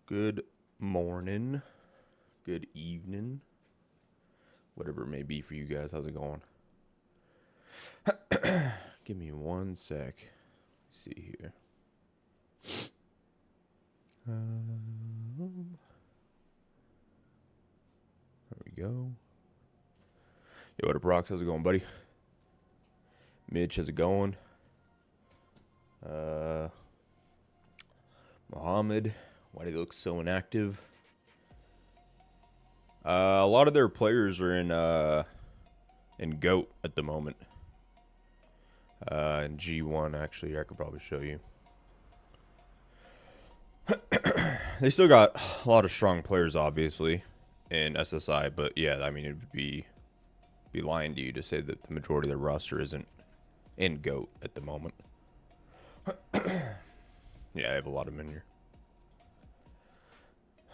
Good morning, good evening, whatever it may be for you guys. How's it going? Give me one sec. Let's see here. There we go. Yo, what up, Rocks? How's it going, buddy? Mitch, how's it going? Mohammed, why do they look so inactive? A lot of their players are in GOAT at the moment. In G1, actually, I could probably show you. They still got a lot of strong players, obviously, in SSI, but yeah, I mean, it would be lying to you to say that the majority of the roster isn't in GOAT at the moment. Yeah, I have a lot of them in here.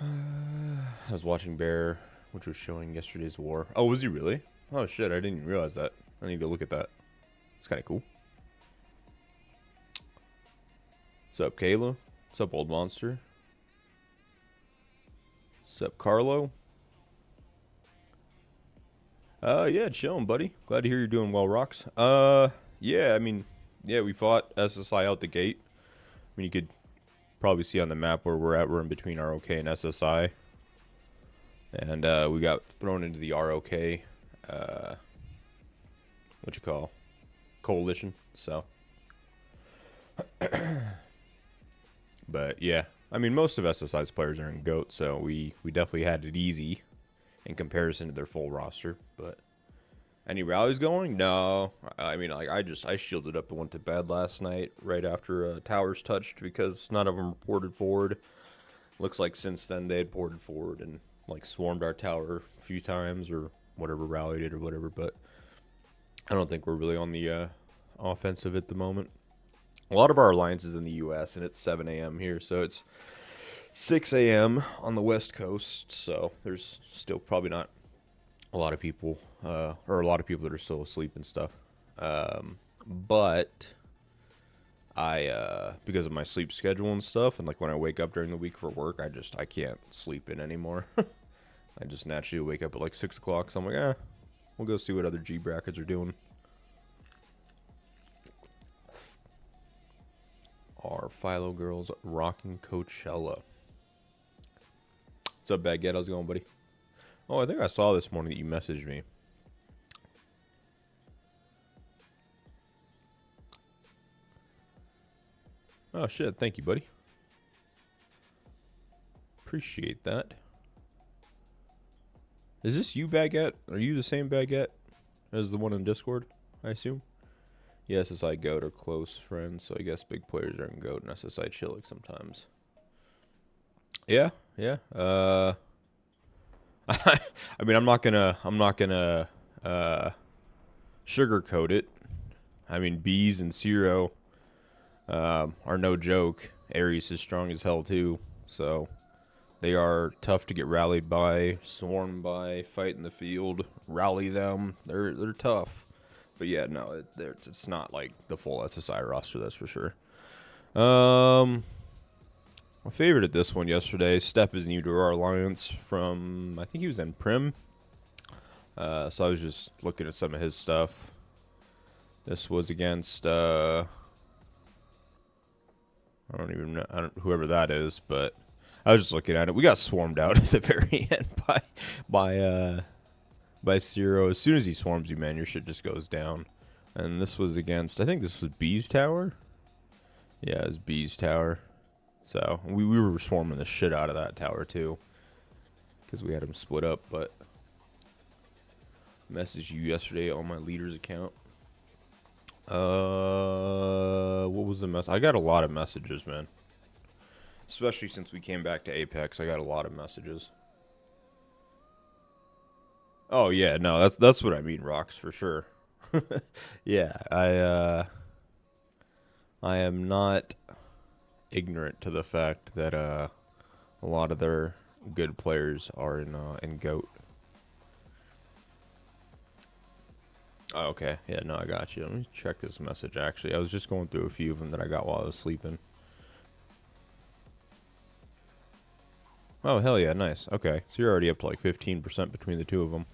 I was watching Bear, which was showing yesterday's war. Oh, was he really? Oh, shit, I didn't even realize that. I need to look at that. It's kind of cool. What's up, Kayla? What's up, Old Monster? What's up, Carlo? Yeah, chilling, buddy. Glad to hear you're doing well, Rocks. Yeah, I mean, yeah, we fought SSI out the gate. I mean, you could probably see on the map where we're at. We're in between ROK and SSI. And we got thrown into the ROK, coalition, so. But, yeah, I mean, most of SSI's players are in GOAT, so we definitely had it easy in comparison to their full roster. But any rallies going? No. I mean, like, I shielded up and went to bed last night right after towers touched because none of them reported forward. Looks like since then they had ported forward and, like, swarmed our tower a few times or whatever, rallied it or whatever. But I don't think we're really on the offensive at the moment. A lot of our alliance is in the U.S., and it's 7 a.m. here, so it's 6 a.m. on the West Coast, so there's still probably not a lot of people, or a lot of people that are still asleep and stuff. But I, because of my sleep schedule and stuff, and like when I wake up during the week for work, I can't sleep in anymore. I just naturally wake up at like 6 o'clock, so I'm like, we'll go see what other G brackets are doing. Our Philo girls rocking Coachella. What's up, Baguette? How's it going, buddy? Oh, I think I saw this morning that you messaged me. Oh, shit. Thank you, buddy. Appreciate that. Is this you, Baguette? Are you the same Baguette as the one in Discord, I assume? Yeah, SSI Goat are close friends, so I guess big players are in Goat and SSI Chillic sometimes. Yeah, yeah. I mean, I'm not gonna sugarcoat it. I mean, Bees and Zero are no joke. Ares is strong as hell too, so they are tough to get rallied by, swarmed by, fight in the field, rally them. They're tough. But yeah, no, it's not like the full SSI roster, that's for sure. My favorite at this one yesterday, Step is new to our alliance from, I think he was in Prim. So I was just looking at some of his stuff. This was against, I don't even know, whoever that is, but I was just looking at it. We got swarmed out at the very end by Zero. As soon as he swarms you, man, your shit just goes down. And this was against, I think this was Bees Tower? Yeah, it was Bees Tower. So, we were swarming the shit out of that tower, too. Because we had him split up, but... Messaged you yesterday on my leader's account. What was the mess? I got a lot of messages, man. Especially since we came back to Apex, I got a lot of messages. Oh, yeah, no, that's what I mean, Rocks, for sure. Yeah, I am not ignorant to the fact that a lot of their good players are in GOAT. Oh, okay, yeah, no, I got you. Let me check this message, actually. I was just going through a few of them that I got while I was sleeping. Oh, hell yeah, nice. Okay, so you're already up to like 15% between the two of them.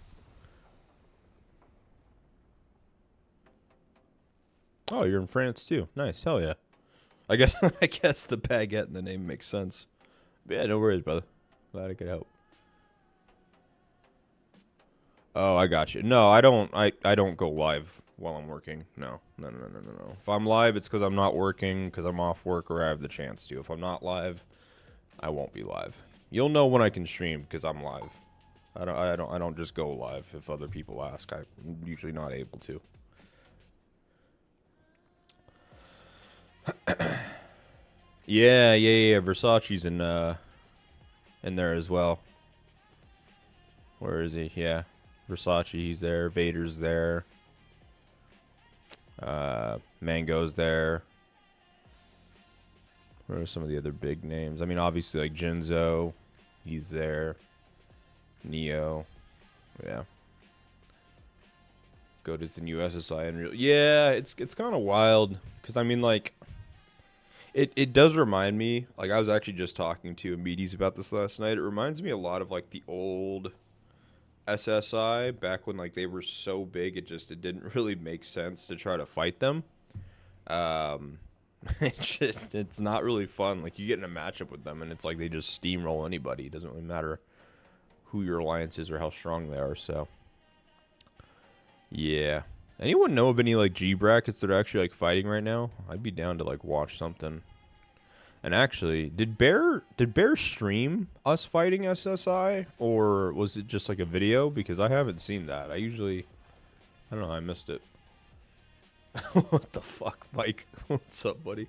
Oh, you're in France too. Nice, hell yeah. I guess I guess the baguette in the name makes sense. But yeah, no worries, brother. Glad I could help. Oh, I got you. No, I don't go live while I'm working. No. If I'm live, it's because I'm not working, because I'm off work, or I have the chance to. If I'm not live, I won't be live. You'll know when I can stream because I'm live. I don't just go live if other people ask. I'm usually not able to. Yeah. Versace's in there as well. Where is he? Yeah, Versace. He's there. Vader's there. Mango's there. What are some of the other big names? I mean, obviously like Jinzo. He's there. Neo. Yeah. Go to the new SSI Unreal. Yeah, it's kind of wild because I mean like. It does remind me, like I was actually just talking to Meaties about this last night. It reminds me a lot of like the old SSI back when like they were so big it didn't really make sense to try to fight them. It's not really fun. Like you get in a matchup with them and it's like they just steamroll anybody. It doesn't really matter who your alliance is or how strong they are. So yeah. Anyone know of any like G brackets that are actually like fighting right now? I'd be down to like watch something. And actually, did Bear stream us fighting SSI or was it just like a video? Because I haven't seen that. I don't know, I missed it. What the fuck, Mike? What's up, buddy?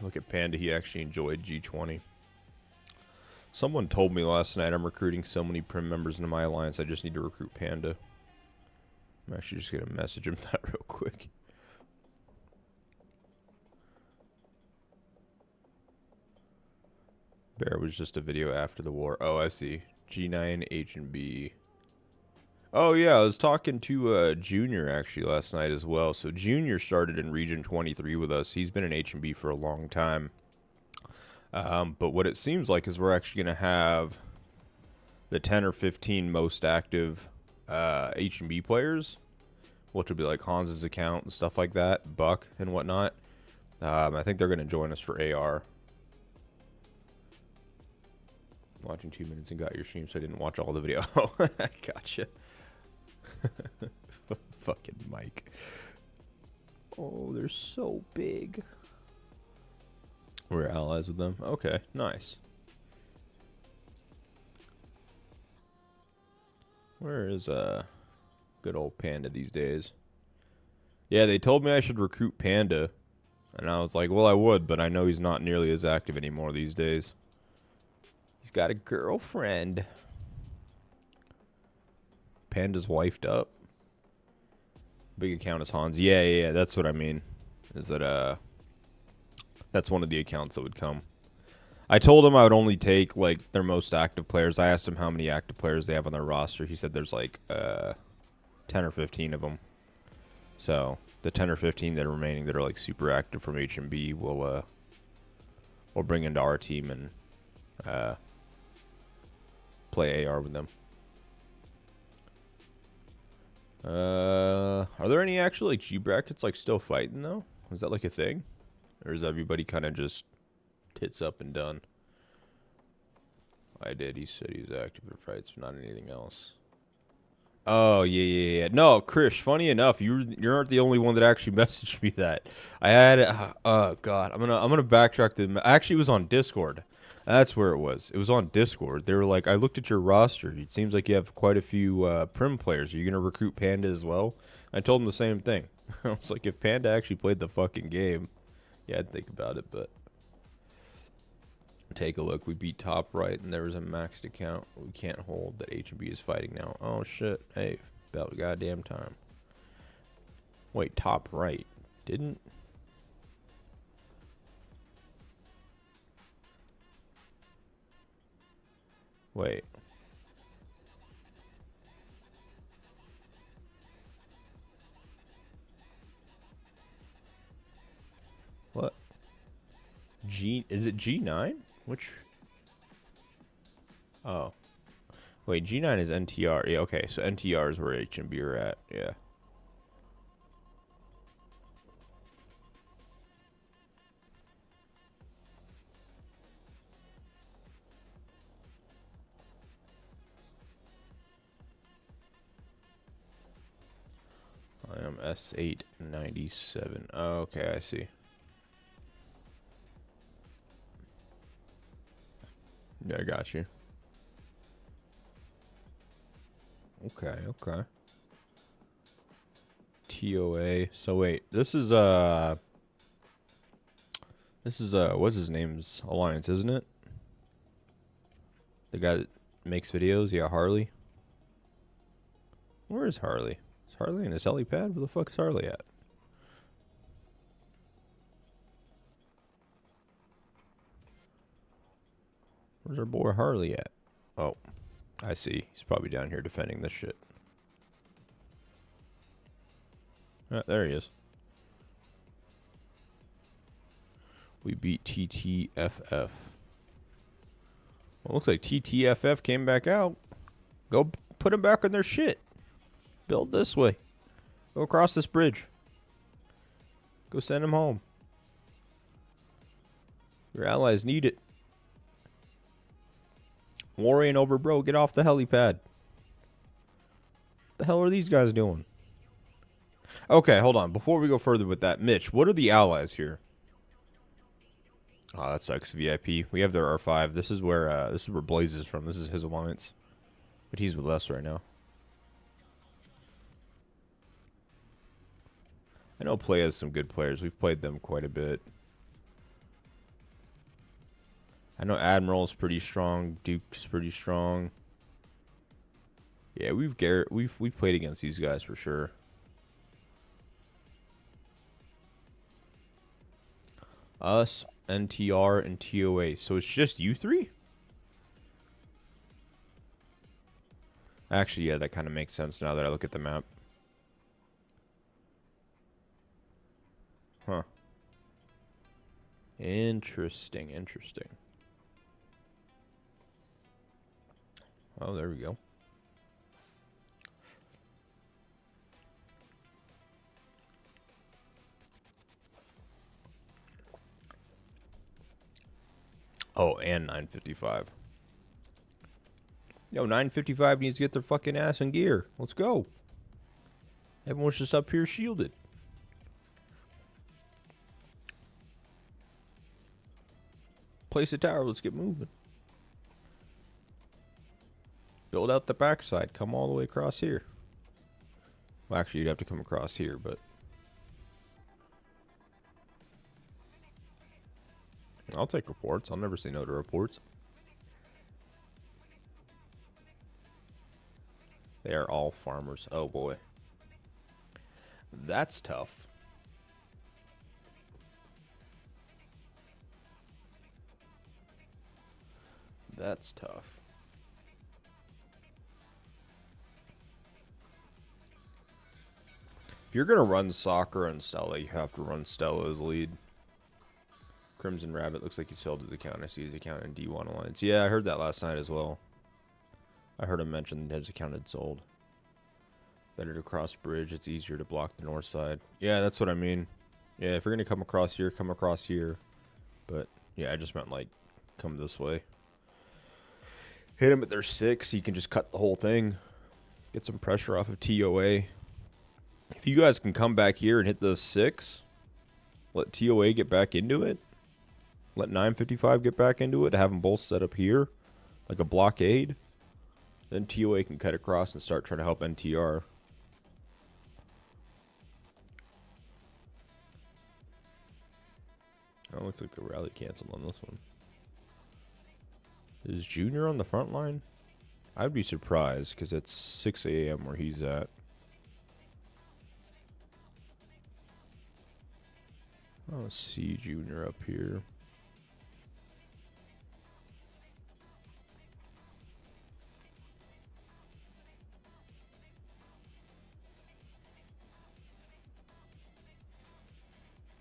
Look at Panda. He actually enjoyed G20. Someone told me last night I'm recruiting so many Prim members into my alliance, I just need to recruit Panda. I'm actually just going to message him that real quick. Bear was just a video after the war. Oh, I see. G9, H, and B. Oh, yeah, I was talking to Junior, actually, last night as well. So Junior started in Region 23 with us. He's been in H and B for a long time. But what it seems like is we're actually going to have the 10 or 15 most active H&B players, which will be like Hans's account and stuff like that, Buck and whatnot. I think they're going to join us for AR. Watching 2 minutes and got your stream, so I didn't watch all the video. Gotcha. Fucking Mike. Oh, they're so big. We're allies with them. Okay, nice. Where is good old Panda these days? Yeah, they told me I should recruit Panda. And I was like, well, I would, but I know he's not nearly as active anymore these days. He's got a girlfriend. Panda's wifed up. Big account is Hans. Yeah, that's what I mean. Is that, that's one of the accounts that would come. I told him I would only take, like, their most active players. I asked him how many active players they have on their roster. He said there's, like, 10 or 15 of them. So, the 10 or 15 that are remaining that are, like, super active from H&B we'll bring into our team and play AR with them. Are there any actual, like, G brackets, like, still fighting, though? Is that, like, a thing? Or is everybody kind of just tits up and done? I did. He said he's active in fights, but not anything else. Oh, yeah. No, Krish, funny enough, you aren't the only one that actually messaged me that. I had, oh, God, I'm gonna backtrack to, actually, it was on Discord. That's where it was. It was on Discord. They were like, I looked at your roster. It seems like you have quite a few Prim players. Are you going to recruit Panda as well? I told them the same thing. I was like, if Panda actually played the fucking game, yeah, I'd think about it, but take a look. We beat top right, and there was a maxed account we can't hold that H&B is fighting now. Oh, shit. Hey, about goddamn time. Wait, top right. Didn't... Wait. What? Is it G9? Which? Oh. Wait, G9 is NTR. Yeah, okay, so NTR is where H&B are at. Yeah. I am S897. Oh, okay, I see. Yeah, I got you. Okay. TOA. So wait, this is what's his name's alliance, isn't it? The guy that makes videos, yeah, Harley. Where is Harley? Is Harley in his helipad? Where the fuck is Harley at? Where's our boy Harley at? Oh, I see. He's probably down here defending this shit. Ah, there he is. We beat TTFF. Well, looks like TTFF came back out. Go put them back on their shit. Build this way. Go across this bridge. Go send them home. Your allies need it. War ain't over, bro. Get off the helipad. What the hell are these guys doing? Okay, hold on. Before we go further with that, Mitch, what are the allies here? Oh, that sucks. VIP. We have their R5. This is where Blaze is from. This is his alliance, but he's with us right now. I know Play has some good players. We've played them quite a bit. I know Admiral's pretty strong. Duke's pretty strong. Yeah, we've played against these guys for sure. Us, NTR, and TOA. So it's just you three? Actually, yeah, that kind of makes sense now that I look at the map. Huh. Interesting. Oh, there we go. Oh, and 955. Yo, 955 needs to get their fucking ass in gear. Let's go. Everyone's just up here shielded. Place a tower. Let's get moving. Build out the backside. Come all the way across here. Well, actually, you'd have to come across here, but... I'll take reports. I'll never say no to reports. They are all farmers. Oh, boy. That's tough. That's tough. If you're going to run Soccer and Stella, you have to run Stella as lead. Crimson Rabbit looks like he sold his account. I see his account in D1 Alliance. Yeah, I heard that last night as well. I heard him mention his account had sold. Better to cross bridge. It's easier to block the north side. Yeah, that's what I mean. Yeah, if you're going to come across here, come across here. But, yeah, I just meant, like, come this way. Hit them at their 6. You can just cut the whole thing. Get some pressure off of TOA. If you guys can come back here and hit the 6, let TOA get back into it. Let 955 get back into it. Have them both set up here. Like a blockade. Then TOA can cut across and start trying to help NTR. Oh, looks like the rally canceled on this one. Is Junior on the front line? I'd be surprised because it's 6 a.m. where he's at. I don't see Junior up here.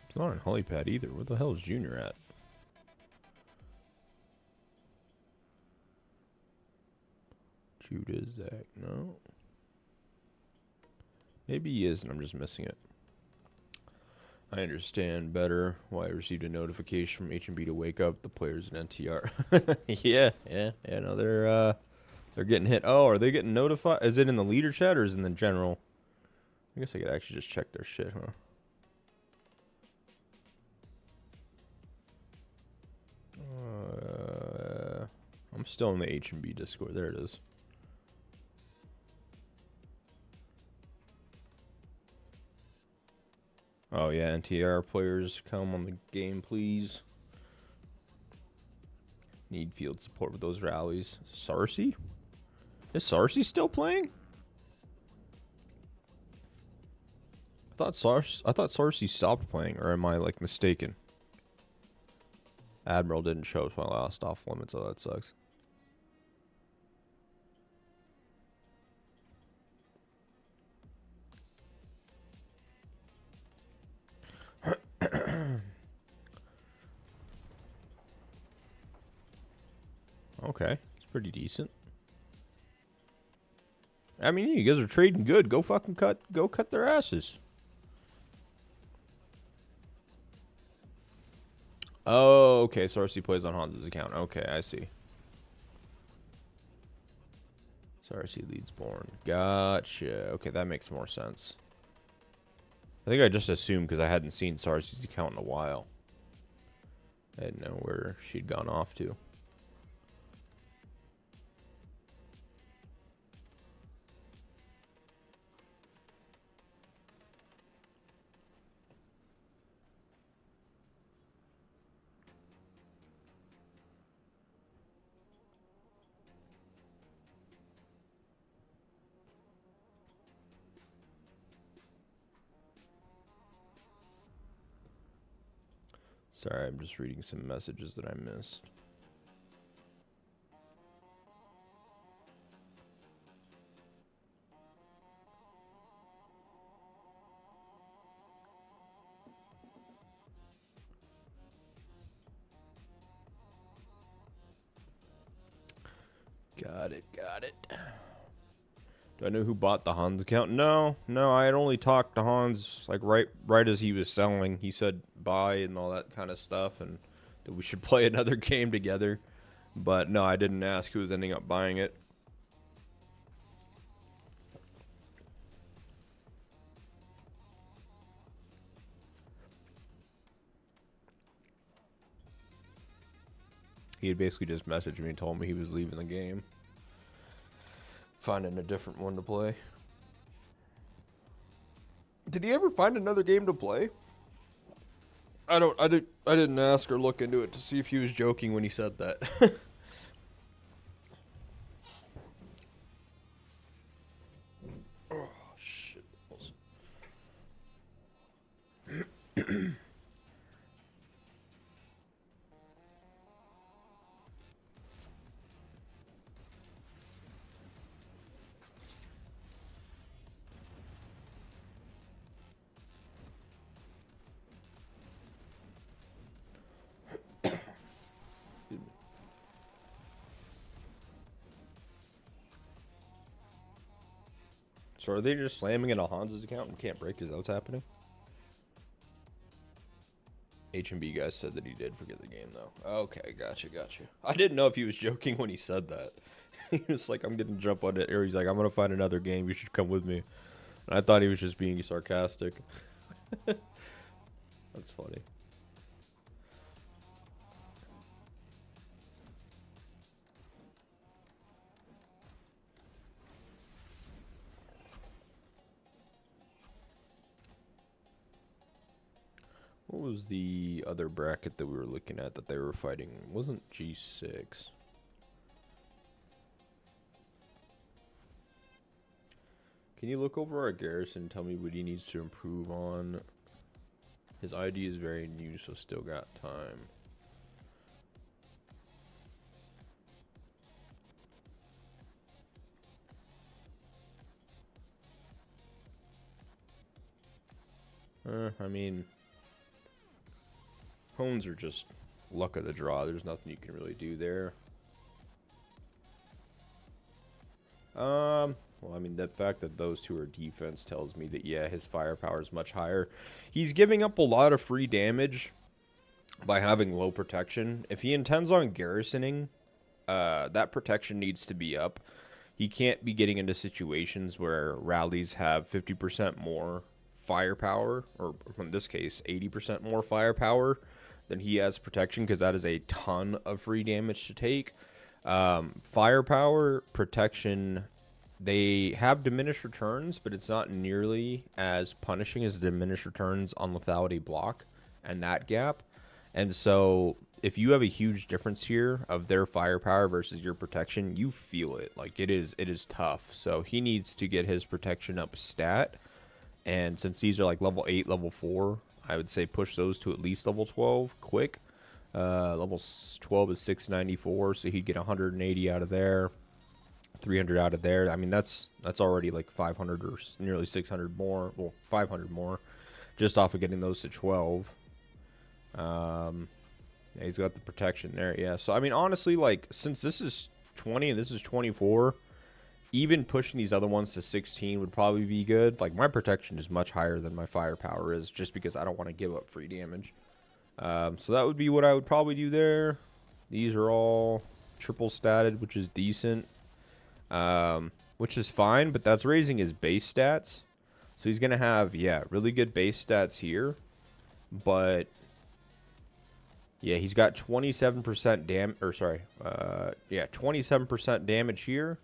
It's not on helipad either. Where the hell is Junior at? Jude is that? No. Maybe he is and I'm just missing it. I understand better why I received a notification from H&B to wake up the players in NTR. yeah, no, they're getting hit. Oh, are they getting notified? Is it in the leader chat or is it in the general? I guess I could actually just check their shit, huh? I'm still in the H&B Discord. There it is. Oh yeah, NTR players come on the game, please. Need field support with those rallies. Sarcy? Is Sarcy still playing? I thought Sarcy stopped playing, or am I like mistaken? Admiral didn't show up when I last off limits, so that sucks. Okay, it's pretty decent. I mean, you guys are trading good. Go fucking cut their asses. Oh, okay. Sarcy plays on Hans's account. Okay, I see. Sarcy leads Born. Gotcha. Okay, that makes more sense. I think I just assumed because I hadn't seen Sarcy's account in a while. I didn't know where she'd gone off to. Sorry, I'm just reading some messages that I missed. Got it. Do I know who bought the Hans account? No, I had only talked to Hans like right as he was selling. He said buy and all that kind of stuff, and that we should play another game together. But no, I didn't ask who was ending up buying it. He had basically just messaged me and told me he was leaving the game. Finding a different one to play. Did he ever find another game to play? I didn't ask or look into it to see if he was joking when he said that. Oh shit. So are they just slamming into Hans's account and can't break? Is that what's happening? H&B guys said that he did forget the game, though. Okay, gotcha. I didn't know if he was joking when he said that. He was like, I'm going to jump on it. Or he's like, I'm going to find another game. You should come with me. And I thought he was just being sarcastic. That's funny. What was the other bracket that we were looking at that they were fighting? It wasn't G6. Can you look over our Garrison and tell me what he needs to improve on? His ID is very new, so still got time. I mean, hones are just luck of the draw. There's nothing you can really do there. Well, I mean, the fact that those two are defense tells me that, yeah, his firepower is much higher. He's giving up a lot of free damage by having low protection. If he intends on garrisoning, that protection needs to be up. He can't be getting into situations where rallies have 50% more firepower, or in this case, 80% more firepower than he has protection, because that is a ton of free damage to take. Firepower, protection, they have diminished returns, but it's not nearly as punishing as diminished returns on lethality block and that gap. And so if you have a huge difference here of their firepower versus your protection, you feel it. Like, it is tough. So he needs to get his protection up stat. And since these are like level 8, level 4, I would say push those to at least level 12 quick. Level 12 is 694, so he'd get 180 out of there, 300 out of there. I mean, that's already like 500 or nearly 600 more. Well, 500 more just off of getting those to 12. Yeah, he's got the protection there. Yeah, so I mean, honestly, like, since this is 20 and this is 24, even pushing these other ones to 16 would probably be good. Like, my protection is much higher than my firepower is, just because I don't want to give up free damage. So that would be what I would probably do there. These are all triple statted, which is decent. Which is fine, but that's raising his base stats. So he's going to have, yeah, really good base stats here. But yeah, he's got 27% damage, or sorry, yeah, 27% damage here.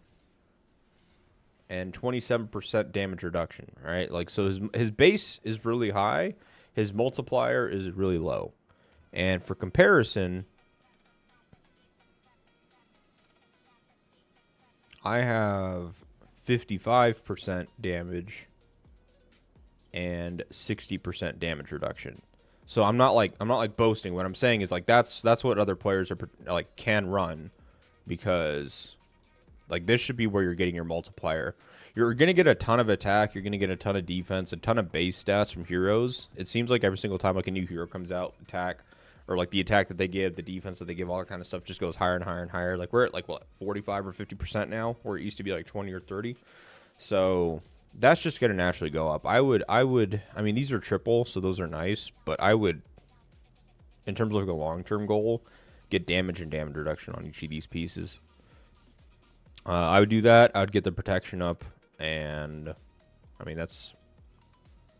And 27% damage reduction, right? Like, so his base is really high. His multiplier is really low. And for comparison, I have 55% damage and 60% damage reduction. So I'm not like boasting. What I'm saying is, like, that's what other players are like can run, because like, this should be where you're getting your multiplier. You're going to get a ton of attack. You're going to get a ton of defense, a ton of base stats from heroes. It seems like every single time like a new hero comes out, attack, or like the attack that they give, the defense that they give, all that kind of stuff just goes higher and higher and higher. Like, we're at like, what, 45 or 50% now, where it used to be like 20 or 30. So that's just going to naturally go up. I mean, these are triple, so those are nice, but I would in terms of like a long-term goal, get damage and damage reduction on each of these pieces. I would do that. I would get the protection up, and I mean that's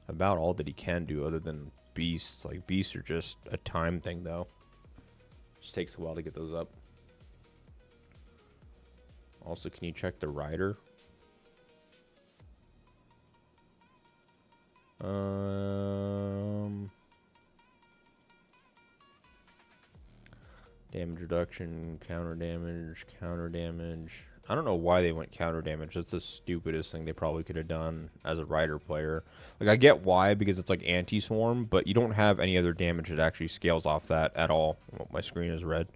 about all that he can do other than beasts. Like beasts are just a time thing though. Just takes a while to get those up. Also, can you check the rider? Damage reduction, counter damage, counter damage. I don't know why they went counter damage. That's the stupidest thing they probably could have done as a rider player. Like, I get why, because it's like anti-swarm, but you don't have any other damage that actually scales off that at all. Oh, my screen is red.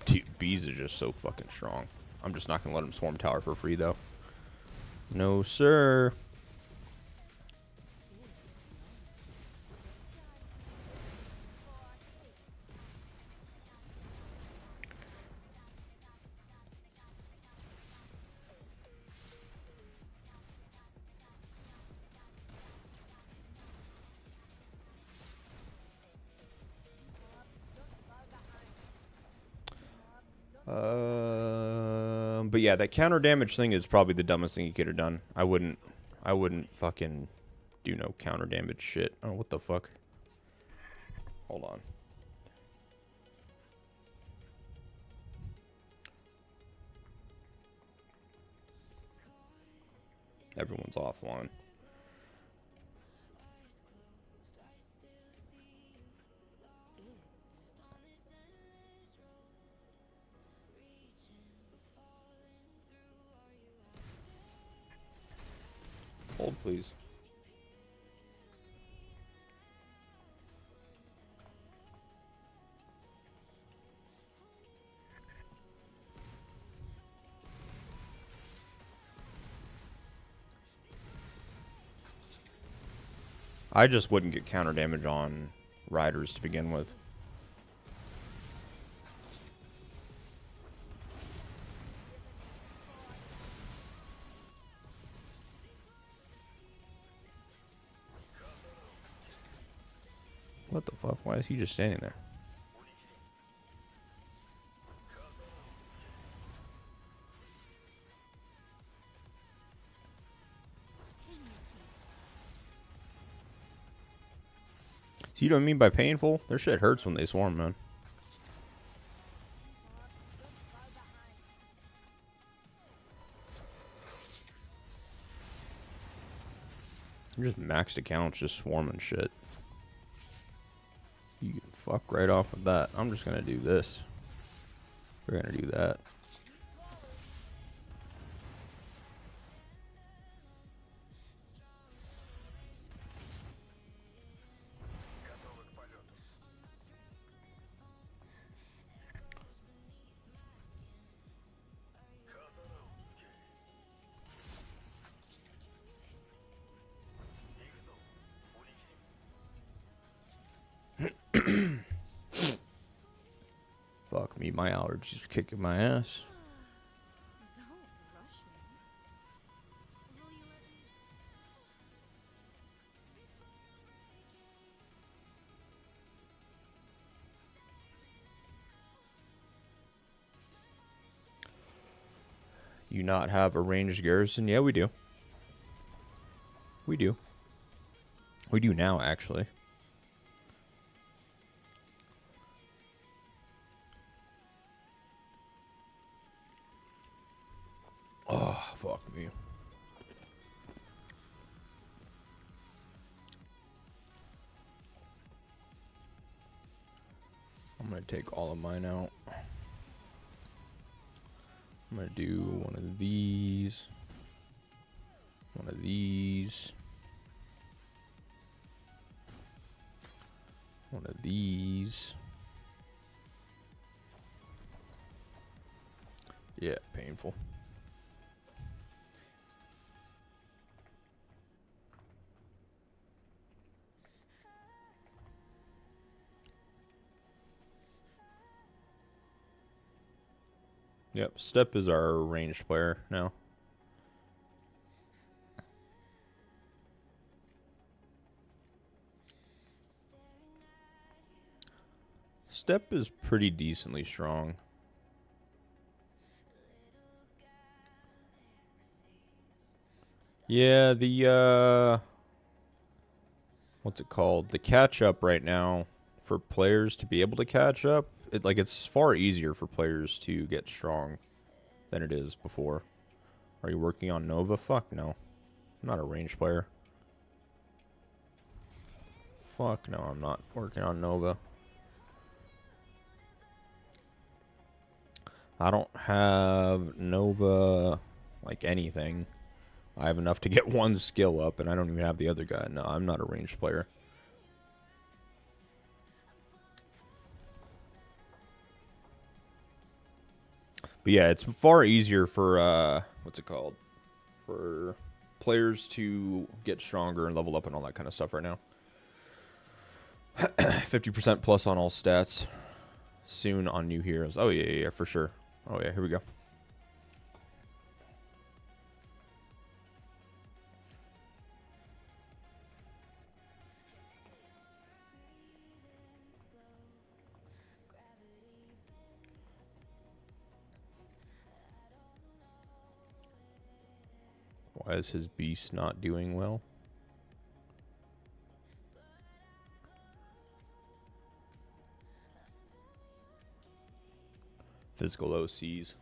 Dude, bees is just so fucking strong. I'm just not gonna let him swarm tower for free though. No, sir. But yeah, that counter damage thing is probably the dumbest thing you could have done. I wouldn't fucking do no counter damage shit. Oh, what the fuck? Hold on. Everyone's offline. Hold, please. I just wouldn't get counter damage on riders to begin with. What the fuck? Why is he just standing there? So you know what I mean by painful? Their shit hurts when they swarm, man. You're just maxed accounts just swarming shit. You can fuck right off with that. I'm just gonna do this. We're gonna do that. Fuck me, my allergies are kicking my ass. You not have a ranged garrison? Yeah, we do. We do. We do now, actually. Oh, fuck me. I'm gonna take all of mine out. I'm going to do one of these. One of these. One of these. Yeah, painful. Yep, Step is our ranged player now. Step is pretty decently strong. Yeah, the what's it called? The catch up right now for players to be able to catch up, it's far easier for players to get strong than it is before. Are you working on Nova? Fuck no. I'm not a ranged player. Fuck no, I'm not working on Nova. I don't have Nova like anything. I have enough to get one skill up, and I don't even have the other guy. No, I'm not a ranged player. But yeah, it's far easier for, what's it called? For players to get stronger and level up and all that kind of stuff right now. 50% plus on all stats. Soon on new heroes. Oh, yeah, for sure. Oh, yeah, here we go. Why is his beast not doing well? Physical OCs.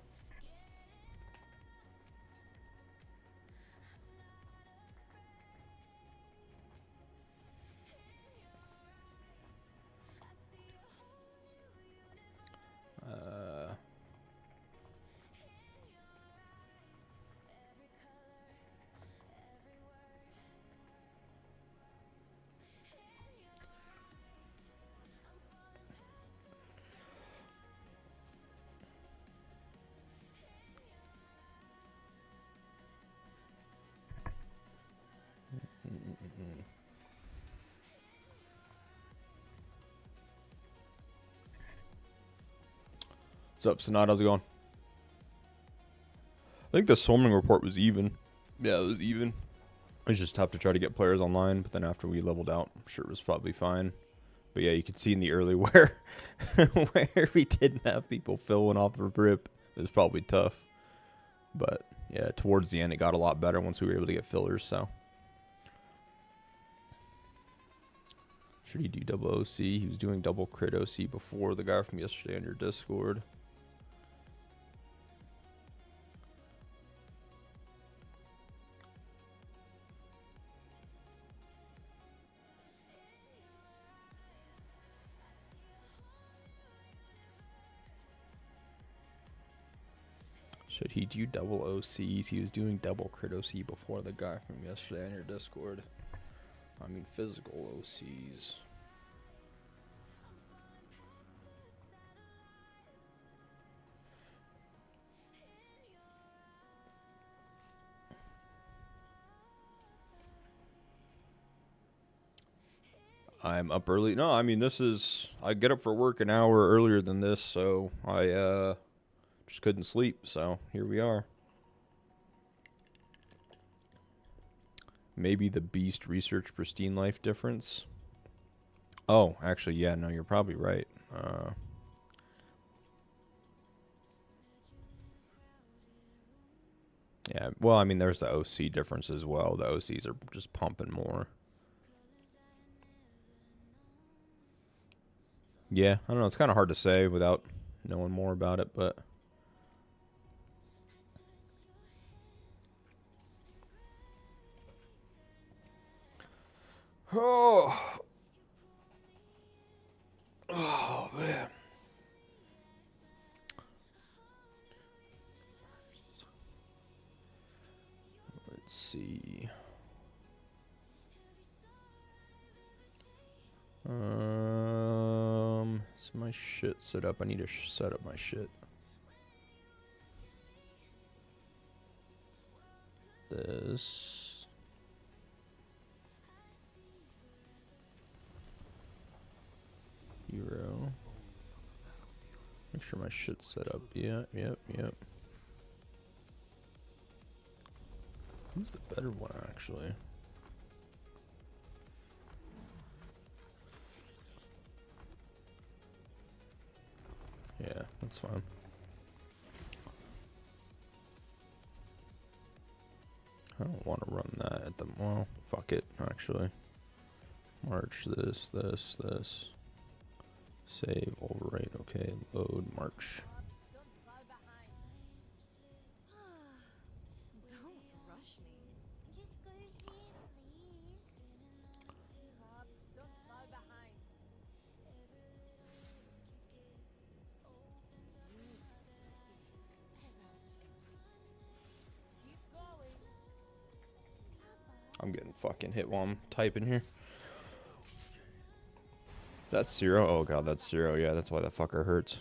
What's up, Sonat? How's it going? I think the swarming report was even. Yeah, it was even. It's just tough to try to get players online, but then after we leveled out, I'm sure it was probably fine. But yeah, you could see in the early where we didn't have people filling off the rip. It was probably tough. But yeah, towards the end, it got a lot better once we were able to get fillers, so. Should he do double OC? He was doing double crit OC before, the guy from yesterday on your Discord. Should he do double OCs? He was doing double crit OC before, the guy from yesterday on your Discord. I mean, physical OCs. I'm up early. No, I mean, I get up for work an hour earlier than this, so I just couldn't sleep, so here we are. Maybe the beast research pristine life difference. Oh, actually, yeah, no, you're probably right. Yeah, well, I mean, there's the OC difference as well. The OCs are just pumping more. Yeah, I don't know. It's kind of hard to say without knowing more about it, but... Oh, man. see. Is my shit set up? I need to set up my shit. This. Hero. Make sure my shit's set up. Yep. Who's the better one, actually? Yeah, that's fine. I don't want to run that at the... Well, fuck it, actually. March, this. Save, overwrite, okay. Load, march. I'm getting fucking hit while I'm typing here. That's 0? Oh god, that's 0. Yeah, that's why that fucker hurts.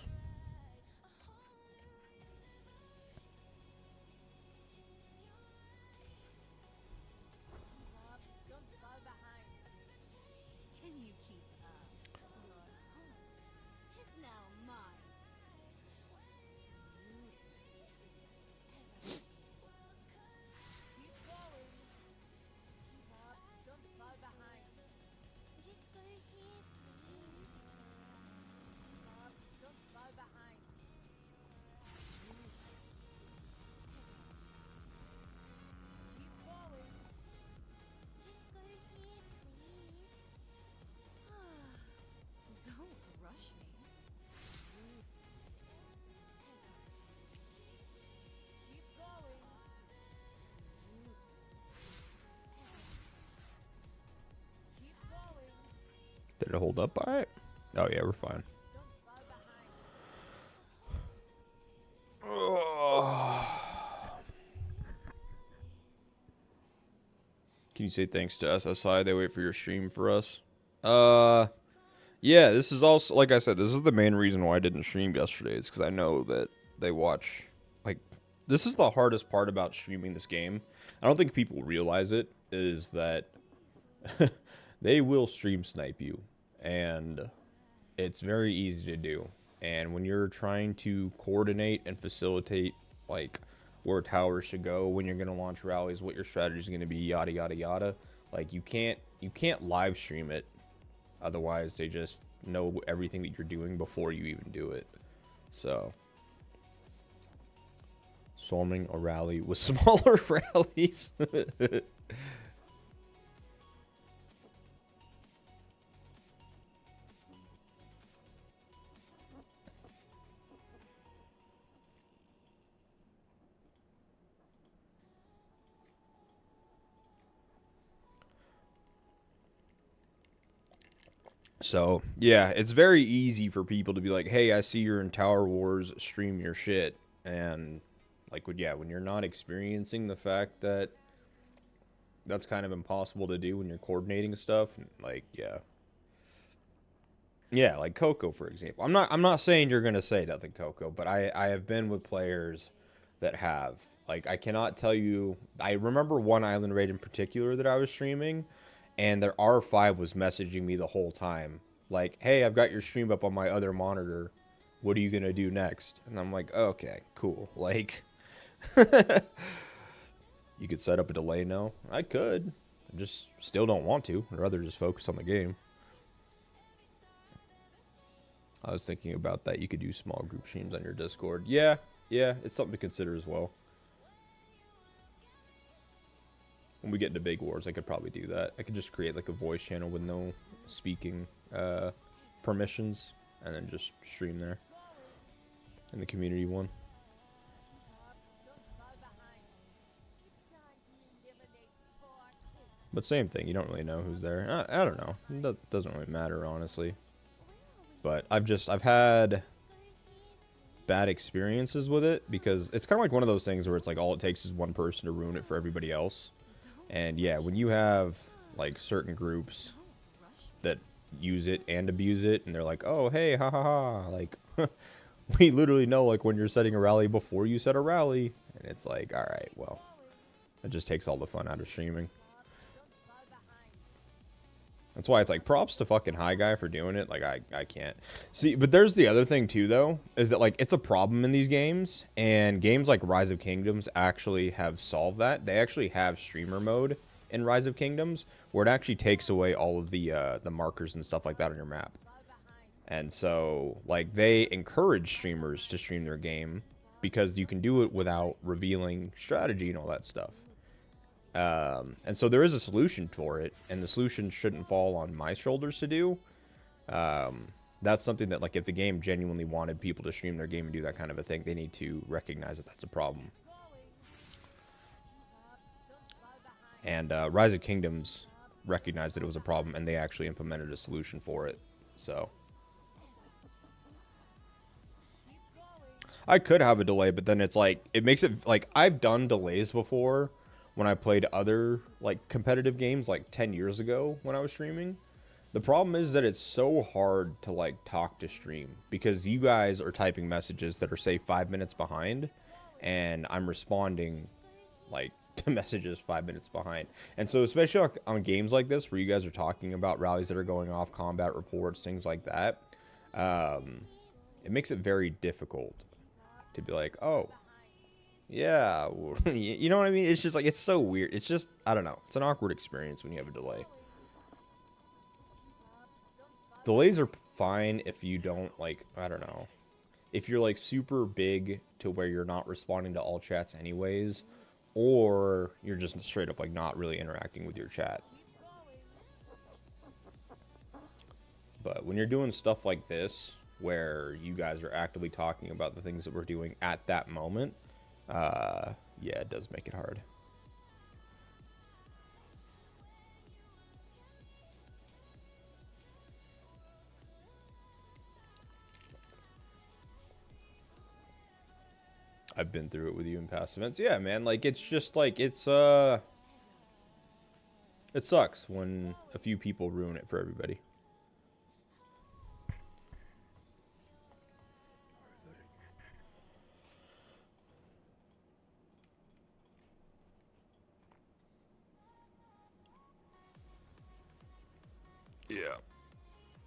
Did it hold up by it? Oh yeah, we're fine. Can you say thanks to SSI? They wait for your stream for us. Yeah, this is also, like I said, this is the main reason why I didn't stream yesterday. Is because I know that they watch, like, this is the hardest part about streaming this game. I don't think people realize it, is that they will stream snipe you. And it's very easy to do. And when you're trying to coordinate and facilitate, like, where towers should go, when you're going to launch rallies, what your strategy is going to be, yada, yada, yada. Like, you can't live stream it. Otherwise, they just know everything that you're doing before you even do it. So, storming a rally with smaller rallies. So, yeah, it's very easy for people to be like, hey, I see you're in Tower Wars, stream your shit. And, like, when you're not experiencing the fact that that's kind of impossible to do when you're coordinating stuff, like, yeah. Yeah, like Coco, for example. I'm not saying you're going to say nothing, Coco, but I have been with players that have. Like, I cannot tell you... I remember one island raid in particular that I was streaming, and their R5 was messaging me the whole time. Like, hey, I've got your stream up on my other monitor. What are you going to do next? And I'm like, okay, cool. Like, you could set up a delay now. I could. I just still don't want to. I'd rather just focus on the game. I was thinking about that. You could do small group streams on your Discord. Yeah, it's something to consider as well. When we get into big wars, I could probably do that. I could just create like a voice channel with no speaking permissions, and then just stream there in the community one. But same thing, you don't really know who's there. I don't know. It doesn't really matter, honestly. But I've had bad experiences with it, because it's kind of like one of those things where it's like all it takes is one person to ruin it for everybody else. And yeah, when you have like certain groups that use it and abuse it, and they're like, "Oh, hey, ha ha ha!" Like, we literally know like when you're setting a rally before you set a rally, and it's like, all right, well, it just takes all the fun out of streaming. That's why it's like props to fucking High Guy for doing it. Like I can't see, but there's the other thing too though, is that like it's a problem in these games, and games like Rise of Kingdoms actually have solved that. They actually have streamer mode in Rise of Kingdoms where it actually takes away all of the markers and stuff like that on your map. And so like they encourage streamers to stream their game because you can do it without revealing strategy and all that stuff. And so there is a solution for it, and the solution shouldn't fall on my shoulders to do. That's something that, like, if the game genuinely wanted people to stream their game and do that kind of a thing, they need to recognize that that's a problem. And Rise of Kingdoms recognized that it was a problem, and they actually implemented a solution for it. So I could have a delay, but then it's like, it makes it, like, I've done delays before when I played other, like, competitive games, like, 10 years ago when I was streaming. The problem is that it's so hard to, like, talk to stream because you guys are typing messages that are, say, 5 minutes behind, and I'm responding, like, to messages 5 minutes behind. And so especially on games like this where you guys are talking about rallies that are going off, combat reports, things like that, it makes it very difficult to be like, oh, yeah, you know what I mean? It's just like, it's so weird. It's just, I don't know. It's an awkward experience when you have a delay. Delays are fine if you don't, like, I don't know. If you're, like, super big to where you're not responding to all chats anyways, or you're just straight up, like, not really interacting with your chat. But when you're doing stuff like this, where you guys are actively talking about the things that we're doing at that moment, yeah, it does make it hard. I've been through it with you in past events. Yeah, man, like, it's just, like, it's, it sucks when a few people ruin it for everybody. Yeah.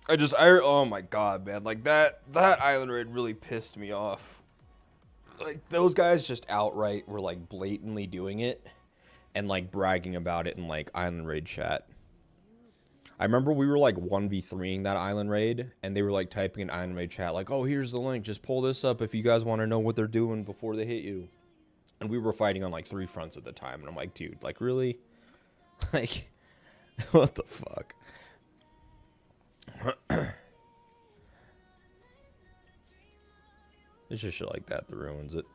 Oh my god, man, like, that island raid really pissed me off. Like, those guys just outright were, like, blatantly doing it and, like, bragging about it in, like, island raid chat. I remember we were, like, 1v3ing that island raid, and they were, like, typing in island raid chat, like, oh, here's the link, just pull this up if you guys want to know what they're doing before they hit you. And we were fighting on, like, 3 fronts at the time, and I'm like, dude, like, really? Like, what the fuck? It's just shit like that ruins it.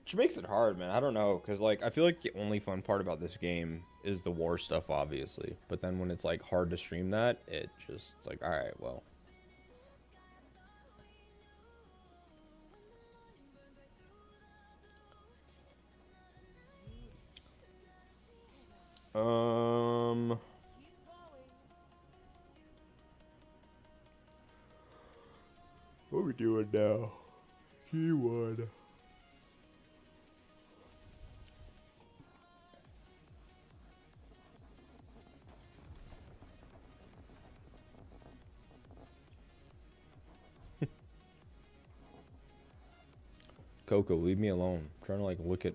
Which makes it hard, man. I don't know, because, like, I feel like the only fun part about this game is the war stuff, obviously. But then when it's, like, hard to stream that, it's like, alright, well. What are we doing now? G1. Coco, leave me alone. I'm trying to, like, look at,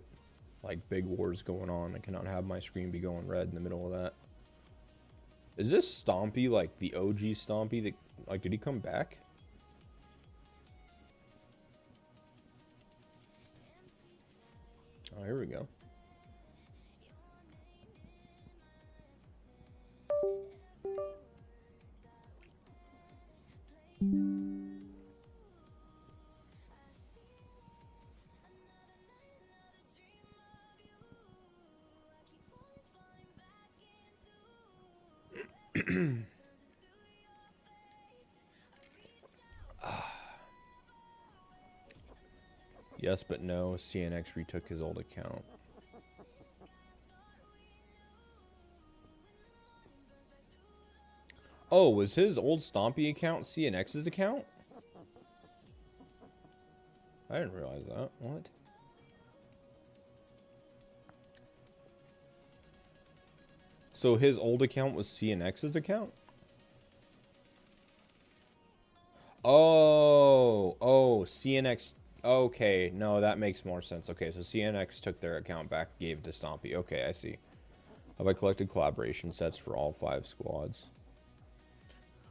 like, big wars going on. I cannot have my screen be going red in the middle of that. Is this Stompy, like, the OG Stompy that, like, did he come back? Oh, here we go. Yes, but no. CNX retook his old account. Oh, was his old Stompy account CNX's account? I didn't realize that. What? So his old account was CNX's account? Oh, CNX. Okay, no, that makes more sense. Okay, so CNX took their account back, gave it to Stompy. Okay, I see. Have I collected collaboration sets for all 5 squads?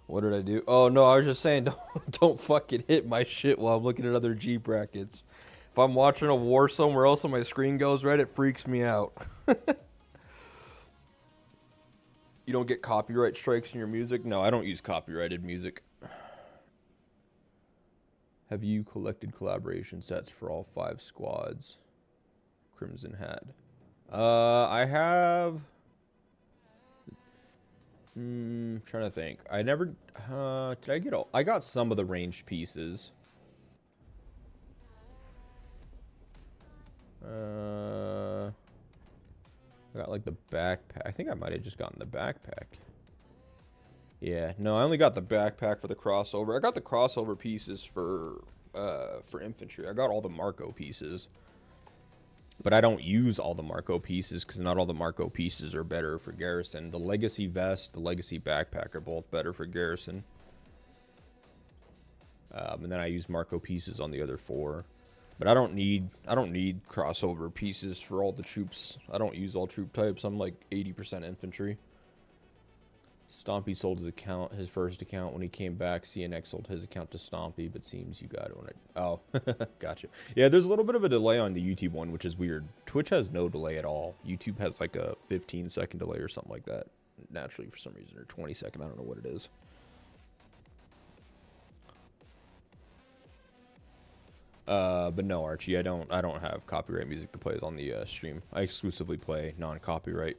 What did I do? Oh, no, I was just saying, don't fucking hit my shit while I'm looking at other G brackets. If I'm watching a war somewhere else and my screen goes red, it freaks me out. You don't get copyright strikes in your music? No, I don't use copyrighted music. Have you collected collaboration sets for all 5 squads? Crimson had. I have... trying to think. I never... did I get all... I got some of the ranged pieces. I got like the backpack. I think I might have just gotten the backpack. Yeah, no, I only got the backpack for the crossover. I got the crossover pieces for infantry. I got all the Marco pieces. But I don't use all the Marco pieces because not all the Marco pieces are better for Garrison. The Legacy Vest, the Legacy Backpack are both better for Garrison. And then I use Marco pieces on the other 4. But I don't need crossover pieces for all the troops. I don't use all troop types. I'm like 80% infantry. Stompy sold his account, his first account when he came back. CNX sold his account to Stompy, but seems you got it when I... Oh, gotcha. Yeah, there's a little bit of a delay on the YouTube one, which is weird. Twitch has no delay at all. YouTube has like a 15-second delay or something like that. Naturally, for some reason, or 20-second. I don't know what it is. But no, Archie, I don't have copyright music that plays on the stream. I exclusively play non-copyright.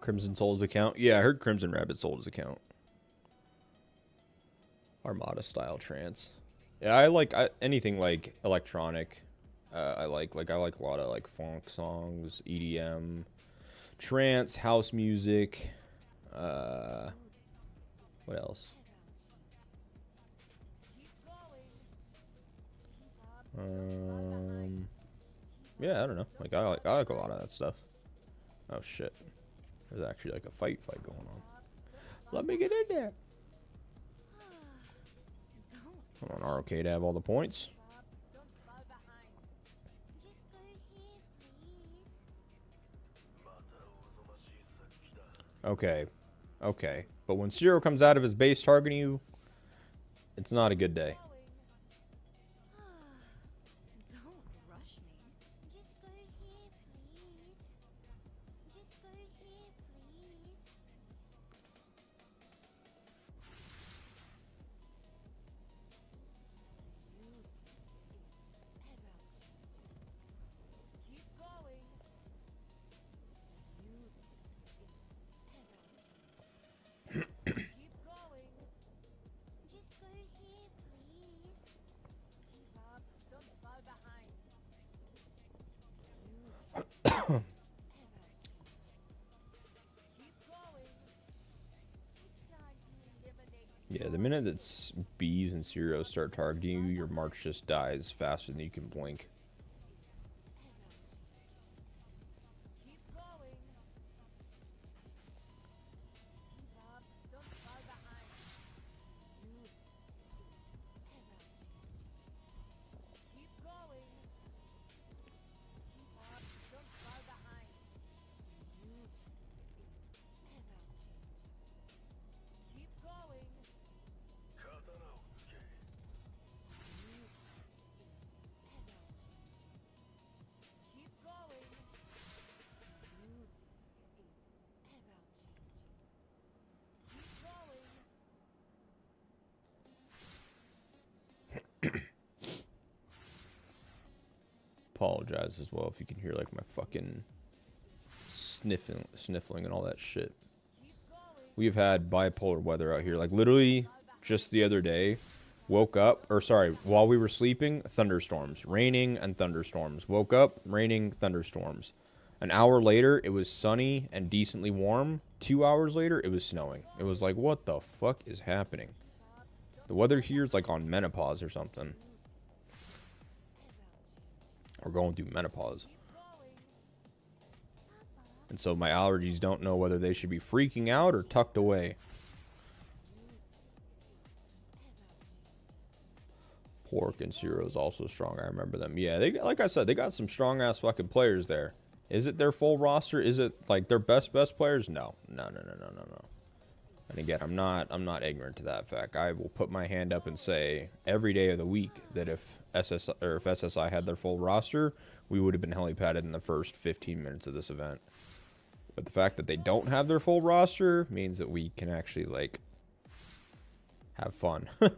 Crimson sold his account. Yeah, I heard Crimson Rabbit sold his account. Armada style trance. Yeah, I like anything like electronic. I like a lot of like funk songs, EDM, trance, house music. What else? Yeah, I don't know. Like I like a lot of that stuff. Oh shit. There's actually like a fight going on. Let me get in there. Come on, ROK to have all the points. Okay. Okay. But when Zero comes out of his base targeting you, it's not a good day. Yeah, the minute that bees and cereals start targeting you, your march just dies faster than you can blink. apologize as well if you can hear like my fucking sniffling and all that shit. We've had bipolar weather out here. Like literally just the other day, woke up, or sorry, while we were sleeping, thunderstorms, raining and thunderstorms. Woke up, raining, thunderstorms. An hour later, it was sunny and decently warm. 2 hours later, it was snowing. It was like, what the fuck is happening? The weather here is like on menopause or something. Or going through menopause. And so my allergies don't know whether they should be freaking out or tucked away. Pork and Zero is also strong. I remember them. Yeah, they, like I said, they got some strong ass fucking players there. Is it their full roster? Is it like their best players? No. No. And again, I'm not ignorant to that fact. I will put my hand up and say every day of the week that if SSI had their full roster, we would have been helipadded in the first 15 minutes of this event. But the fact that they don't have their full roster means that we can actually like have fun. What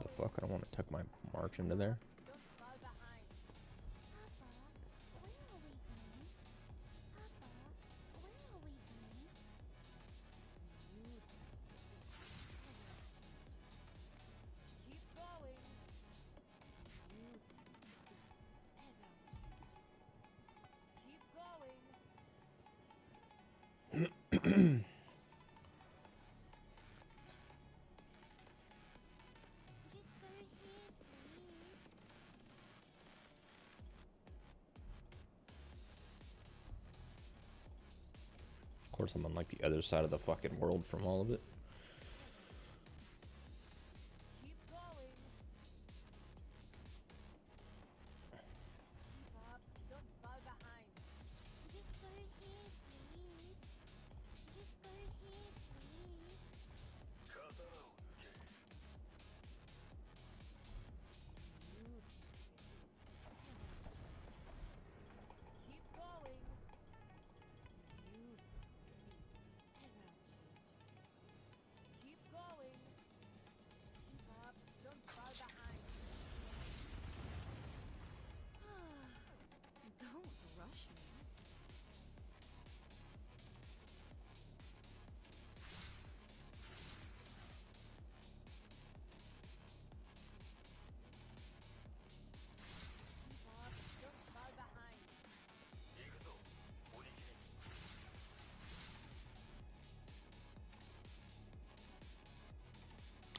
the fuck? I don't want to tuck my march into there. Of course, I'm on like the other side of the fucking world from all of it.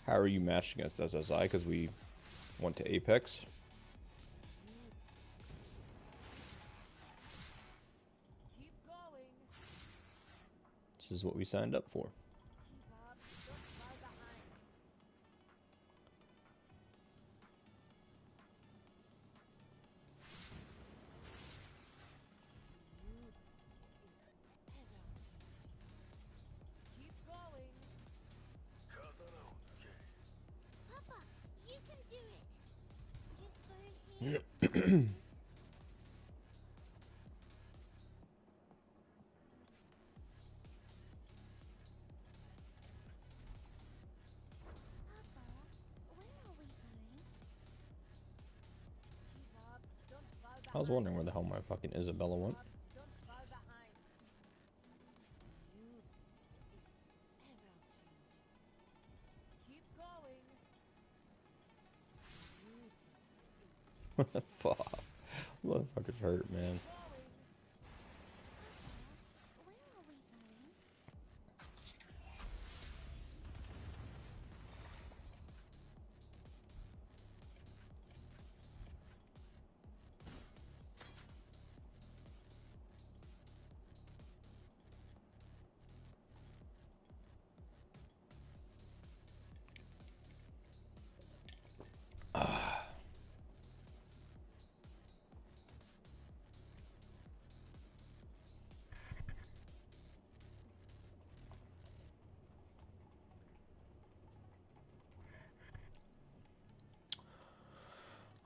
How are you matched against SSI? Because we went to Apex. This is what we signed up for. I was wondering where the hell my fucking Isabella went. What the fuck? Motherfuckers hurt, man.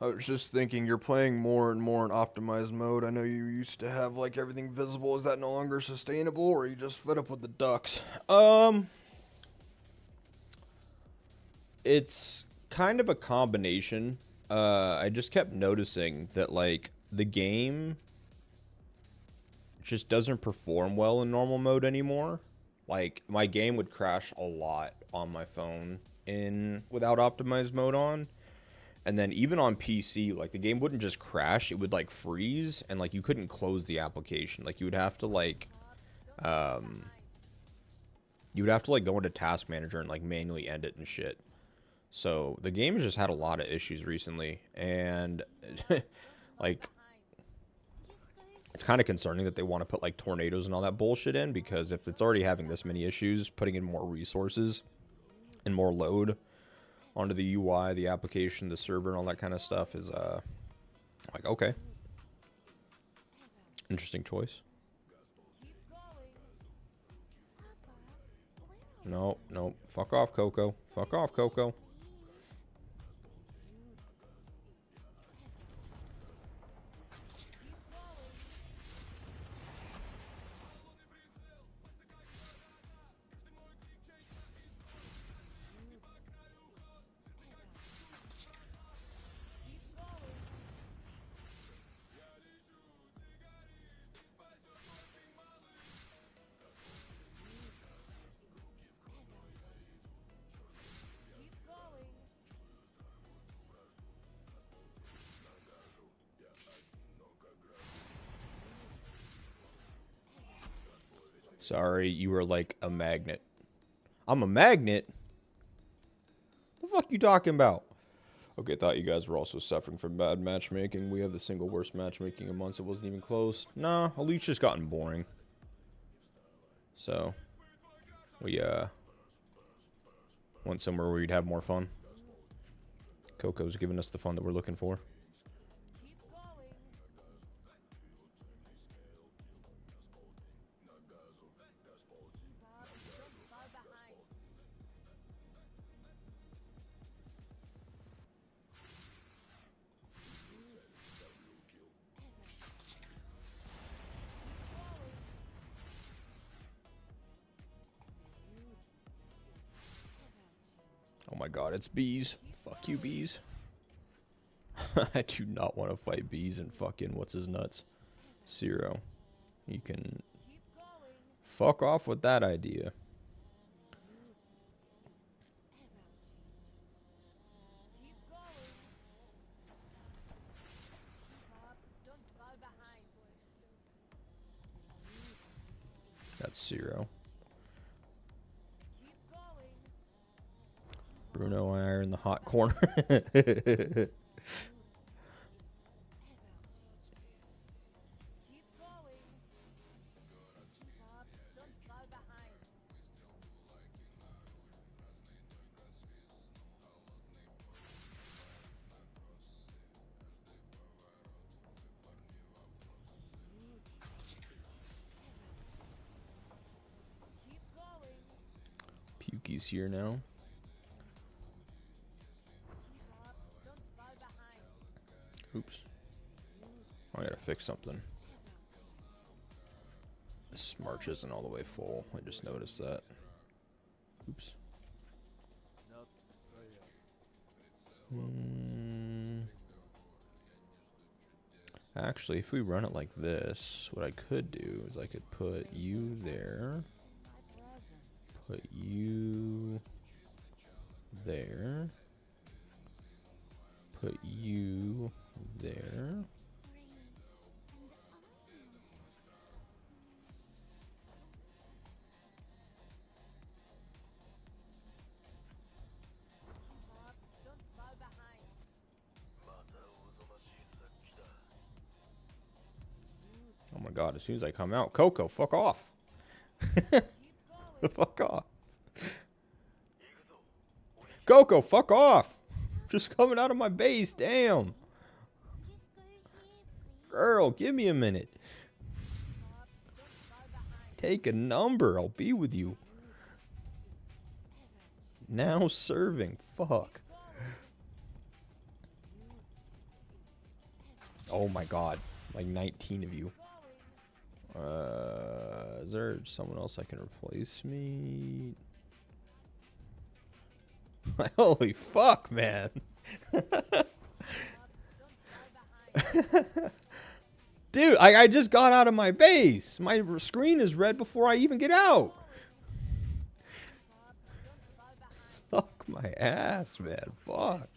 I was just thinking you're playing more and more in optimized mode. I know you used to have like everything visible. Is that no longer sustainable, or are you just fed up with the ducks? It's kind of a combination. I just kept noticing that like the game just doesn't perform well in normal mode anymore. Like my game would crash a lot on my phone in without optimized mode on. And then even on PC, like the game wouldn't just crash, it would like freeze and like you couldn't close the application. Like you would have to like um go into Task Manager and like manually end it and shit. So the game has just had a lot of issues recently, and like it's kind of concerning that they want to put like tornadoes and all that bullshit in, because if it's already having this many issues, putting in more resources and more load onto the UI, the application, the server, and all that kind of stuff is like, okay, interesting choice. No, no, fuck off, Coco. Fuck off, Coco. Sorry, you were like a magnet. I'm a magnet? The fuck you talking about? Okay, thought you guys were also suffering from bad matchmaking. We have the single worst matchmaking in months. It wasn't even close. Nah, Elite's just gotten boring. So, we, went somewhere where we'd have more fun. Coco's giving us the fun that we're looking for. Oh my god, it's bees. Fuck you, bees. I do not want to fight bees and fucking what's his nuts. Zero. You can fuck off with that idea. That's Zero. Bruno and I are in the hot corner. Pukey's here now. Oops. I gotta fix something. This march isn't all the way full. I just noticed that. Oops. Actually, if we run it like this, what I could do is I could put you there. Put you there. Put you there. Oh my god, as soon as I come out, Coco, fuck off. Fuck off. Coco, fuck off. Just coming out of my base, damn. Girl, give me a minute. Take a number, I'll be with you. Now serving, fuck. Oh my god. Like 19 of you. Is there someone else that can replace me? Holy fuck, man. Dude, I just got out of my base. My screen is red before I even get out. Suck my ass, man. Fuck.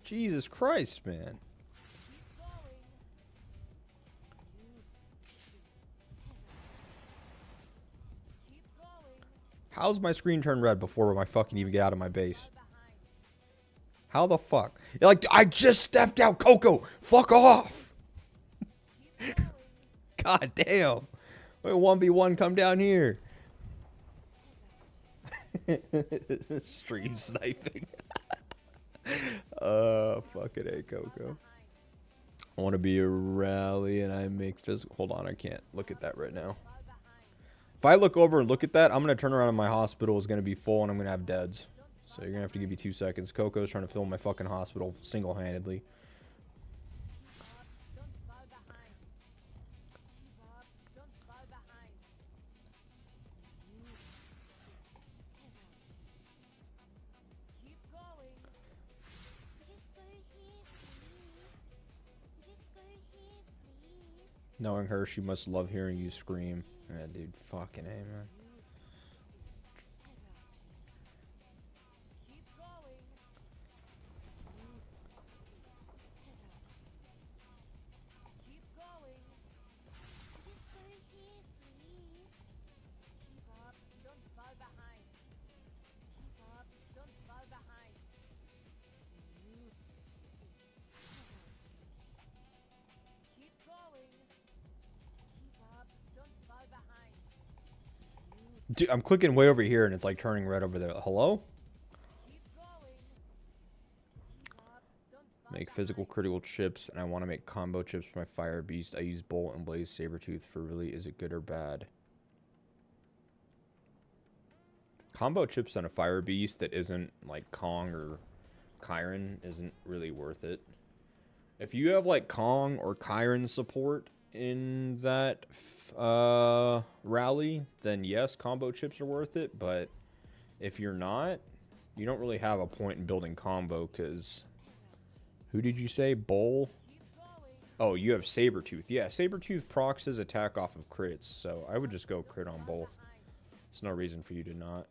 Jesus Christ, man. How's my screen turn red before I fucking even get out of my base? How the fuck? Like, I just stepped out, Coco. Fuck off. God damn. Wait, 1v1, come down here. Stream sniping. Fucking A, Coco. I want to be a rally and I make physical. Hold on, I can't look at that right now. If I look over and look at that, I'm going to turn around and my hospital is going to be full and I'm going to have deads. So you're going to have to give me 2 seconds. Coco's trying to fill my fucking hospital single-handedly. Knowing her, she must love hearing you scream. Yeah, dude, fucking A, man. Dude, I'm clicking way over here and it's like turning red over there. Hello? Make physical critical chips, and I want to make combo chips for my fire beast. I use bolt and blaze sabertooth for really, is it good or bad? Combo chips on a fire beast that isn't like Kong or Chiron isn't really worth it. If you have like Kong or Chiron support in that rally, then yes, combo chips are worth it. But if you're not, you don't really have a point in building combo because... Who did you say? Bull? Oh, you have Sabertooth. Yeah, Sabertooth procs his attack off of crits, so I would just go crit on both. There's no reason for you to not.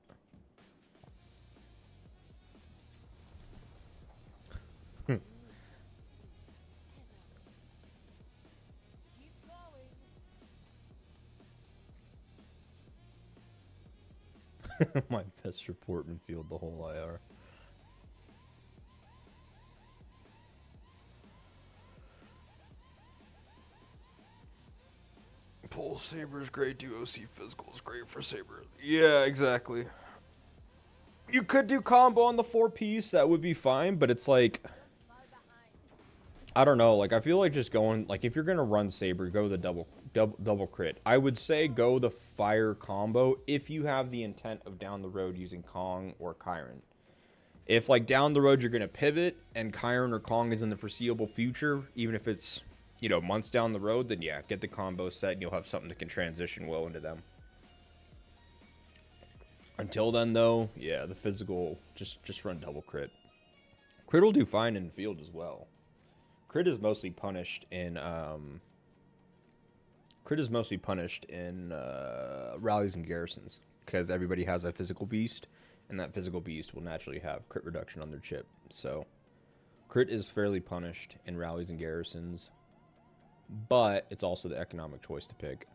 My best report and field the whole IR. Pull Saber is great. Do OC physical is great for Saber. Yeah, exactly. You could do combo on the 4-piece. That would be fine, but it's like... I don't know. Like, I feel like just going... Like, if you're going to run Saber, go the double crit. I would say go the fire combo if you have the intent of down the road using Kong or Chiron. If, like, down the road you're going to pivot and Chiron or Kong is in the foreseeable future, even if it's, you know, months down the road, then yeah, get the combo set and you'll have something that can transition well into them. Until then, though, yeah, the physical, just run double crit. Crit will do fine in the field as well. Crit is mostly punished in rallies and garrisons because everybody has a physical beast, and that physical beast will naturally have crit reduction on their chip. So crit is fairly punished in rallies and garrisons, but it's also the economic choice to pick.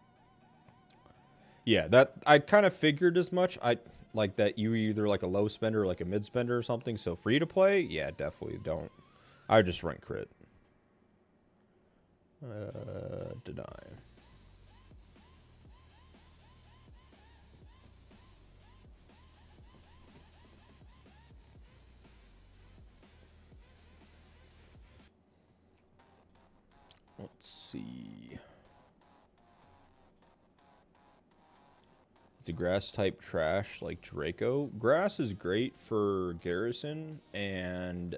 Yeah, that I kind of figured as much. I like that you were either like a low spender or like a mid spender or something. So free to play, yeah, definitely don't. I just run crit. Deny. Let's see. the grass type trash like Draco? Grass is great for Garrison, and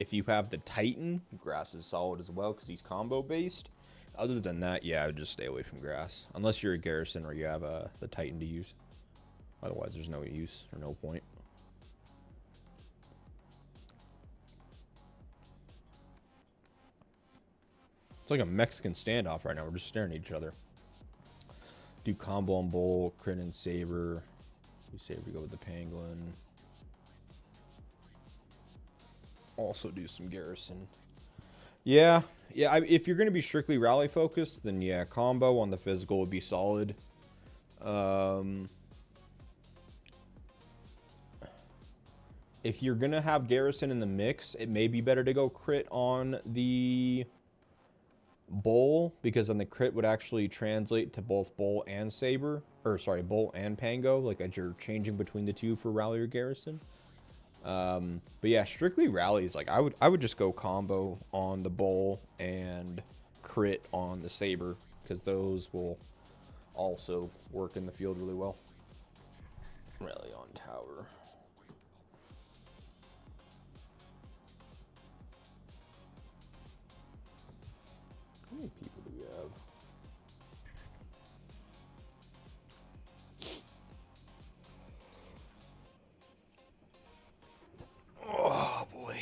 if you have the Titan, grass is solid as well because he's combo based. Other than that, yeah, I would just stay away from grass. Unless you're a Garrison or you have the Titan to use. Otherwise, there's no use or no point. It's like a Mexican standoff right now. We're just staring at each other. Do combo on Bull, crit and Saber. Do Saber, go with the Pangolin. Also do some Garrison. Yeah, if you're going to be strictly rally focused, then yeah, combo on the physical would be solid. If you're going to have Garrison in the mix, it may be better to go crit on the Bull, because then the crit would actually translate to both Bull and Saber. Or, sorry, Bull and Pango, like as you're changing between the two for Rally or Garrison. But yeah, strictly rallies, like I would just go combo on the Bull and crit on the Saber, because those will also work in the field really well. Rally on tower. How many people do we have? Oh boy.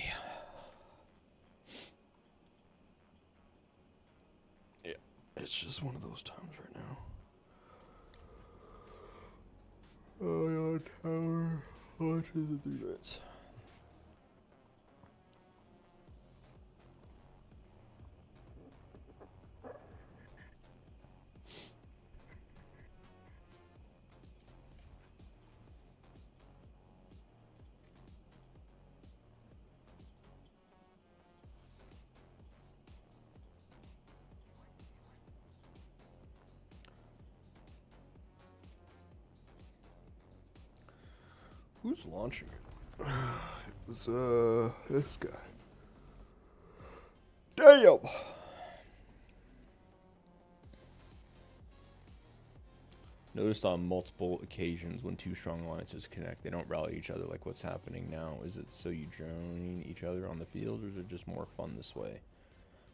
Yeah, it's just one of those times right now. Oh, yeah, tower. What is it? 3 minutes. Who's launching it? It was, this guy. Damn! Noticed on multiple occasions when two strong alliances connect, they don't rally each other like what's happening now. Is it so you join each other on the field, or is it just more fun this way?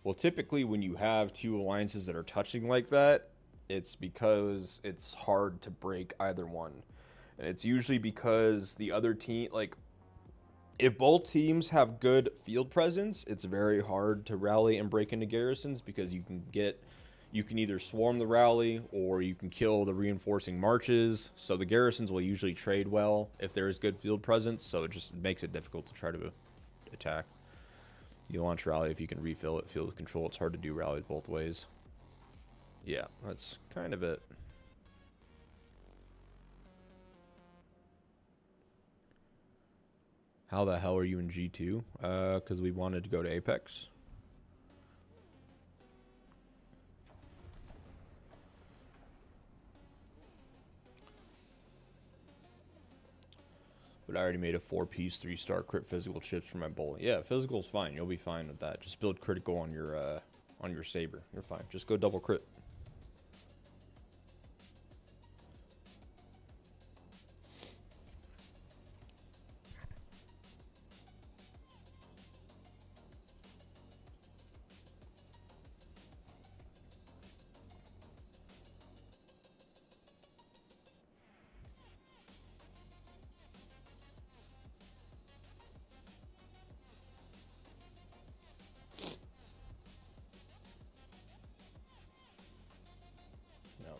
Well, typically when you have two alliances that are touching like that, it's because it's hard to break either one. And it's usually because the other team, like, if both teams have good field presence, it's very hard to rally and break into garrisons, because you can either swarm the rally or you can kill the reinforcing marches. So the garrisons will usually trade well if there is good field presence, so it just makes it difficult to try to attack. You launch rally if you can refill it, field control. It's hard to do rallies both ways. Yeah, that's kind of it. How the hell are you in G2? Because we wanted to go to Apex. But I already made a 4-piece 3-star crit physical chips for my Bull. Yeah, physical's fine. You'll be fine with that. Just build critical on your Saber. You're fine. Just go double crit.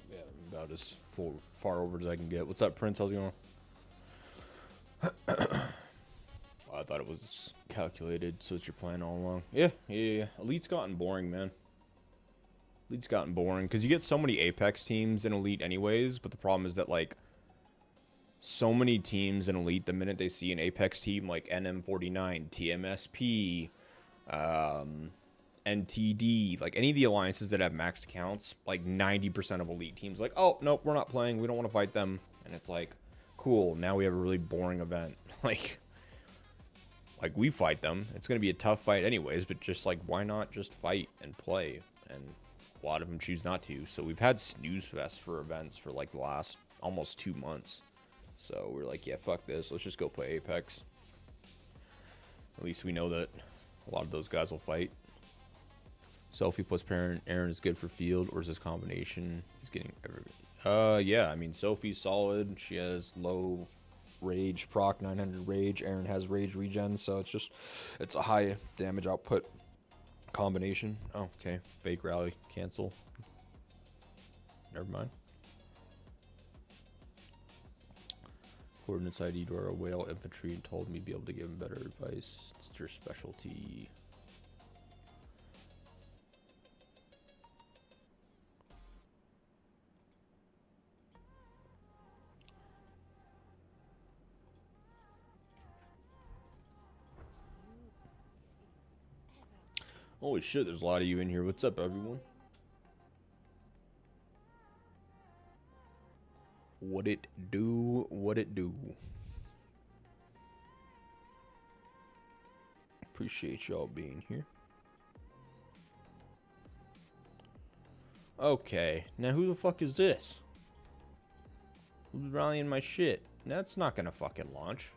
Yeah, I'm about as far over as I can get. What's up, Prince? How's it going? I thought it was calculated, so it's your plan all along. Yeah. Elite's gotten boring, man. Elite's gotten boring, because you get so many Apex teams in Elite anyways, but the problem is that, like, so many teams in Elite, the minute they see an Apex team like NM49, TMSP, NTD, like any of the alliances that have maxed accounts, like 90% of Elite teams like, oh, nope, we're not playing. We don't want to fight them. And it's like, cool, now we have a really boring event. like we fight them. It's going to be a tough fight anyways, but just like, why not just fight and play? And a lot of them choose not to. So we've had snooze fest for events for like the last almost 2 months. So we're like, yeah, fuck this. Let's just go play Apex. At least we know that a lot of those guys will fight. Sophie plus Parent Aaron is good for field, or is this combination? He's getting everything. Yeah, I mean, Sophie's solid. She has low rage proc, 900 rage. Aaron has rage regen, so it's a high damage output combination. Oh, okay. Fake rally, cancel. Never mind. Coordinates ID to our whale infantry and told me to be able to give him better advice. It's your specialty. Holy shit, there's a lot of you in here. What's up, everyone? What it do? What it do? Appreciate y'all being here. Okay, now who the fuck is this? Who's rallying my shit? That's not gonna fucking launch.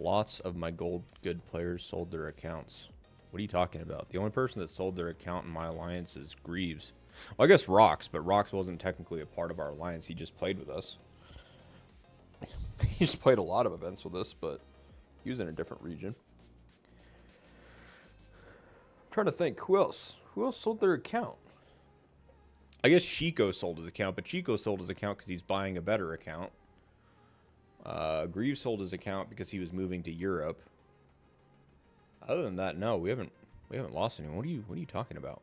Lots of my gold good players sold their accounts. What are you talking about? The only person that sold their account in my alliance is Greaves. Well, I guess Rox, but Rox wasn't technically a part of our alliance. He just played with us. He just played a lot of events with us, but he was in a different region. I'm trying to think. Who else? Who else sold their account? I guess Chico sold his account, but Chico sold his account because he's buying a better account. Greaves sold his account because he was moving to Europe. Other than that, no, we haven't lost anyone. What are you talking about?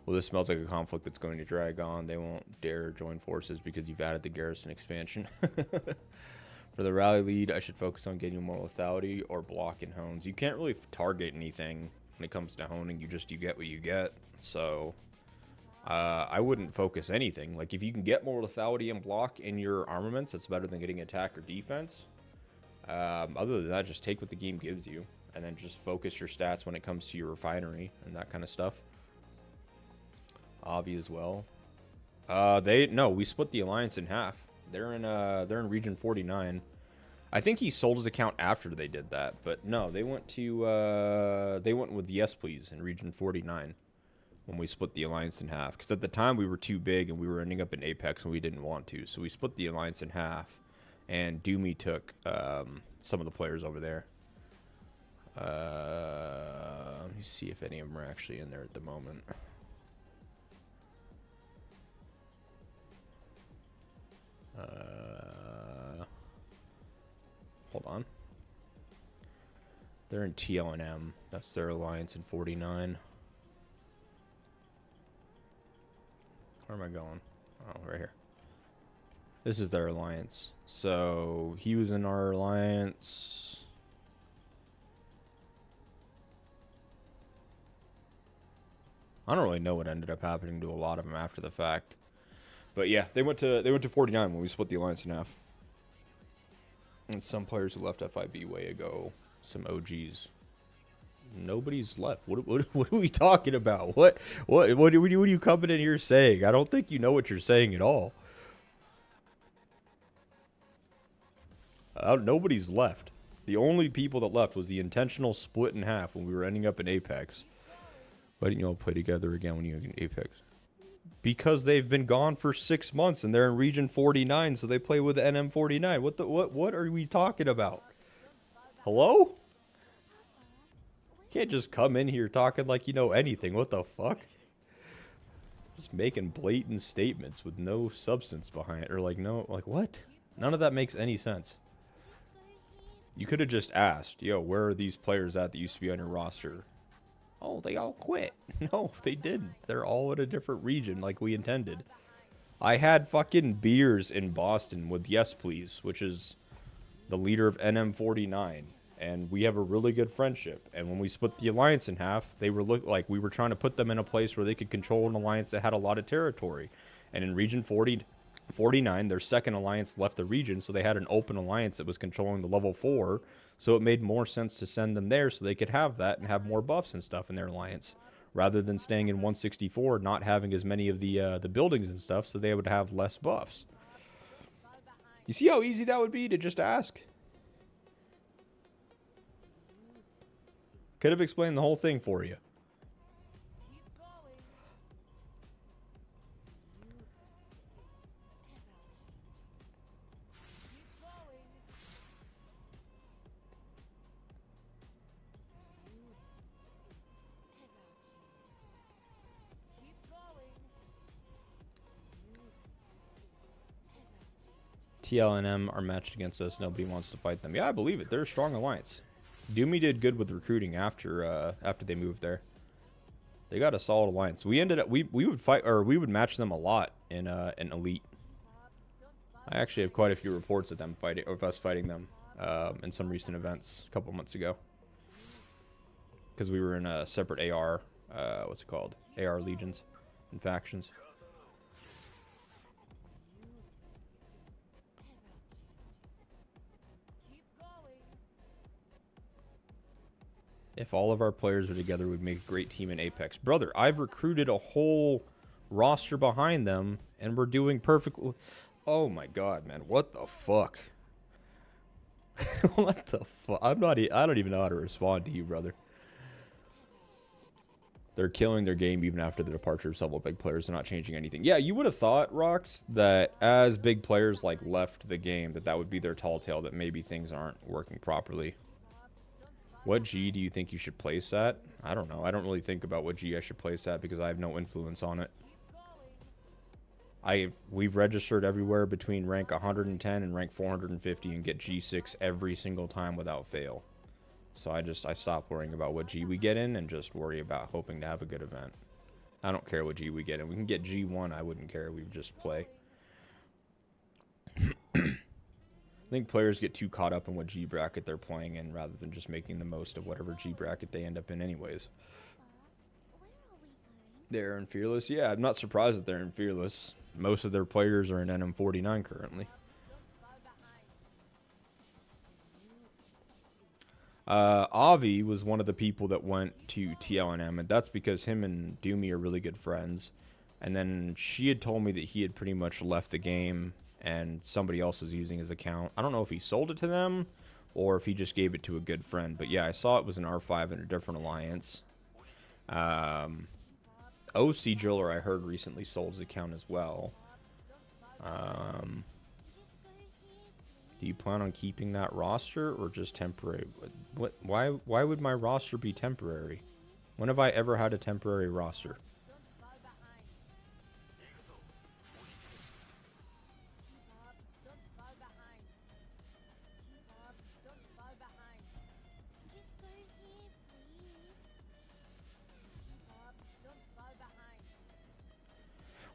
Well, this smells like a conflict that's going to drag on. They won't dare join forces because you've added the Garrison expansion. For the rally lead, I should focus on getting more lethality or blocking hones. You can't really target anything when it comes to honing. You get what you get. So I wouldn't focus anything. Like, if you can get more lethality and block in your armaments, that's better than getting attack or defense. Other than that, just take what the game gives you, and then just focus your stats when it comes to your refinery and that kind of stuff. Avi as well. We split the alliance in half. They're in region 49. I think he sold his account after they did that, but no, they went with Yes Please in region 49 when we split the alliance in half. Because at the time we were too big and we were ending up in Apex and we didn't want to, so we split the alliance in half. And Doomy took some of the players over there. Let me see if any of them are actually in there at the moment. Hold on. They're in TLNM. That's their alliance in 49. Where am I going? Oh, right here. This is their alliance. So he was in our alliance. I don't really know what ended up happening to a lot of them after the fact. But yeah, they went to 49 when we split the alliance in half. And some players who left FIB way ago, some OGs. Nobody's left. What are we talking about? What are you coming in here saying? I don't think you know what you're saying at all. Nobody's left. The only people that left was the intentional split in half when we were ending up in Apex. Why didn't you all play together again when you were in Apex? Because they've been gone for 6 months and they're in region 49, so they play with NM49. What are we talking about? Hello? You can't just come in here talking like you know anything. What the fuck? Just making blatant statements with no substance behind it, or like what? None of that makes any sense. You could have just asked, yo, where are these players at that used to be on your roster? Oh, they all quit. No, they didn't. They're all in a different region like we intended. I had fucking beers in Boston with Yes Please, which is the leader of NM49. And we have a really good friendship. And when we split the alliance in half, they were like we were trying to put them in a place where they could control an alliance that had a lot of territory. And in region 40, 49, their second alliance left the region, so they had an open alliance that was controlling the level 4, so it made more sense to send them there so they could have that and have more buffs and stuff in their alliance, rather than staying in 164, not having as many of the buildings and stuff, so they would have less buffs. You see how easy that would be to just ask? Could have explained the whole thing for you. TL and M are matched against us. Nobody wants to fight them. Yeah, I believe it. They're a strong alliance. Doomy did good with recruiting after they moved there. They got a solid alliance. We ended up we would fight, or we would match them a lot in Elite. I actually have quite a few reports of them fighting, or of us fighting them in some recent events a couple months ago. Because we were in a separate AR, what's it called? AR legions and factions. If all of our players are together, we'd make a great team in Apex. Brother, I've recruited a whole roster behind them, and we're doing perfectly. Oh my god, man. What the fuck? What the fuck? I don't even know how to respond to you, brother. They're killing their game even after the departure of several big players. They're not changing anything. Yeah, you would have thought, Rox, that as big players like left the game, that would be their tall tale, that maybe things aren't working properly. What G do you think you should place at? I don't know. I don't really think about what G I should place at because I have no influence on it. We've registered everywhere between rank 110 and rank 450 and get G6 every single time without fail. So I stopped worrying about what G we get in and just worry about hoping to have a good event. I don't care what G we get in. We can get G1, I wouldn't care. We would just play. I think players get too caught up in what G bracket they're playing in rather than just making the most of whatever G bracket they end up in anyways. They're in Fearless? Yeah, I'm not surprised that they're in Fearless. Most of their players are in NM49 currently. Avi was one of the people that went to TLNM, and that's because him and Doomy are really good friends. And then she had told me that he had pretty much left the game and somebody else was using his account. I don't know if he sold it to them or if he just gave it to a good friend. But yeah, I saw it was an R5 in a different alliance. OC Driller, I heard, recently sold his account as well. Do you plan on keeping that roster or just temporary? Why would my roster be temporary? When have I ever had a temporary roster?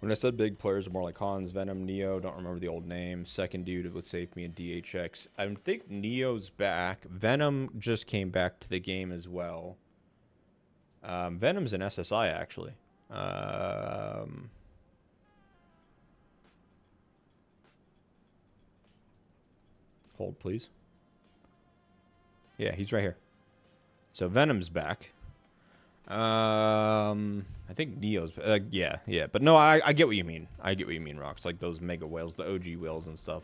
When I said big players are more like Hans, Venom, Neo, don't remember the old name. Second dude would save me in DHX. I think Neo's back. Venom just came back to the game as well. Venom's an SSI, actually. Hold, please. Yeah, he's right here. So Venom's back. I think Neo's, yeah, but no, I get what you mean. I get what you mean, Rocks. Like those mega whales, the OG whales and stuff.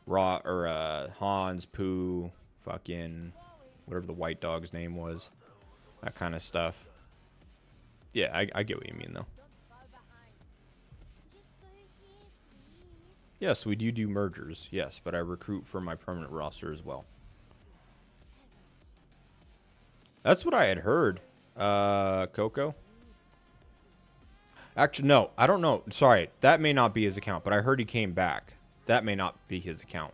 Hans, Pooh, fucking, whatever the white dog's name was. That kind of stuff. Yeah, I get what you mean, though. Yes, we do mergers, yes, but I recruit for my permanent roster as well. That's what I had heard. Coco? Actually, no, I don't know. Sorry, that may not be his account, but I heard he came back. That may not be his account.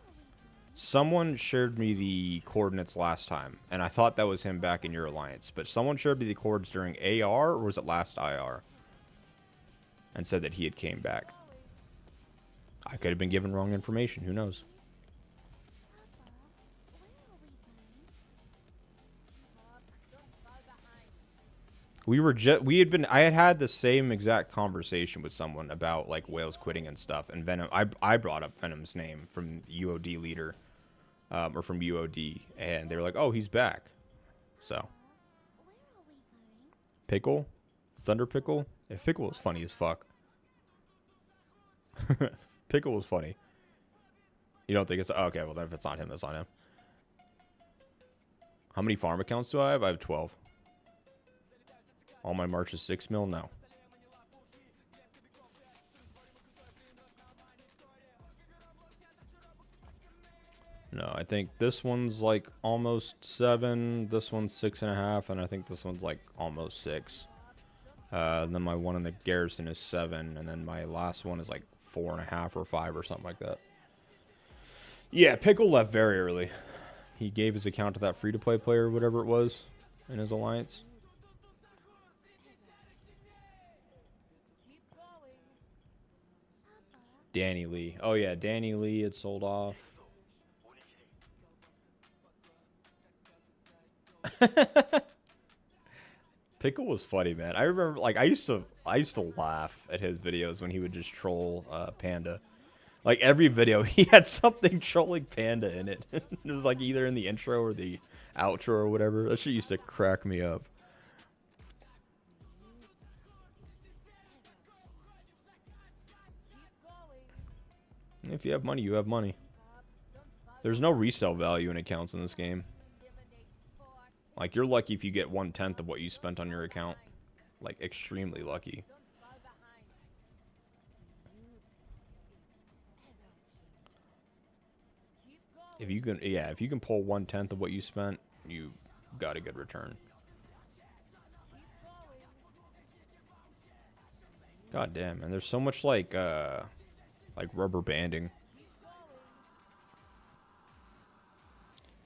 Someone shared me the coordinates last time, and I thought that was him back in your alliance. But someone shared me the coordinates during AR, or was it last IR? And said that he had came back. I could have been given wrong information. Who knows? I had the same exact conversation with someone about like whales quitting and stuff, and Venom. I brought up Venom's name from UOD leader, or from UOD, and they were like, "Oh, he's back." So, Pickle, Thunder Pickle. If Pickle was funny as fuck. Pickle was funny. You don't think it's okay? Well, then if it's not him, that's on him. How many farm accounts do I have? I have 12. All my March is 6 mil? No. No, I think this one's like almost 7. This one's 6.5, and I think this one's like almost 6. And then my one in the Garrison is 7, and then my last one is like 4.5 or 5 or something like that. Yeah, Pickle left very early. He gave his account to that free-to-play player, whatever it was, in his alliance. Danny Lee. Oh, yeah, Danny Lee had sold off. Pickle was funny, man. I remember, like, I used to laugh at his videos when he would just troll Panda. Like, every video, he had something trolling Panda in it. It was, like, either in the intro or the outro or whatever. That shit used to crack me up. If you have money, you have money. There's no resale value in accounts in this game. Like, you're lucky if you get 1/10 of what you spent on your account. Like, extremely lucky. If you can, yeah, if you can pull 1/10 of what you spent, you got a good return. God damn, man. There's so much, like rubber banding.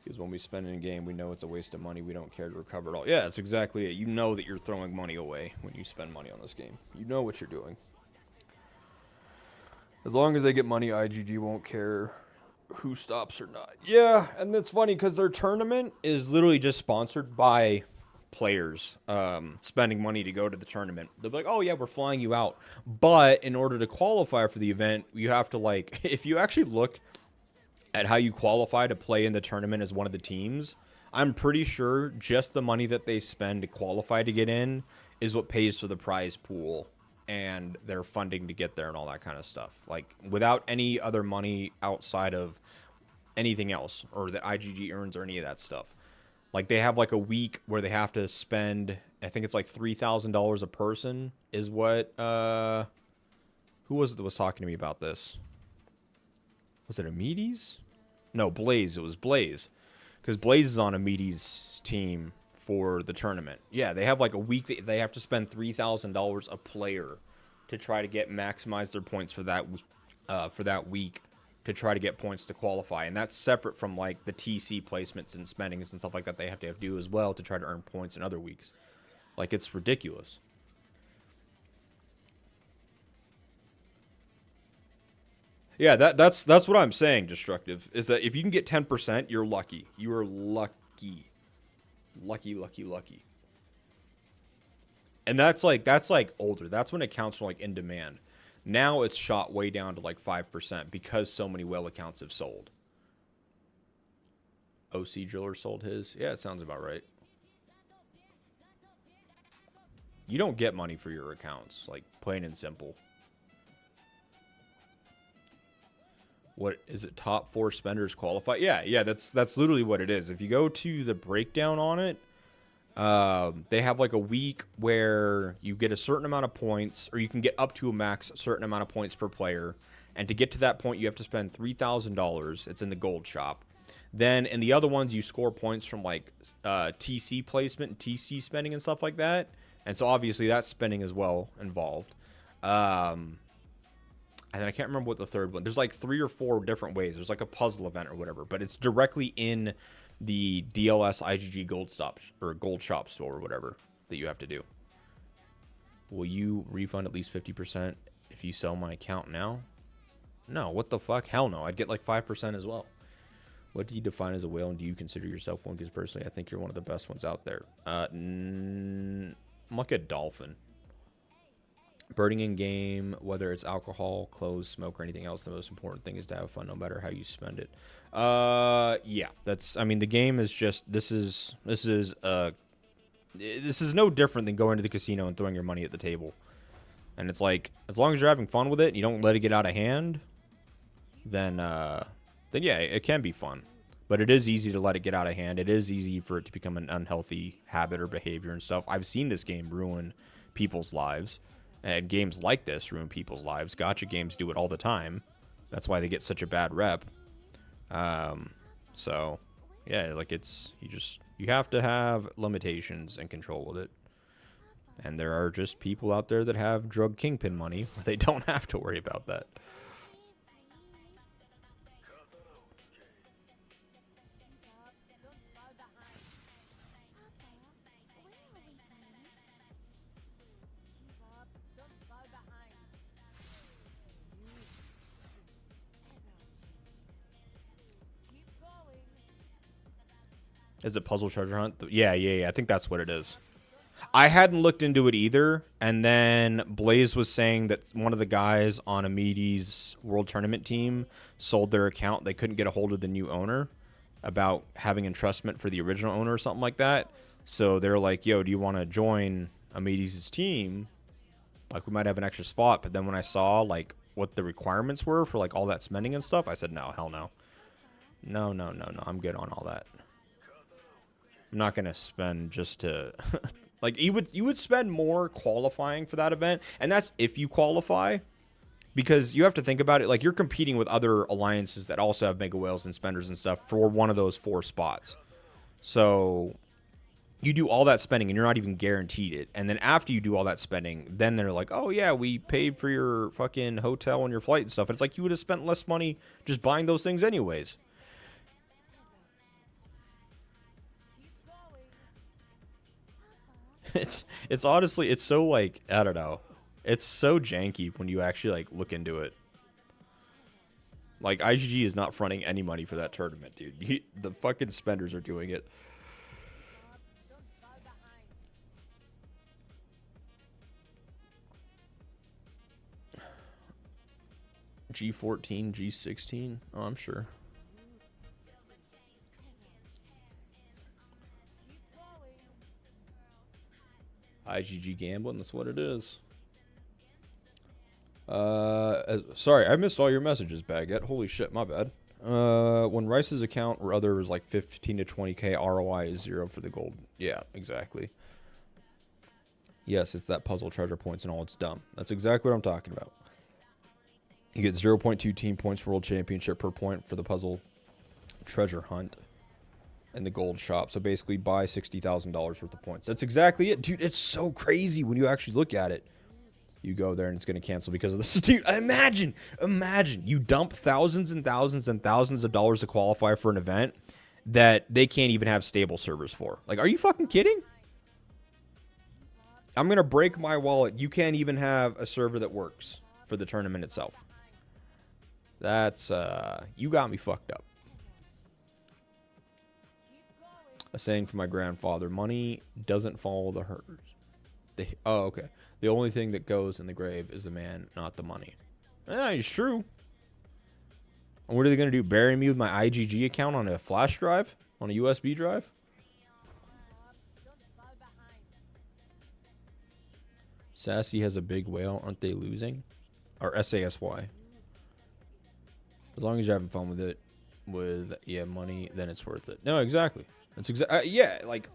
Because when we spend in a game, we know it's a waste of money. We don't care to recover it all. Yeah, that's exactly it. You know that you're throwing money away when you spend money on this game. You know what you're doing. As long as they get money, IGG won't care who stops or not. Yeah, and it's funny because their tournament is literally just sponsored by players spending money to go to the tournament. They'll be like, oh, yeah, we're flying you out. But in order to qualify for the event, you have to, like, if you actually look at how you qualify to play in the tournament as one of the teams, I'm pretty sure just the money that they spend to qualify to get in is what pays for the prize pool and their funding to get there and all that kind of stuff. Like, without any other money outside of anything else or that IGG earns or any of that stuff. Like, they have like a week where they have to spend, I think it's like $3,000 a person is what, who was it that was talking to me about this? Was it Amides? No, Blaze. It was Blaze. Because Blaze is on Amides' team for the tournament. Yeah, they have like a week that they have to spend $3,000 a player to try to maximize their points for that week to try to get points to qualify. And that's separate from like the TC placements and spendings and stuff like that they have to do as well to try to earn points in other weeks. Like, it's ridiculous. Yeah, that's what I'm saying, Destructive, is that if you can get 10%, you're lucky. You are lucky. Lucky. And that's like older. That's when accounts were like in demand. Now it's shot way down to like 5% because so many whale accounts have sold. OC Driller sold his. Yeah, it sounds about right. You don't get money for your accounts, like, plain and simple. What is it? Top 4 spenders qualify? Yeah, that's literally what it is. If you go to the breakdown on it, they have like a week where you get a certain amount of points, or you can get up to a max certain amount of points per player. And to get to that point, you have to spend $3,000. It's in the gold shop. Then in the other ones, you score points from like TC placement and TC spending and stuff like that. And so obviously that's spending as well involved. And then I can't remember what the third one. There's like 3 or 4 different ways. There's like a puzzle event or whatever, but it's directly in the DLS IGG gold stop or gold shop store or whatever that you have to do. Will you refund at least 50% if you sell my account now? No, what the fuck? Hell no. I'd get like 5% as well. What do you define as a whale, and do you consider yourself one? Because personally, I think you're one of the best ones out there. I'm like a dolphin. Birding in game, whether it's alcohol, clothes, smoke, or anything else, the most important thing is to have fun no matter how you spend it. Yeah, that's, I mean, the game is just, this is no different than going to the casino and throwing your money at the table. And it's like, as long as you're having fun with it and you don't let it get out of hand, then yeah, it can be fun. But it is easy to let it get out of hand. It is easy for it to become an unhealthy habit or behavior and stuff. I've seen this game ruin people's lives. And games like this ruin people's lives. Gacha games do it all the time. That's why they get such a bad rep. So, yeah, like you have to have limitations and control with it. And there are just people out there that have drug kingpin money where they don't have to worry about that. Is it Puzzle Treasure Hunt? Yeah. I think that's what it is. I hadn't looked into it either, and then Blaze was saying that one of the guys on Amidi's World Tournament team sold their account. They couldn't get a hold of the new owner about having entrustment for the original owner or something like that. So they're like, yo, do you want to join Amidi's team? Like, we might have an extra spot. But then when I saw, like, what the requirements were for, like, all that spending and stuff, I said, no, hell no. No. I'm good on all that. I'm not going to spend just to... Like, you would spend more qualifying for that event, and that's if you qualify, because you have to think about it. Like, you're competing with other alliances that also have mega whales and spenders and stuff for one of those 4 spots. So you do all that spending, and you're not even guaranteed it. And then after you do all that spending, then they're like, oh, yeah, we paid for your fucking hotel and your flight and stuff. And it's like you would have spent less money just buying those things anyways. It's honestly, it's so, like, I don't know. It's so janky when you actually, like, look into it. Like, IGG is not fronting any money for that tournament, dude. The fucking spenders are doing it. G14, G16? Oh, I'm sure. IGG gambling, that's what it is. Sorry, I missed all your messages, Baguette. Holy shit, my bad. When Rice's account or other was like 15 to 20k, ROI is 0 for the gold. Yeah, exactly. Yes, it's that puzzle treasure points and all. It's dumb. That's exactly what I'm talking about. You get 0.2 team points for world championship per point for the puzzle treasure hunt in the gold shop. So basically buy $60,000 worth of points. That's exactly it. Dude, it's so crazy when you actually look at it. You go there and it's going to cancel because of this. Dude, imagine you dump thousands and thousands and thousands of dollars to qualify for an event that they can't even have stable servers for. Like, are you fucking kidding? I'm going to break my wallet. You can't even have a server that works for the tournament itself. That's, you got me fucked up. A saying from my grandfather, money doesn't follow the herd. Oh, okay. The only thing that goes in the grave is the man, not the money. Yeah, it's true. And what are they going to do? Bury me with my IGG account on a flash drive? On a USB drive? Sassy has a big whale. Aren't they losing? Or SASY. As long as you're having fun with it, money, then it's worth it. No, exactly. That's yeah, like,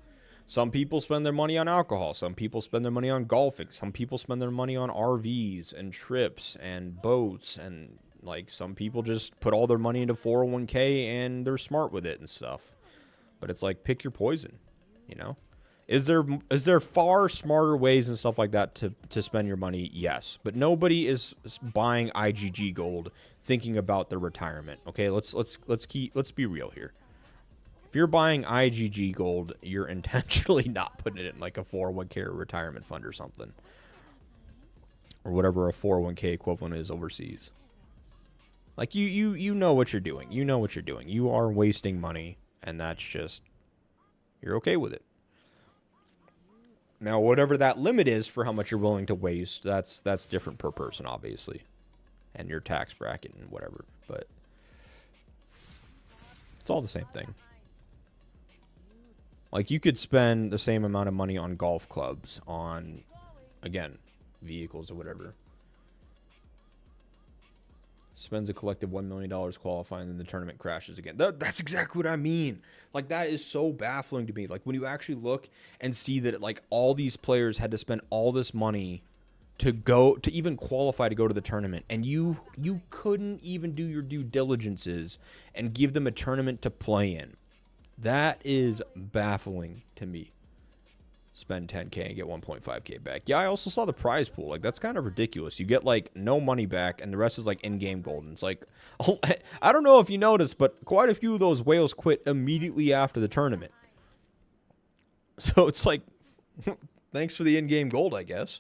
some people spend their money on alcohol. Some people spend their money on golfing. Some people spend their money on RVs and trips and boats. And, like, some people just put all their money into 401k and they're smart with it and stuff. But it's like, pick your poison, you know? Is there far smarter ways and stuff like that to spend your money? Yes. But nobody is buying IGG gold thinking about their retirement. Okay, let's be real here. If you're buying IGG gold, you're intentionally not putting it in like a 401k or retirement fund or something. Or whatever a 401k equivalent is overseas. Like, you know what you're doing. You know what you're doing. You are wasting money, and that's just, you're okay with it. Now, whatever that limit is for how much you're willing to waste, that's different per person, obviously, and your tax bracket and whatever. But it's all the same thing. Like, you could spend the same amount of money on golf clubs, on, again, vehicles or whatever. Spends a collective $1 million qualifying, and then the tournament crashes again. That's exactly what I mean. Like, that is so baffling to me. Like, when you actually look and see that, like, all these players had to spend all this money to even qualify to go to the tournament, and you couldn't even do your due diligences and give them a tournament to play in. That is baffling to me. Spend 10K and get 1.5K back. Yeah, I also saw the prize pool. Like, that's kind of ridiculous. You get, like, no money back, and the rest is, like, in-game gold. And it's like, I don't know if you noticed, but quite a few of those whales quit immediately after the tournament. So it's like, thanks for the in-game gold, I guess.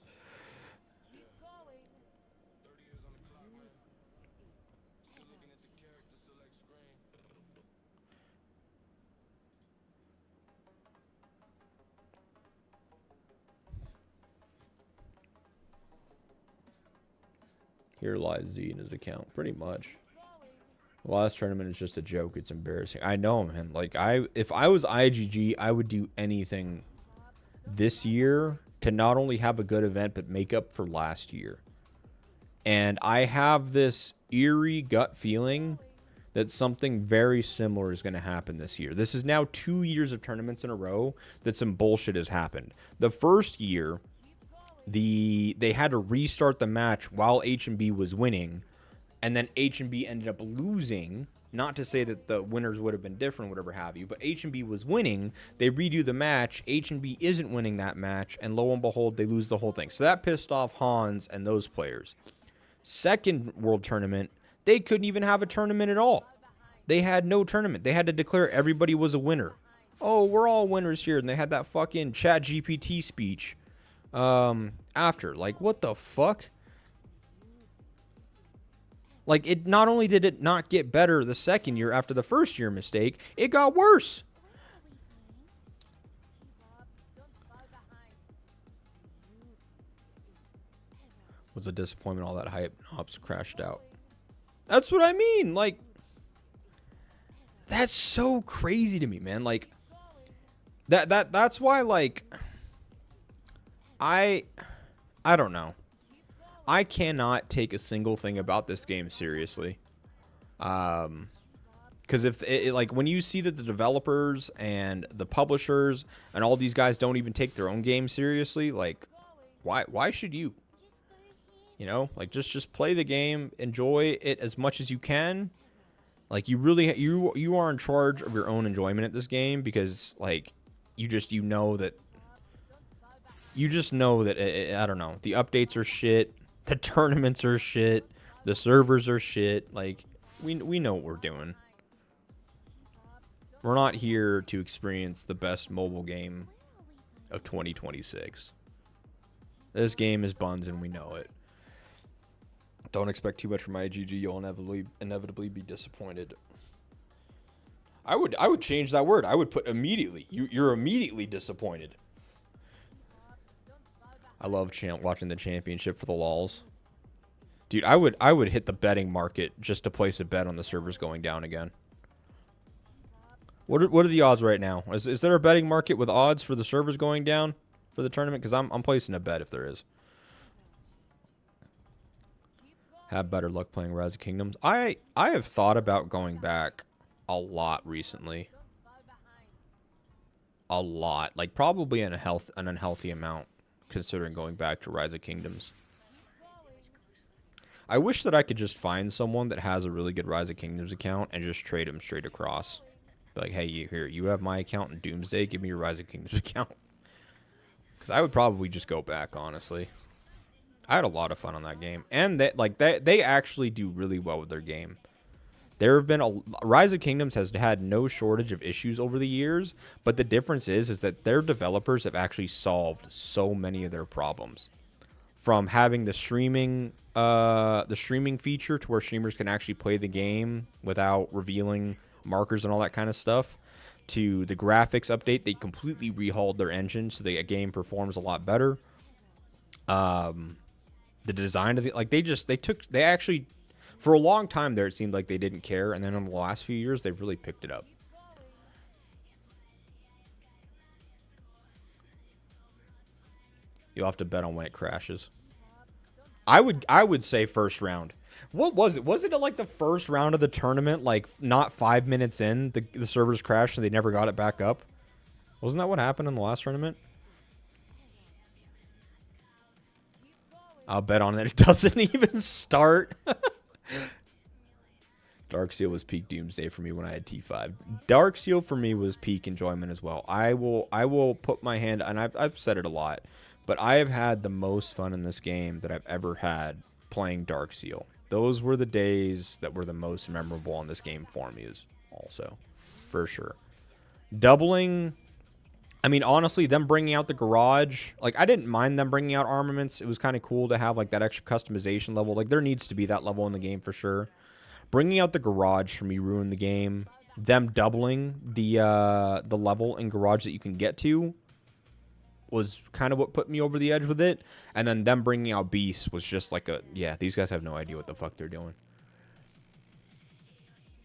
Here lies Z in his account, pretty much. The last tournament is just a joke. It's embarrassing. I know, man. Like, if I was IGG, I would do anything this year to not only have a good event, but make up for last year. And I have this eerie gut feeling that something very similar is going to happen this year. This is now 2 years of tournaments in a row that some bullshit has happened. The first year, they had to restart the match while H&B was winning, and then H&B ended up losing. Not to say that the winners would have been different, whatever have you, but H&B was winning. They redo the match. H&B isn't winning that match, and lo and behold, they lose the whole thing. So that pissed off Hans and those players. Second World Tournament, they couldn't even have a tournament at all. They had no tournament. They had to declare everybody was a winner. Oh, we're all winners here, and they had that fucking ChatGPT speech after. Like, what the fuck? Like, it not only did it not get better the second year after the first year mistake, it got worse. Was a disappointment, all that hype, ops crashed out. That's what I mean. Like, that's so crazy to me, man. Like, that's why, like, I don't know. I cannot take a single thing about this game seriously. Because if like, when you see that the developers and the publishers and all these guys don't even take their own game seriously, like, why should you? You know, like, just play the game, enjoy it as much as you can. Like, you really you are in charge of your own enjoyment at this game, because, like, you know that I don't know, the updates are shit, the tournaments are shit, the servers are shit. Like, we know what we're doing. We're not here to experience the best mobile game of 2026. This game is buns, and we know it. Don't expect too much from IGG. You'll inevitably be disappointed. I would change that word. I would put immediately. You're immediately disappointed. I love watching the championship for the lols. Dude, I would hit the betting market just to place a bet on the servers going down again. What are the odds right now? Is there a betting market with odds for the servers going down for the tournament? Because I'm placing a bet if there is. Have better luck playing Rise of Kingdoms. I have thought about going back a lot recently. A lot. Like, probably an unhealthy amount, considering going back to Rise of Kingdoms. I wish that I could just find someone that has a really good Rise of Kingdoms account and just trade them straight across. Be like, hey, you have my account in Doomsday. Give me your Rise of Kingdoms account. Because I would probably just go back, honestly. I had a lot of fun on that game, and they actually do really well with their game. There have been Rise of Kingdoms has had no shortage of issues over the years, but the difference is that their developers have actually solved so many of their problems. From having the streaming feature to where streamers can actually play the game without revealing markers and all that kind of stuff, to the graphics update. They completely rehauled their engine so the game performs a lot better. The design of they actually, for a long time there, it seemed like they didn't care, and then in the last few years they've really picked it up. You'll have to bet on when it crashes. I would say first round. What was it? Was it like the first round of the tournament, like not 5 minutes in, the servers crashed and they never got it back up? Wasn't that what happened in the last tournament? I'll bet on it. It doesn't even start. Darkseal was peak doomsday for me when I had T5. Darkseal for me was peak enjoyment as well. I will put my hand, and I've said it a lot, but I have had the most fun in this game that I've ever had playing Darkseal. Those were the days that were the most memorable in this game for me, also, for sure. Doubling, I mean, honestly, them bringing out the garage, like, I didn't mind them bringing out armaments. It was kind of cool to have, like, that extra customization level. Like, there needs to be that level in the game for sure. Bringing out the garage for me ruined the game. Them doubling the level in garage that you can get to was kind of what put me over the edge with it. And then them bringing out Beast was just like yeah, these guys have no idea what the fuck they're doing.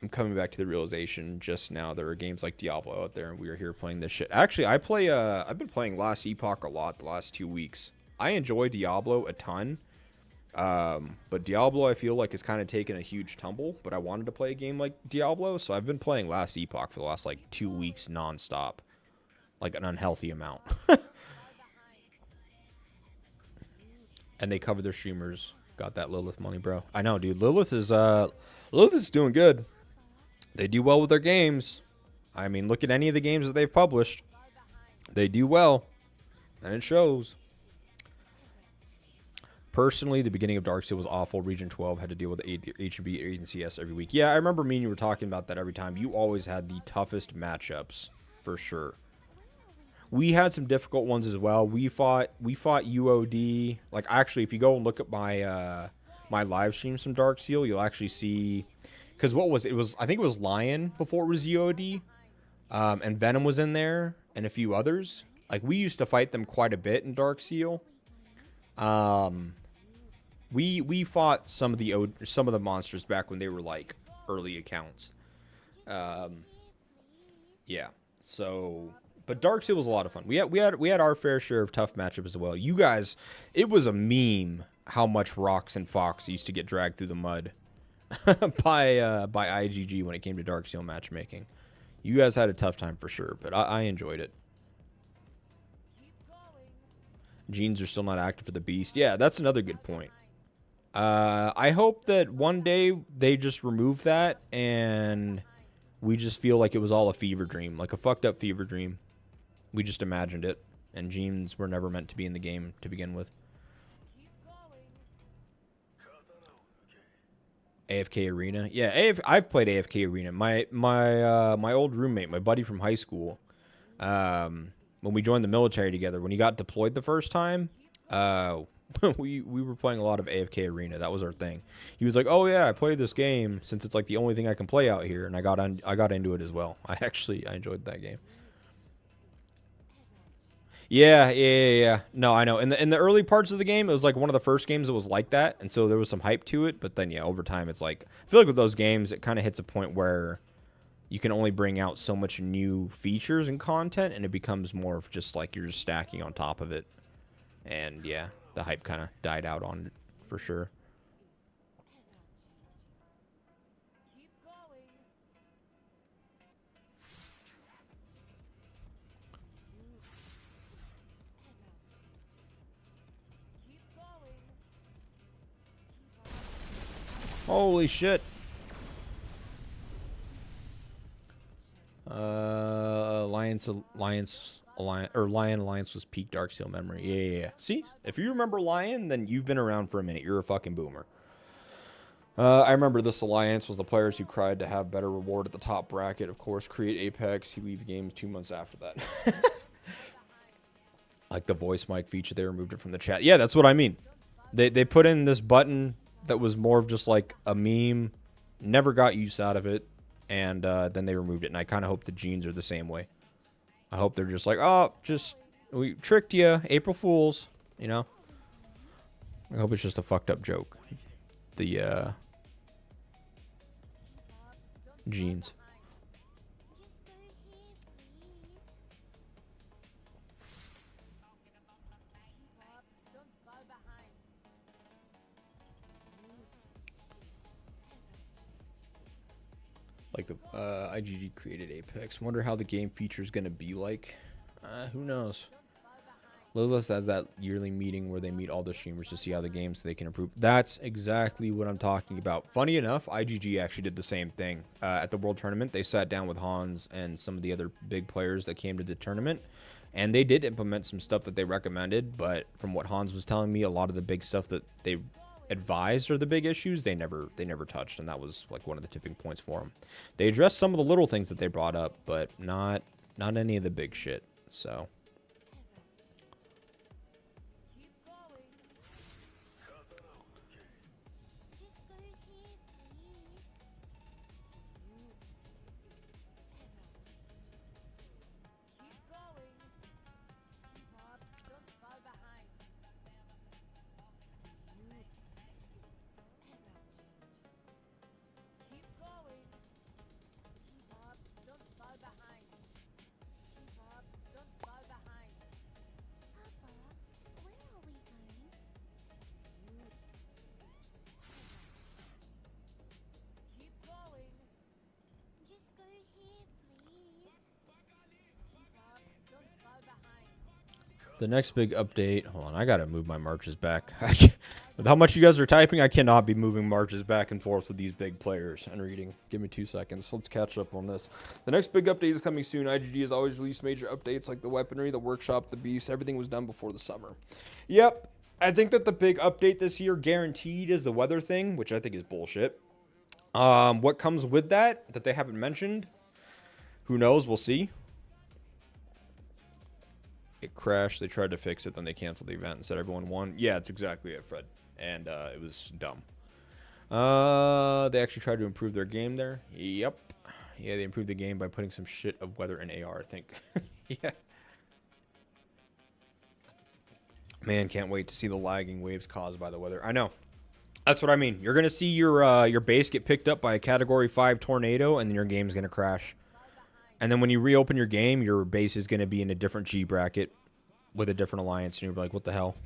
I'm coming back to the realization just now there are games like Diablo out there, and we are here playing this shit. Actually, I've been playing Last Epoch a lot the last 2 weeks. I enjoy Diablo a ton. But Diablo, I feel like, has kind of taken a huge tumble, but I wanted to play a game like Diablo, so I've been playing Last Epoch for the last, like, 2 weeks nonstop. Like, an unhealthy amount. And they cover their streamers. Got that Lilith money, bro. I know, dude. Lilith is doing good. They do well with their games. I mean, look at any of the games that they've published. They do well. And it shows. Personally, the beginning of Darkseid was awful. Region 12 had to deal with H&B and CS every week. Yeah, I remember me and you were talking about that every time. You always had the toughest matchups, for sure. We had some difficult ones as well. We fought UOD. Like, actually, if you go and look at my my live streams from Darkseid, you'll actually see, because what was it? I think it was Lion before it was UOD, and Venom was in there, and a few others. Like, we used to fight them quite a bit in Darkseid. We fought some of the monsters back when they were like early accounts. Yeah. So, but Darkseid was a lot of fun. We had our fair share of tough matchups as well. You guys, it was a meme how much Rox and Fox used to get dragged through the mud by IGG when it came to Darkseid matchmaking. You guys had a tough time for sure, but I enjoyed it. Genes are still not active for the Beast. Yeah, that's another good point. I hope that one day they just remove that and we just feel like it was all a fever dream, like a fucked up fever dream. We just imagined it, and genes were never meant to be in the game to begin with. AFK Arena. Yeah, I've played AFK Arena. My old roommate, my buddy from high school, when we joined the military together, when he got deployed the first time, we were playing a lot of AFK Arena. That was our thing. He was like, "Oh yeah, I play this game since it's like the only thing I can play out here," and I got into it as well. I enjoyed that game. Yeah. No, I know. In the early parts of the game, it was like one of the first games that was like that, and so there was some hype to it. But then, yeah, over time, it's like, I feel like with those games, it kind of hits a point where you can only bring out so much new features and content, and it becomes more of just like you're just stacking on top of it. And yeah, the hype kind of died out on it for sure. Holy shit. Lion Alliance was peak Darkseid memory. Yeah. See, if you remember Lion, then you've been around for a minute. You're a fucking boomer. I remember this alliance was the players who cried to have better reward at the top bracket. Of course, create Apex. He leaves the game 2 months after that. Like the voice mic feature, they removed it from the chat. Yeah, that's what I mean. They put in this button that was more of just like a meme. Never got use out of it. and then they removed it. And I kind of hope the Genes are the same way. I hope they're just like, oh, we tricked you, April Fools, you know. I hope it's just a fucked up joke. The Genes. Like the IGG created Apex. Wonder how the game feature is gonna be like. Who knows? Lilith has that yearly meeting where they meet all the streamers to see how the games they can improve. That's exactly what I'm talking about. Funny enough, IGG actually did the same thing at the World Tournament. They sat down with Hans and some of the other big players that came to the tournament, and they did implement some stuff that they recommended. But from what Hans was telling me, a lot of the big stuff that they advised are the big issues they never touched, and that was like one of the tipping points for them. They addressed some of the little things that they brought up, but not any of the big shit. So. The next big update. Hold on, I gotta move my marches back. With how much you guys are typing, I cannot be moving marches back and forth with these big players and reading. Give me 2 seconds. Let's catch up on this. The next big update is coming soon. IGG has always released major updates like the weaponry, the workshop, the beast. Everything was done before the summer. Yep. I think that the big update this year guaranteed is the weather thing, which I think is bullshit. What comes with that they haven't mentioned? Who knows? We'll see. It crashed. They tried to fix it, then they canceled the event and said everyone won. Yeah, that's exactly it, Fred. And it was dumb. They actually tried to improve their game there. Yep. Yeah, they improved the game by putting some shit of weather in AR, I think. Yeah. Man, can't wait to see the lagging waves caused by the weather. I know. That's what I mean. You're going to see your base get picked up by a Category 5 tornado, and then your game's going to crash. And then when you reopen your game, your base is going to be in a different G bracket with a different alliance. And you're like, what the hell?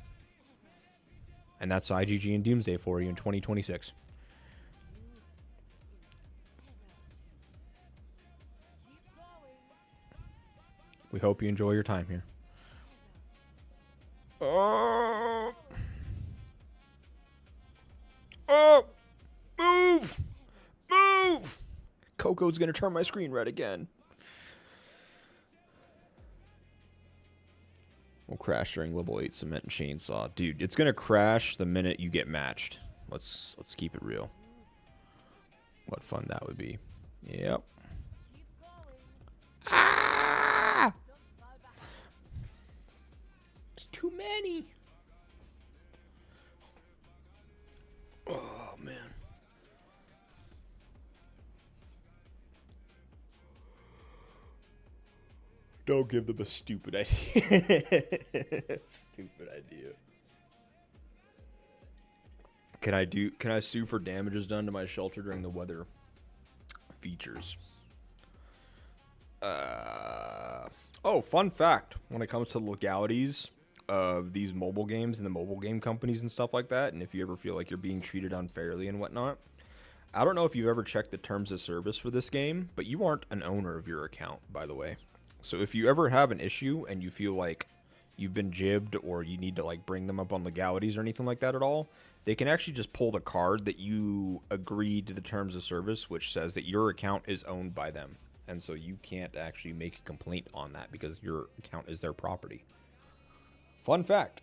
And that's IGG and Doomsday for you in 2026. We hope you enjoy your time here. Oh! Move! Move! Coco's going to turn my screen red again. Will crash during level 8 cement and chainsaw. Dude, it's gonna crash the minute you get matched. Let's keep it real. What fun that would be. Yep. Ah! It's too many. Oh man. Don't give them a stupid idea. Stupid idea. Can I sue for damages done to my shelter during the weather features? Oh, fun fact. When it comes to legalities of these mobile games and the mobile game companies and stuff like that, and if you ever feel like you're being treated unfairly and whatnot, I don't know if you've ever checked the terms of service for this game, but you aren't an owner of your account, by the way. So if you ever have an issue and you feel like you've been jibbed or you need to like bring them up on legalities or anything like that at all, they can actually just pull the card that you agreed to the terms of service, which says that your account is owned by them. And so you can't actually make a complaint on that because your account is their property. Fun fact.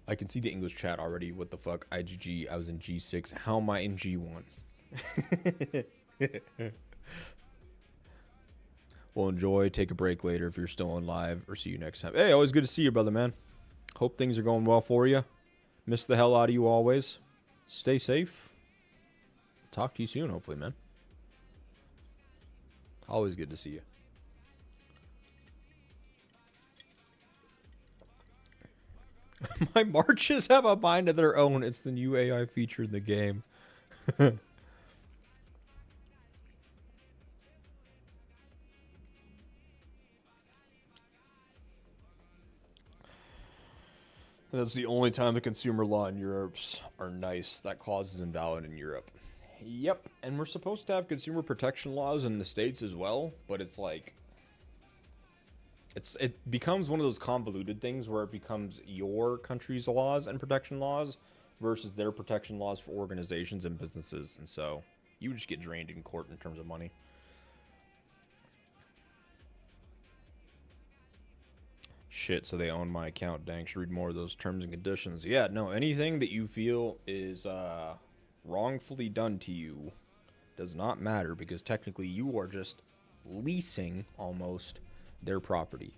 I can see the English chat already. What the fuck? IGG, I was in G6. How am I in G1? Well, enjoy. Take a break later if you're still on live, or see you next time. Hey, always good to see you, brother, man. Hope things are going well for you. Miss the hell out of you always. Stay safe. Talk to you soon, hopefully, man. Always good to see you. My marches have a mind of their own. It's the new AI feature in the game. That's the only time the consumer law in Europe Are nice. That clause is invalid in Europe. Yep, and we're supposed to have consumer protection laws in the States as well, but it's like it becomes one of those convoluted things where it becomes your country's laws and protection laws versus their protection laws for organizations and businesses, and so you just get drained in court in terms of money. Shit, so they own my account. Dang, should read more of those terms and conditions. Yeah, no, anything that you feel is wrongfully done to you does not matter because technically you are just leasing almost their property.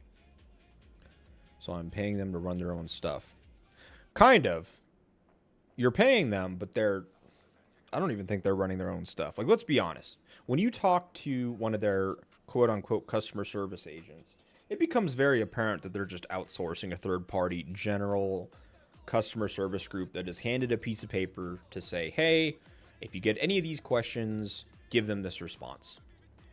So I'm paying them to run their own stuff. Kind of. You're paying them, but I don't even think they're running their own stuff. Like, let's be honest. When you talk to one of their quote-unquote customer service agents, it becomes very apparent that they're just outsourcing a third-party general customer service group that is handed a piece of paper to say, hey, if you get any of these questions, give them this response.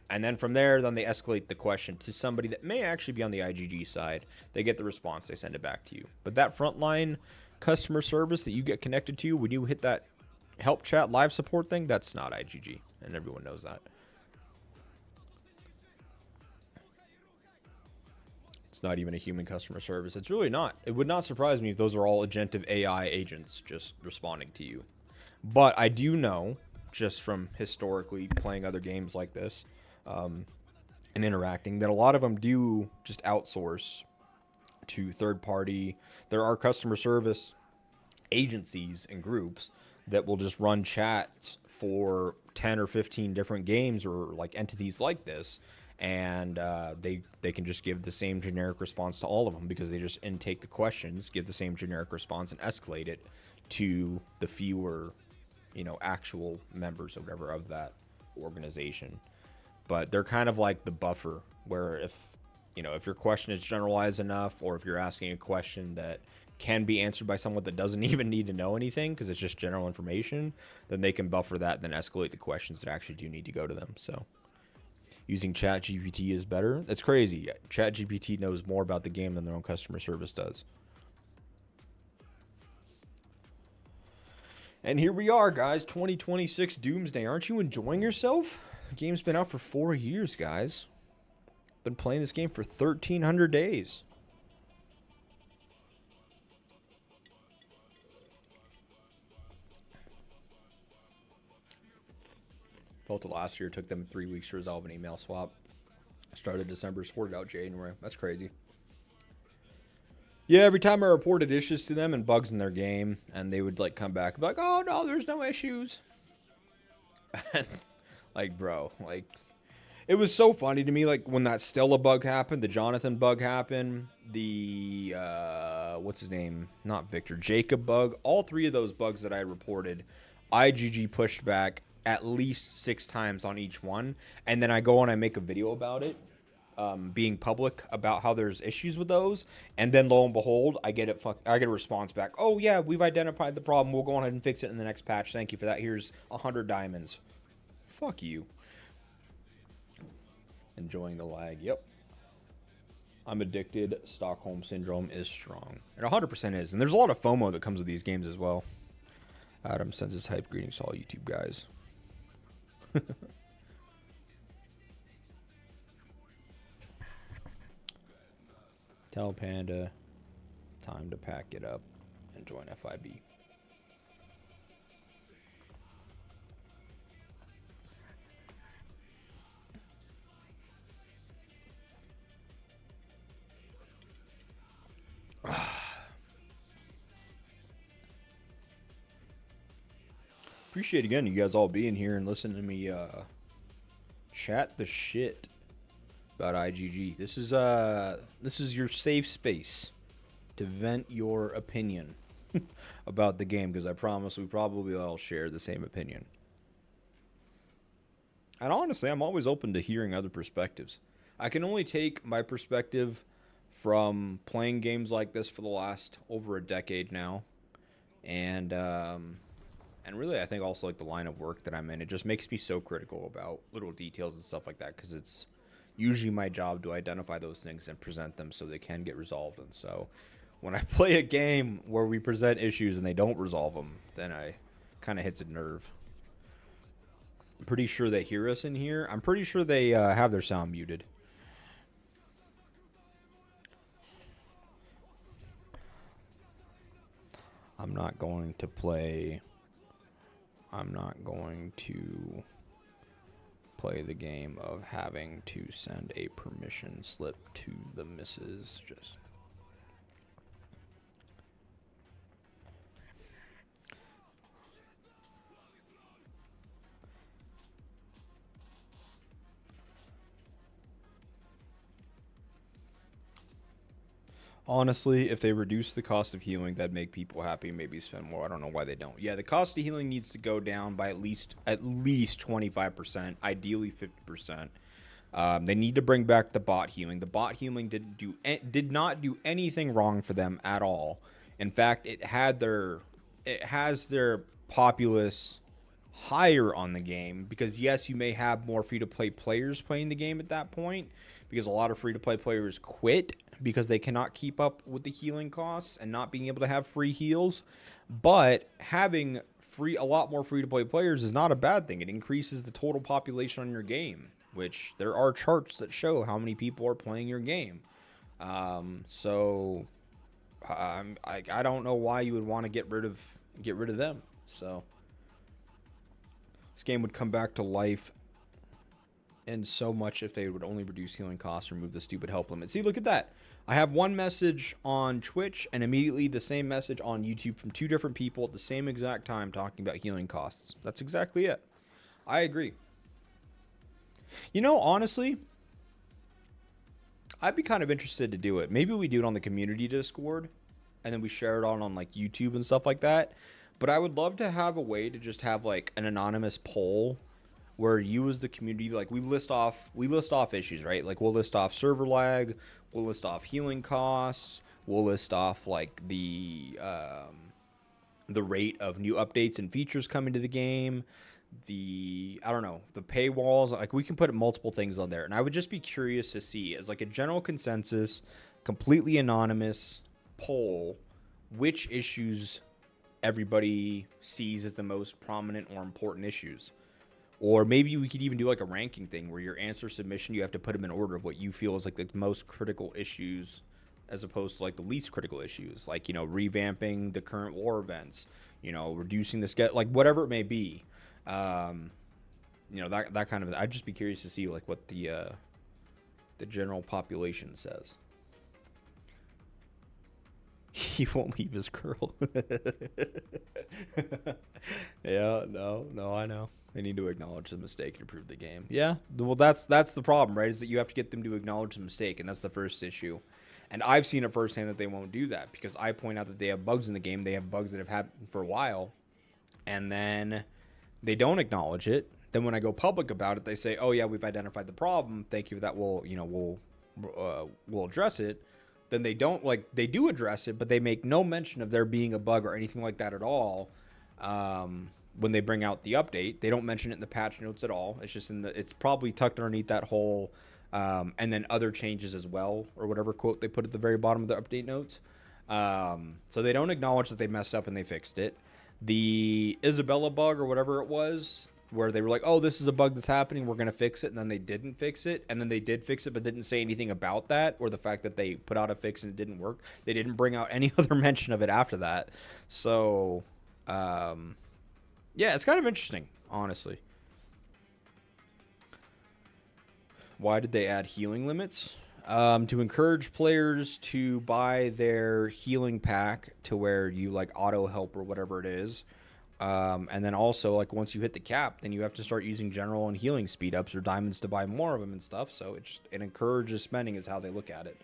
And then from there, then they escalate the question to somebody that may actually be on the IGG side. They get the response, they send it back to you. But that frontline customer service that you get connected to when you hit that help chat live support thing, that's not IGG. And everyone knows that. It's not even a human customer service. It's really not. It would not surprise me if those are all agentive AI agents just responding to you. But I do know, just from historically playing other games like this and interacting, that a lot of them do just outsource to third party. There are customer service agencies and groups that will just run chats for 10 or 15 different games or like entities like this. And they can just give the same generic response to all of them because they just intake the questions, give the same generic response, and escalate it to the fewer, actual members or whatever of that organization. But they're kind of like the buffer where if your question is generalized enough, or if you're asking a question that can be answered by someone that doesn't even need to know anything because it's just general information, then they can buffer that and then escalate the questions that actually do need to go to them. So using ChatGPT is better. That's crazy. ChatGPT knows more about the game than their own customer service does. And here we are, guys. 2026 Doomsday. Aren't you enjoying yourself? The game's been out for 4 years, guys. Been playing this game for 1,300 days. Felt it last year. Took them 3 weeks to resolve an email swap. Started December, sorted out January. That's crazy. Yeah, every time I reported issues to them and bugs in their game, and they would like come back and be like, oh no, there's no issues. Like, bro, like, it was so funny to me, like, when that Stella bug happened, the Jonathan bug happened, the, what's his name? Not Victor, Jacob bug. All three of those bugs that I reported, IGG pushed back at least 6 times on each one, and then I go and I make a video about it, being public about how there's issues with those, and then lo and behold, I get a response back. Oh yeah, we've identified the problem. We'll go ahead and fix it in the next patch. Thank you for that. Here's 100 diamonds. Fuck you. Enjoying the lag. Yep. I'm addicted. Stockholm Syndrome is strong. It 100% is. And there's a lot of FOMO that comes with these games as well. Adam sends his hype greetings to all YouTube guys. Tell Panda time to pack it up and join FIB. Appreciate again you guys all being here and listening to me chat the shit about IGG. This is your safe space to vent your opinion about the game, because I promise we probably all share the same opinion. And honestly, I'm always open to hearing other perspectives. I can only take my perspective from playing games like this for the last over a decade now, and really, I think also like the line of work that I'm in, it just makes me so critical about little details and stuff like that because it's usually my job to identify those things and present them so they can get resolved. And so, when I play a game where we present issues and they don't resolve them, then I kind of hits a nerve. I'm pretty sure they hear us in here. I'm pretty sure they have their sound muted. I'm not going to play the game of having to send a permission slip to the missus. Just honestly, if they reduce the cost of healing, that'd make people happy. Maybe spend more. I don't know why they don't. Yeah, the cost of healing needs to go down by at least 25%, ideally 50%. They need to bring back the bot healing. The bot healing did not do anything wrong for them at all. In fact, it has their populace higher on the game because yes, you may have more free-to-play players playing the game at that point because a lot of free-to-play players quit because they cannot keep up with the healing costs and not being able to have free heals. But having a lot more free-to-play players is not a bad thing. It increases the total population on your game, which there are charts that show how many people are playing your game. So I don't know why you would want to get rid of them. So this game would come back to life and so much if they would only reduce healing costs, remove the stupid help limit. See, look at that. I have one message on Twitch and immediately the same message on YouTube from two different people at the same exact time talking about healing costs. That's exactly it. I agree. You know, honestly, I'd be kind of interested to do it. Maybe we do it on the community Discord and then we share it on like YouTube and stuff like that. But I would love to have a way to just have like an anonymous poll where you as the community, like we list off issues, right? Like we'll list off server lag, we'll list off healing costs, we'll list off like the rate of new updates and features coming to the game, the paywalls. Like we can put multiple things on there, and I would just be curious to see as like a general consensus, completely anonymous poll, which issues everybody sees as the most prominent or important issues. Or maybe we could even do like a ranking thing where your answer submission, you have to put them in order of what you feel is like the most critical issues as opposed to like the least critical issues. Like, you know, revamping the current war events, you know, reducing the schedule, like whatever it may be. You know, that kind of, I'd just be curious to see like what the general population says. He won't leave his girl. Yeah, no, I know. They need to acknowledge the mistake and improve the game. Yeah, well, that's the problem, right? Is that you have to get them to acknowledge the mistake, and that's the first issue. And I've seen it firsthand that they won't do that because I point out that they have bugs in the game. They have bugs that have happened for a while, and then they don't acknowledge it. Then when I go public about it, they say, "Oh yeah, we've identified the problem. Thank you for that. We'll address it." Then they don't, like, they do address it, but they make no mention of there being a bug or anything like that at all. When they bring out the update, they don't mention it in the patch notes at all. It's just it's probably tucked underneath that whole, and then other changes as well, or whatever quote they put at the very bottom of the update notes. So they don't acknowledge that they messed up and they fixed it. The Isabella bug or whatever it was, where they were like, oh, this is a bug that's happening, we're going to fix it, and then they didn't fix it, and then they did fix it but didn't say anything about that, or the fact that they put out a fix and it didn't work. They didn't bring out any other mention of it after that. So, yeah, it's kind of interesting, honestly. Why did they add healing limits? To encourage players to buy their healing pack to where you, like, auto-help or whatever it is. And then also, like, once you hit the cap, then you have to start using general and healing speed ups or diamonds to buy more of them and stuff. So it encourages spending is how they look at it.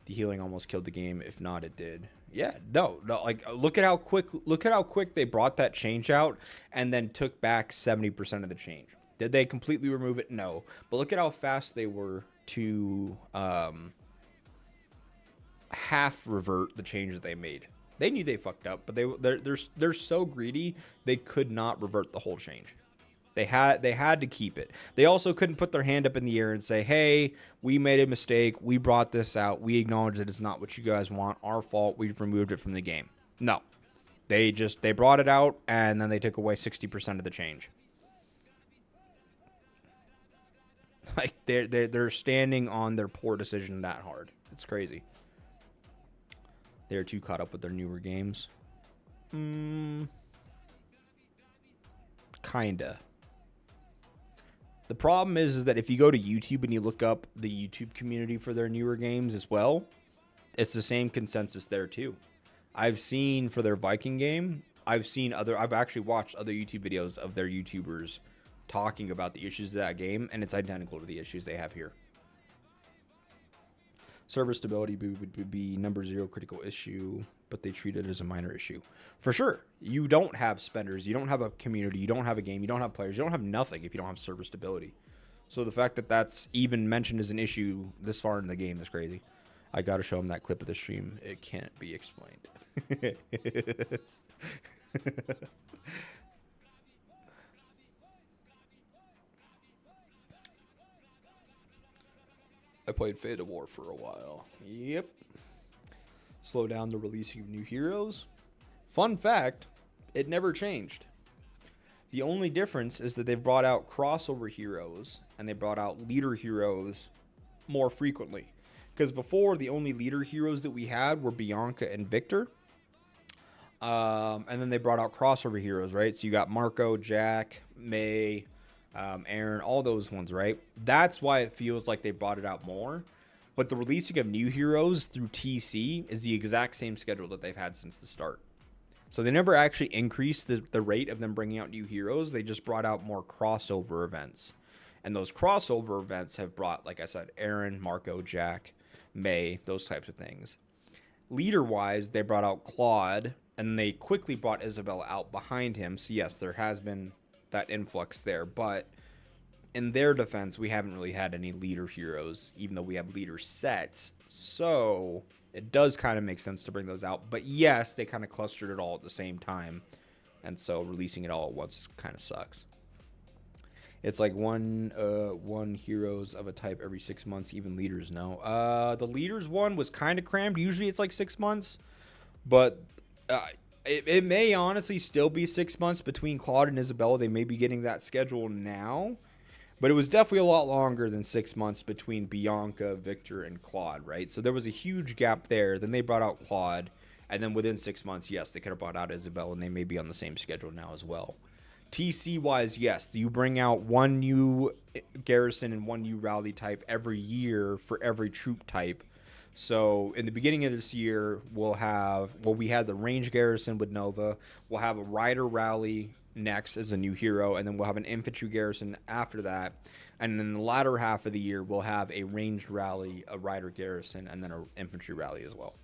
The healing almost killed the game. If not, it did. Yeah, no. Like, look at how quick they brought that change out and then took back 70% of the change. Did they completely remove it? No. But look at how fast they were to half revert the change that they made. They knew they fucked up, but they're so greedy they could not revert the whole change. They had to keep it. They also couldn't put their hand up in the air and say, "Hey, we made a mistake. We brought this out. We acknowledge that it's not what you guys want. Our fault. We've removed it from the game." No. They brought it out and then they took away 60% of the change. Like they're standing on their poor decision that hard. It's crazy. They're too caught up with their newer games. Kinda. The problem is that if you go to YouTube and you look up the YouTube community for their newer games as well, it's the same consensus there too. I've seen for their Viking game, I've actually watched other YouTube videos of their YouTubers talking about the issues of that game, and it's identical to the issues they have here. Server stability would be number 0 critical issue, but they treat it as a minor issue. For sure. You don't have spenders. You don't have a community. You don't have a game. You don't have players. You don't have nothing if you don't have server stability. So the fact that that's even mentioned as an issue this far in the game is crazy. I got to show them that clip of the stream. It can't be explained. I played Fate of War for a while. Yep. Slow down the releasing of new heroes. Fun fact, it never changed. The only difference is that they've brought out crossover heroes and they brought out leader heroes more frequently. Because before, the only leader heroes that we had were Bianca and Victor. And then they brought out crossover heroes, right? So you got Marco, Jack, May, Aaron, all those ones, right? That's why it feels like they brought it out more. But the releasing of new heroes through TC is the exact same schedule that they've had since the start. So they never actually increased the rate of them bringing out new heroes. They just brought out more crossover events. And those crossover events have brought, like I said, Aaron, Marco, Jack, May, those types of things. Leader-wise, they brought out Claude, and they quickly brought Isabella out behind him. So yes, there has been that influx there, but in their defense, we haven't really had any leader heroes, even though we have leader sets. So it does kind of make sense to bring those out. But yes, they kind of clustered it all at the same time, and so releasing it all at once kind of sucks. It's like one heroes of a type every 6 months, even leaders no. The leaders one was kind of crammed. Usually it's like 6 months, but it may honestly still be 6 months between Claude and Isabella. They may be getting that schedule now, but it was definitely a lot longer than 6 months between Bianca, Victor, and Claude, right? So there was a huge gap there. Then they brought out Claude, and then within 6 months, yes, they could have brought out Isabella, and they may be on the same schedule now as well. TC-wise, yes, you bring out one new Garrison and one new Rally type every year for every troop type. So in the beginning of this year, we had the range Garrison with Nova. We'll have a Rider Rally next as a new hero, and then we'll have an Infantry Garrison after that. And in the latter half of the year, we'll have a ranged Rally, a Rider Garrison, and then an Infantry Rally as well.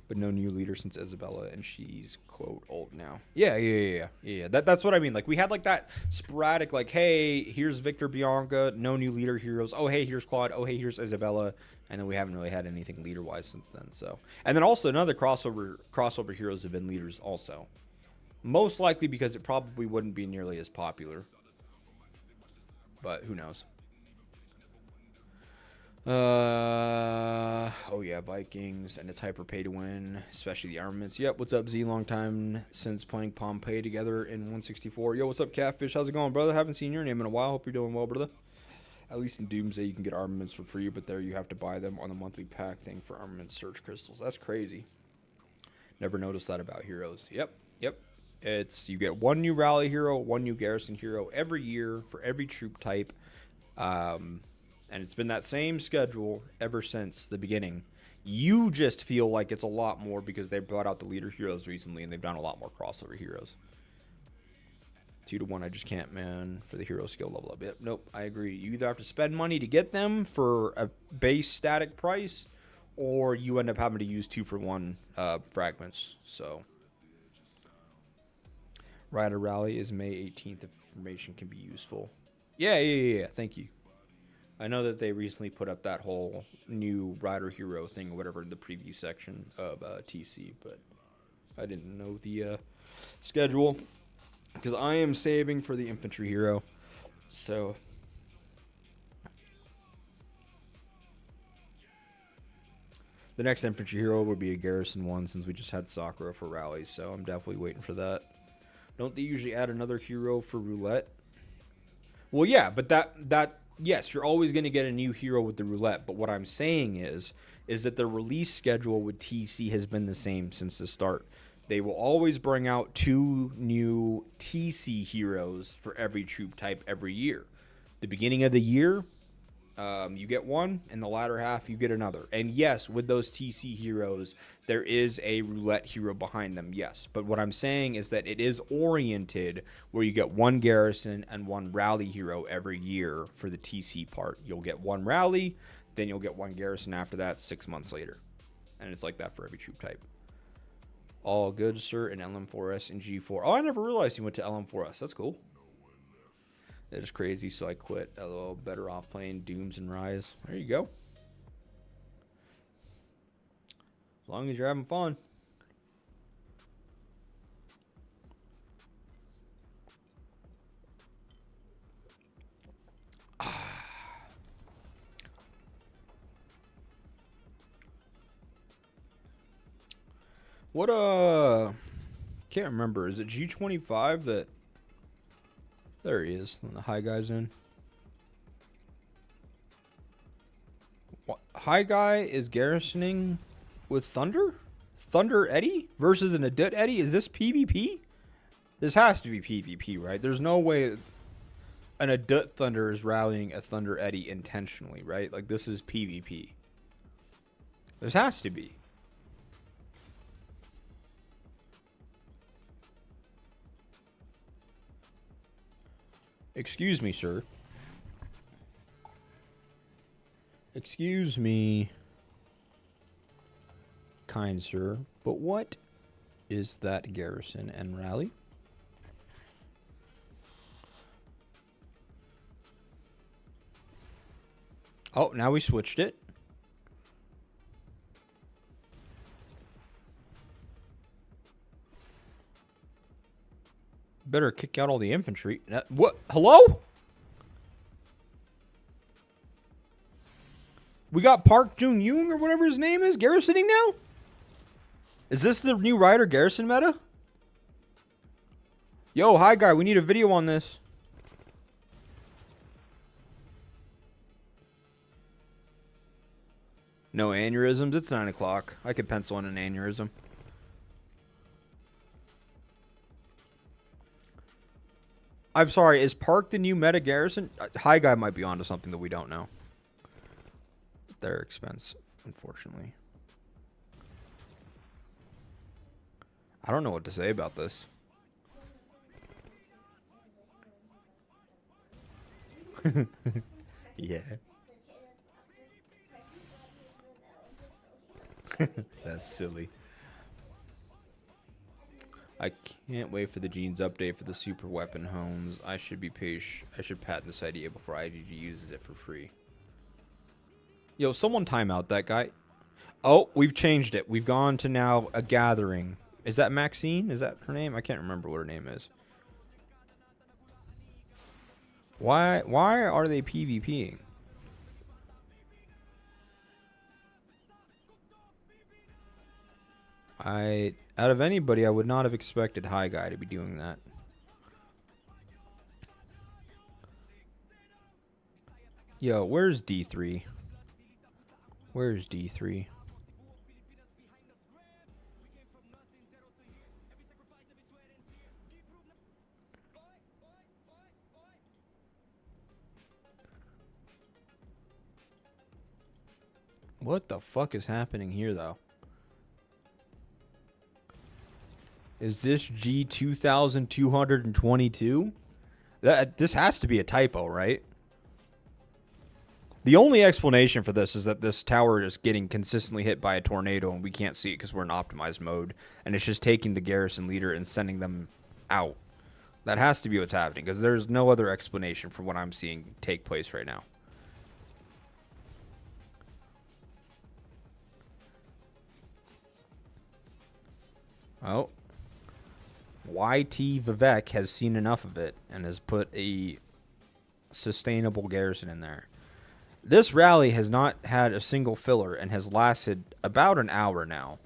But no new leader since Isabella, and she's, quote, old now. Yeah. That's what I mean. Like, we had, like, that sporadic, like, hey, here's Victor, Bianca, no new leader heroes. Oh, hey, here's Claude. Oh, hey, here's Isabella. And then we haven't really had anything leader-wise since then, so. And then also another crossover heroes have been leaders also. Most likely because it probably wouldn't be nearly as popular. But who knows? Oh yeah, Vikings, and it's hyper pay to win, especially the armaments. Yep, what's up, Z? Long time since playing Pompeii together in 164. Yo, what's up, Catfish? How's it going, brother? Haven't seen your name in a while. Hope you're doing well, brother. At least in Doomsday, you can get armaments for free, but there you have to buy them on the monthly pack thing for armament search crystals. That's crazy. Never noticed that about heroes. Yep. It's you get one new rally hero, one new garrison hero every year for every troop type. And it's been that same schedule ever since the beginning. You just feel like it's a lot more because they brought out the leader heroes recently, and they've done a lot more crossover heroes. 2-to-1. I just can't, man, for the hero skill level up. Yep, nope, I agree. You either have to spend money to get them for a base static price, or you end up having to use 2-for-1 fragments. So, Rider Rally is May 18th. Information can be useful. Yeah. Thank you. I know that they recently put up that whole new Rider Hero thing or whatever in the preview section of TC, but I didn't know the schedule because I am saving for the Infantry Hero. So the next Infantry Hero would be a Garrison one since we just had Sakura for rallies, so I'm definitely waiting for that. Don't they usually add another hero for roulette? Well, yeah, but that yes, you're always going to get a new hero with the roulette, but what I'm saying is that the release schedule with TC has been the same since the start. They will always bring out 2 new TC heroes for every troop type every year. The beginning of the year, you get one, and the latter half, you get another. And yes, with those TC heroes, there is a roulette hero behind them, yes. But what I'm saying is that it is oriented where you get 1 Garrison and 1 rally hero every year for the TC part. You'll get 1 rally, then you'll get 1 Garrison after that 6 months later. And it's like that for every troop type. All good, sir, in LM4S and G4. Oh, I never realized you went to LM4S. That's cool. That is crazy, so I quit. A little better off playing Dooms and Rise. There you go. As long as you're having fun. What, can't remember. Is it G25 that... There he is. The high guy's in. What? High guy is garrisoning with Thunder? Thunder Eddie versus an Adut Eddie? Is this PvP? This has to be PvP, right? There's no way an Adut Thunder is rallying a Thunder Eddie intentionally, right? Like, this is PvP. This has to be. Excuse me, sir. Excuse me, kind sir, but what is that Garrison and rally? Oh, now we switched it. Better kick out all the infantry. What? Hello? We got Park Jun Young or whatever his name is garrisoning now? Is this the new Rider Garrison meta? Yo, hi guy, we need a video on this. No aneurysms. It's 9 o'clock. I could pencil in an aneurysm. I'm sorry, is Park the new meta Garrison? High guy might be onto something that we don't know. Their expense, unfortunately. I don't know what to say about this. Yeah. That's silly. I can't wait for the Genes update for the super weapon homes. I should be patient. I should patent this idea before IGG uses it for free. Yo, someone time out that guy. Oh, we've changed it. We've gone to now a gathering. Is that Maxine? Is that her name? I can't remember what her name is. Why are they PvPing? Out of anybody, I would not have expected High Guy to be doing that. Yo, where's D3? Where's D3? What the fuck is happening here, though? Is this G2222? This has to be a typo, right? The only explanation for this is that this tower is getting consistently hit by a tornado and we can't see it because we're in optimized mode. And it's just taking the garrison leader and sending them out. That has to be what's happening because there's no other explanation for what I'm seeing take place right now. Oh. YT Vivek has seen enough of it and has put a sustainable garrison in there. This rally has not had a single filler and has lasted about an hour now.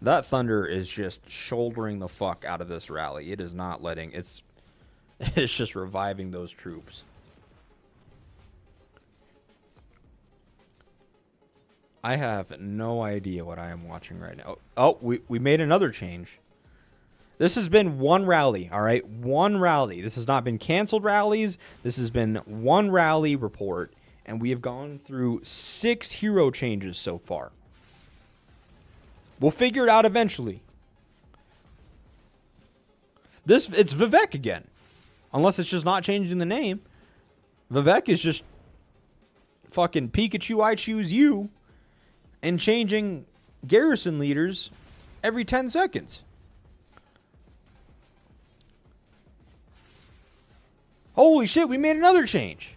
That Thunder is just shouldering the fuck out of this rally. It is not letting... It's just reviving those troops. I have no idea what I am watching right now. Oh, we made another change. This has been one rally, all right? One rally. This has not been canceled rallies. This has been one rally report, and we have gone through 6 hero changes so far. We'll figure it out eventually. It's Vivek again. Unless it's just not changing the name. Vivek is just fucking Pikachu, I choose you, and changing garrison leaders every 10 seconds. Holy shit, we made another change.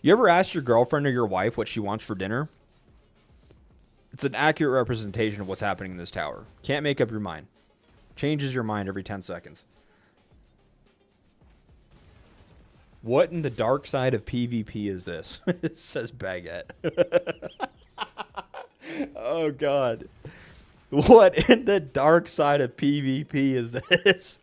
You ever ask your girlfriend or your wife what she wants for dinner? It's an accurate representation of what's happening in this tower. Can't make up your mind. Changes your mind every 10 seconds. What in the dark side of PvP is this? It says Baguette. Oh, God. What in the dark side of PvP is this?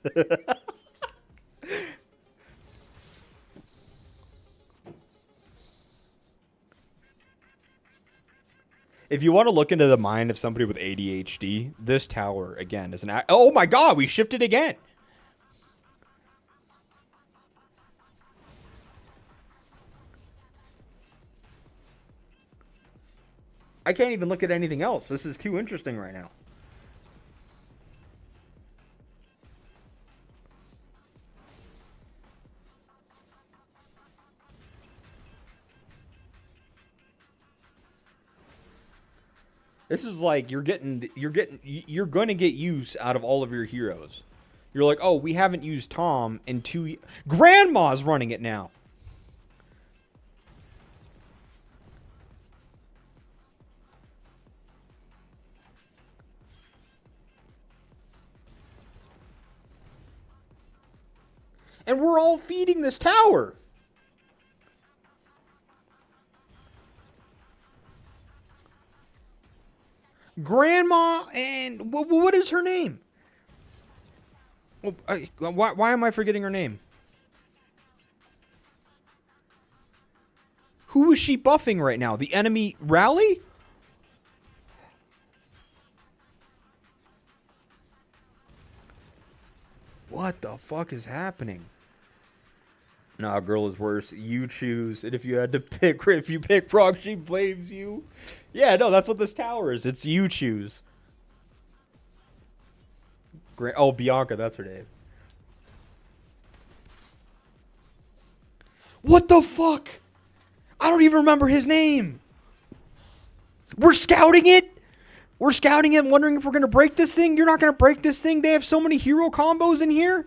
If you want to look into the mind of somebody with ADHD, this tower, again, is an... Oh, my God, we shifted again. I can't even look at anything else. This is too interesting right now. This is like you're going to get use out of all of your heroes. You're like, oh, we haven't used Tom in 2 years. Grandma's running it now. And we're all feeding this tower. Grandma and what is her name? Why am I forgetting her name? Who is she buffing right now? The enemy rally? What the fuck is happening? Nah, girl is worse. You choose. And if you had to pick, if you pick wrong, she blames you. Yeah, no, that's what this tower is. It's you choose. Oh, Bianca, that's her name. What the fuck? I don't even remember his name. We're scouting it. We're scouting it, wondering if we're going to break this thing. You're not going to break this thing. They have so many hero combos in here.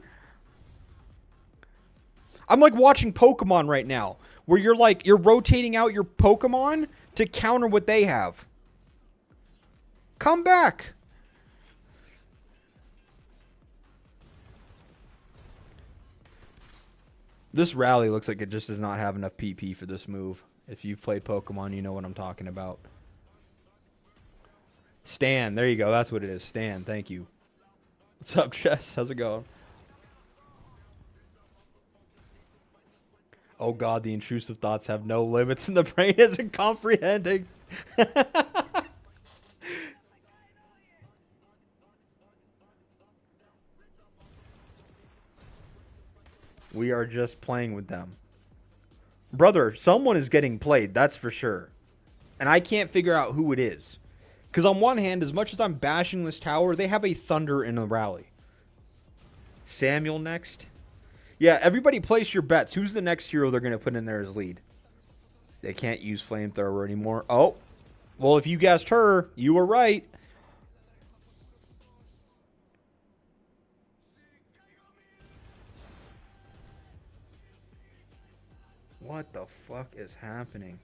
I'm like watching Pokemon right now, where you're rotating out your Pokemon to counter what they have. Come back. This rally looks like it just does not have enough PP for this move. If you've played Pokemon, you know what I'm talking about. Stan, there you go. That's what it is. Stan, thank you. What's up, Chess? How's it going? Oh God, the intrusive thoughts have no limits and the brain isn't comprehending. We are just playing with them. Brother, someone is getting played, that's for sure. And I can't figure out who it is. Because on one hand, as much as I'm bashing this tower, they have a Thunder in a rally. Samuel next. Yeah, everybody place your bets. Who's the next hero they're going to put in there as lead? They can't use Flamethrower anymore. Oh, well, if you guessed her, you were right. What the fuck is happening?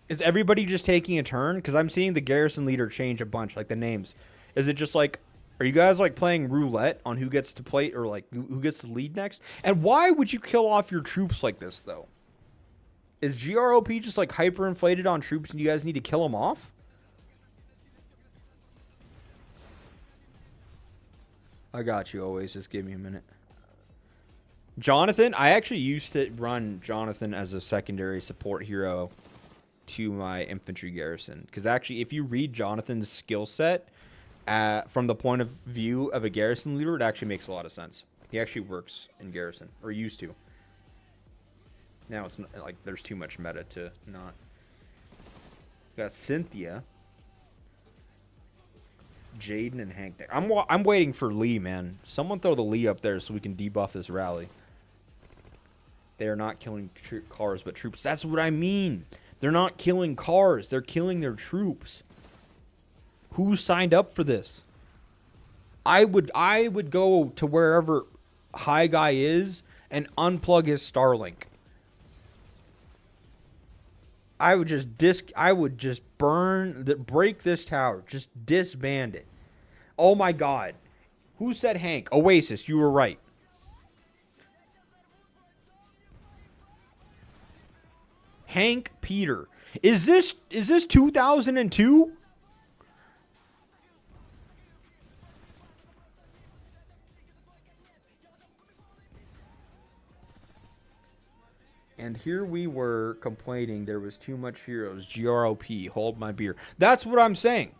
Is everybody just taking a turn? Because I'm seeing the Garrison leader change a bunch, like the names. Is it just like, are you guys like playing roulette on who gets to play or like who gets to lead next? And why would you kill off your troops like this though? Is GROP just like hyperinflated on troops and you guys need to kill them off? I got you always. Just give me a minute. Jonathan, I actually used to run Jonathan as a secondary support hero to my infantry garrison. Because actually, if you read Jonathan's skill set from the point of view of a garrison leader, it actually makes a lot of sense. He actually works in garrison, or used to. Now it's not, like there's too much meta to not. Got Cynthia, Jaden, and Hank. I'm waiting for Lee, man. Someone throw the Lee up there so we can debuff this rally. They are not killing cars, but troops. That's what I mean. They're not killing cars. They're killing their troops. Who signed up for this? I would go to wherever High Guy is and unplug his Starlink. I would just break this tower. Just disband it. Oh my God. Who said Hank? Oasis, you were right. Hank Peter. Is this 2002? And here we were complaining there was too much heroes. GROP, hold my beer. That's what I'm saying.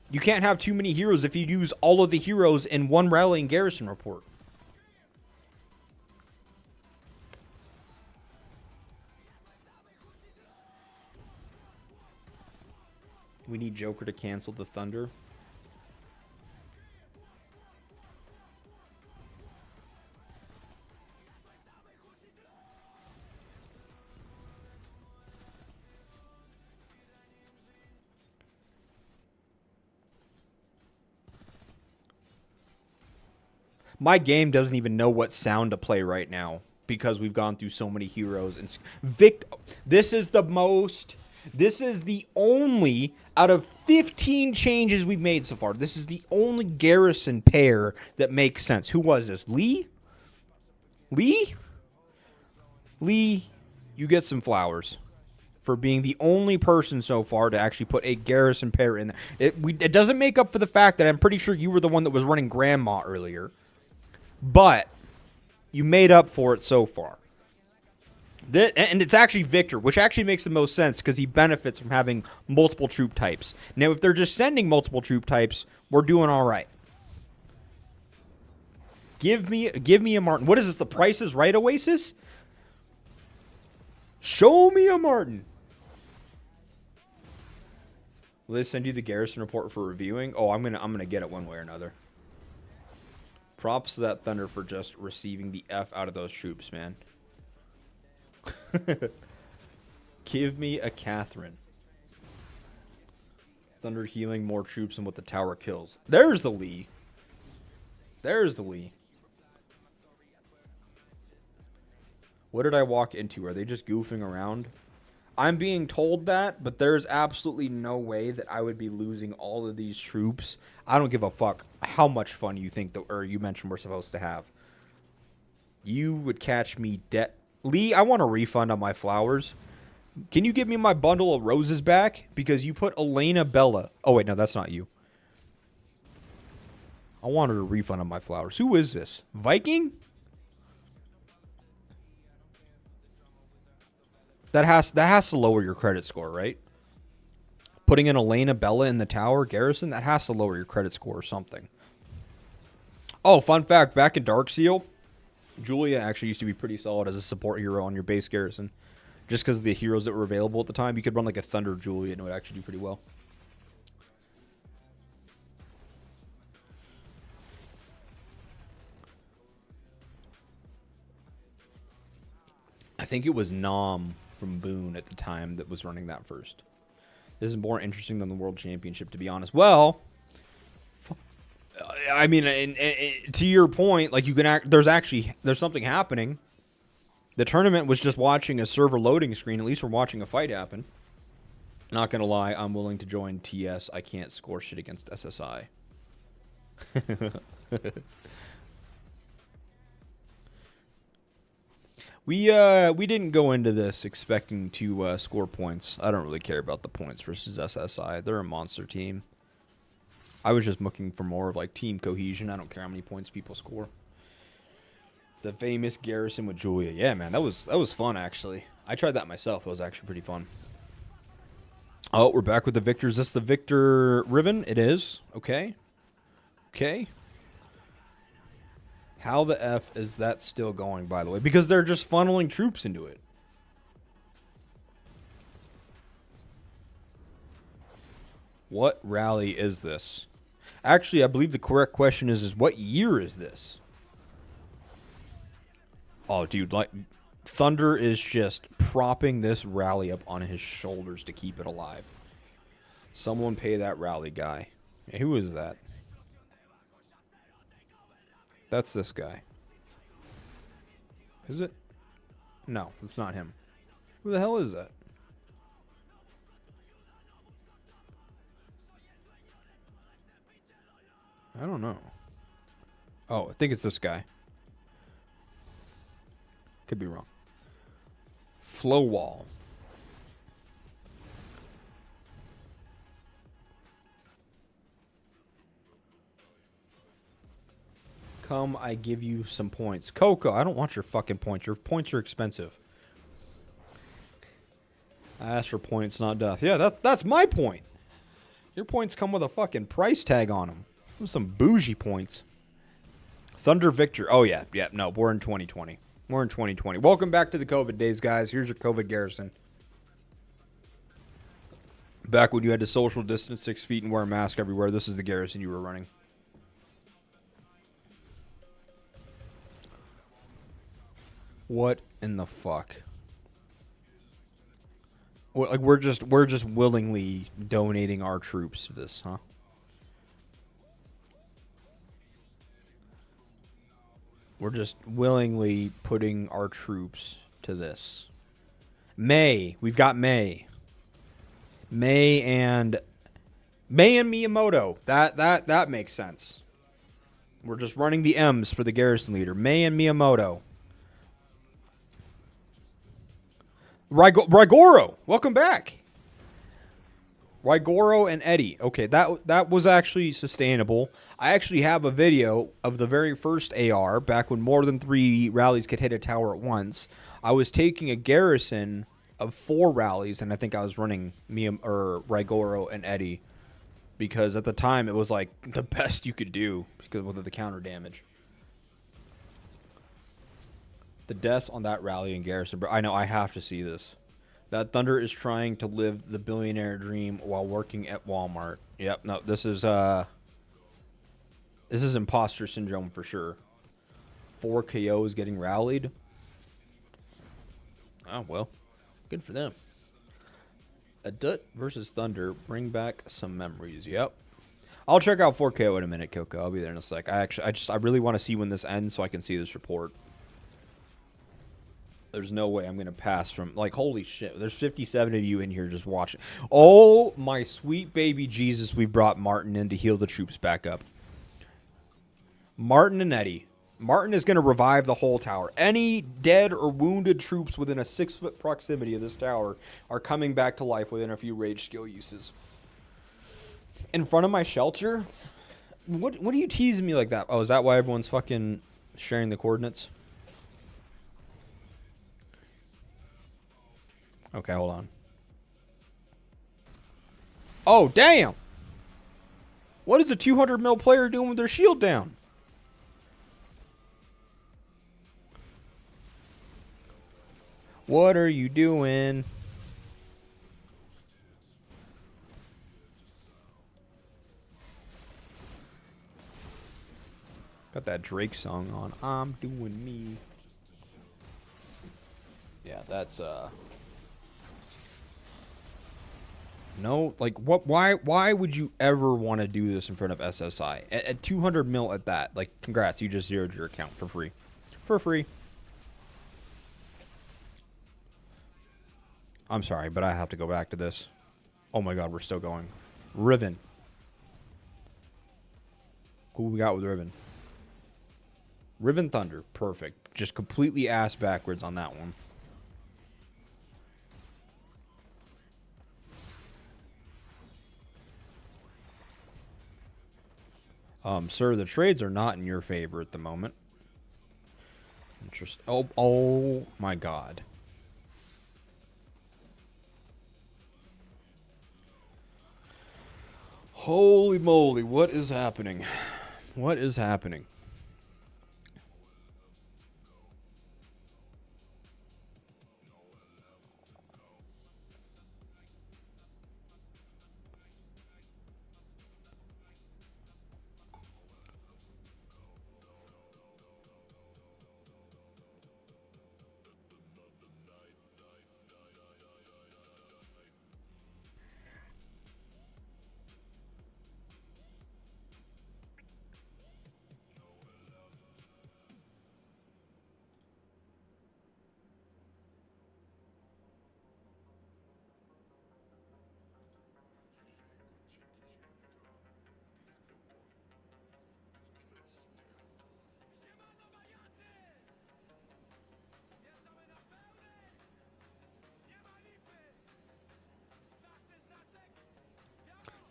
You can't have too many heroes if you use all of the heroes in one rallying garrison report. We need Joker to cancel the Thunder. My game doesn't even know what sound to play right now because we've gone through so many heroes. And this is the only out of 15 changes we've made so far. This is the only garrison pair that makes sense. Who was this? Lee? Lee, you get some flowers for being the only person so far to actually put a garrison pair in there. It doesn't make up for the fact that I'm pretty sure you were the one that was running Grandma earlier. But you made up for it so far. And it's actually Victor, which actually makes the most sense because he benefits from having multiple troop types. Now, if they're just sending multiple troop types, we're doing all right. Give me a Martin. What is this? The Price is Right Oasis? Show me a Martin. Will they send you the garrison report for reviewing? Oh, I'm gonna get it one way or another. Props to that Thunder for just receiving the F out of those troops, man. Give me a Catherine. Thunder healing more troops than what the tower kills. There's the Lee. There's the Lee. What did I walk into? Are they just goofing around? I'm being told that, but there's absolutely no way that I would be losing all of these troops. I don't give a fuck how much fun you think or you mentioned we're supposed to have. You would catch me dead. Lee, I want a refund on my flowers. Can you give me my bundle of roses back? Because you put Elena Bella. Oh, wait, no, that's not you. I wanted a refund on my flowers. Who is this? Viking? That has to lower your credit score, right? Putting in Elena Bella in the tower garrison, that has to lower your credit score or something. Oh, fun fact, back in Darkseal, Julia actually used to be pretty solid as a support hero on your base Garrison. Just because of the heroes that were available at the time, you could run like a Thunder Julia and it would actually do pretty well. I think it was Nom from Boone at the time that was running that first. This is more interesting than the World Championship, to be honest. Well, I mean, to your point, like you can there's something happening. The tournament was just watching a server loading screen. At least we're watching a fight happen. Not gonna lie, I'm willing to join TS. I can't score shit against SSI. We didn't go into this expecting to score points. I don't really care about the points versus SSI. They're a monster team. I was just looking for more of like team cohesion. I don't care how many points people score. The famous Garrison with Julia. Yeah, man, that was fun actually. I tried that myself. It was actually pretty fun. Oh, we're back with the Victor. Is this the Victor Ribbon? It is. Okay. Okay. How the F is that still going, by the way? Because they're just funneling troops into it. What rally is this? Actually, I believe the correct question is what year is this? Oh, dude, like Thunder is just propping this rally up on his shoulders to keep it alive. Someone pay that rally guy. Hey, who is that? That's this guy. Is it? No, it's not him. Who the hell is that? I don't know. Oh, I think it's this guy. Could be wrong. Flow wall. Come, I give you some points. Coco, I don't want your fucking points. Your points are expensive. I asked for points, not death. Yeah, that's my point. Your points come with a fucking price tag on them. Those some bougie points. Thunder Victor. Oh, yeah. Yeah, no, we're in 2020. We're in 2020. Welcome back to the COVID days, guys. Here's your COVID Garrison. Back when you had to social distance 6 feet and wear a mask everywhere, this is the Garrison you were running. What in the fuck? Like we're just willingly donating our troops to this, huh? We're just willingly putting our troops to this. May, we've got May. May and Miyamoto. That makes sense. We're just running the M's for the Garrison leader. May and Miyamoto. Rigoro, welcome back. Rigoro and Eddie. Okay, that was actually sustainable. I actually have a video of the very first AR, back when more than 3 rallies could hit a tower at once. I was taking a Garrison of 4 rallies, and I think I was running Rigoro and Eddie, because at the time it was like the best you could do because of the counter damage. The deaths on that rally in Garrison, bro. I know, I have to see this. That Thunder is trying to live the billionaire dream while working at Walmart. Yep, no, this is imposter syndrome for sure. 4 KOs getting rallied. Oh, well. Good for them. Adut versus Thunder. Bring back some memories. Yep. I'll check out 4KO in a minute, Coco. I'll be there in a sec. I really want to see when this ends so I can see this report. There's no way I'm going to pass from... Like, holy shit. There's 57 of you in here just watching. Oh, my sweet baby Jesus. We brought Martin in to heal the troops back up. Martin and Eddie. Martin is going to revive the whole tower. Any dead or wounded troops within a 6-foot proximity of this tower are coming back to life within a few rage skill uses. In front of my shelter? What are you teasing me like that? Oh, is that why everyone's fucking sharing the coordinates? Okay, hold on. Oh, damn! What is a 200 mil player doing with their shield down? What are you doing? Got that Drake song on. I'm doing me. Yeah, that's no, like what? Why would you ever want to do this in front of SSI at 200 mil at that? Like, congrats, you just zeroed your account for free, for free. I'm sorry, but I have to go back to this. Oh my God, we're still going. Riven. Who we got with Riven? Riven Thunder, perfect. Just completely ass backwards on that one. Sir, the trades are not in your favor at the moment. Interesting. Oh my God. Holy moly, what is happening? What is happening?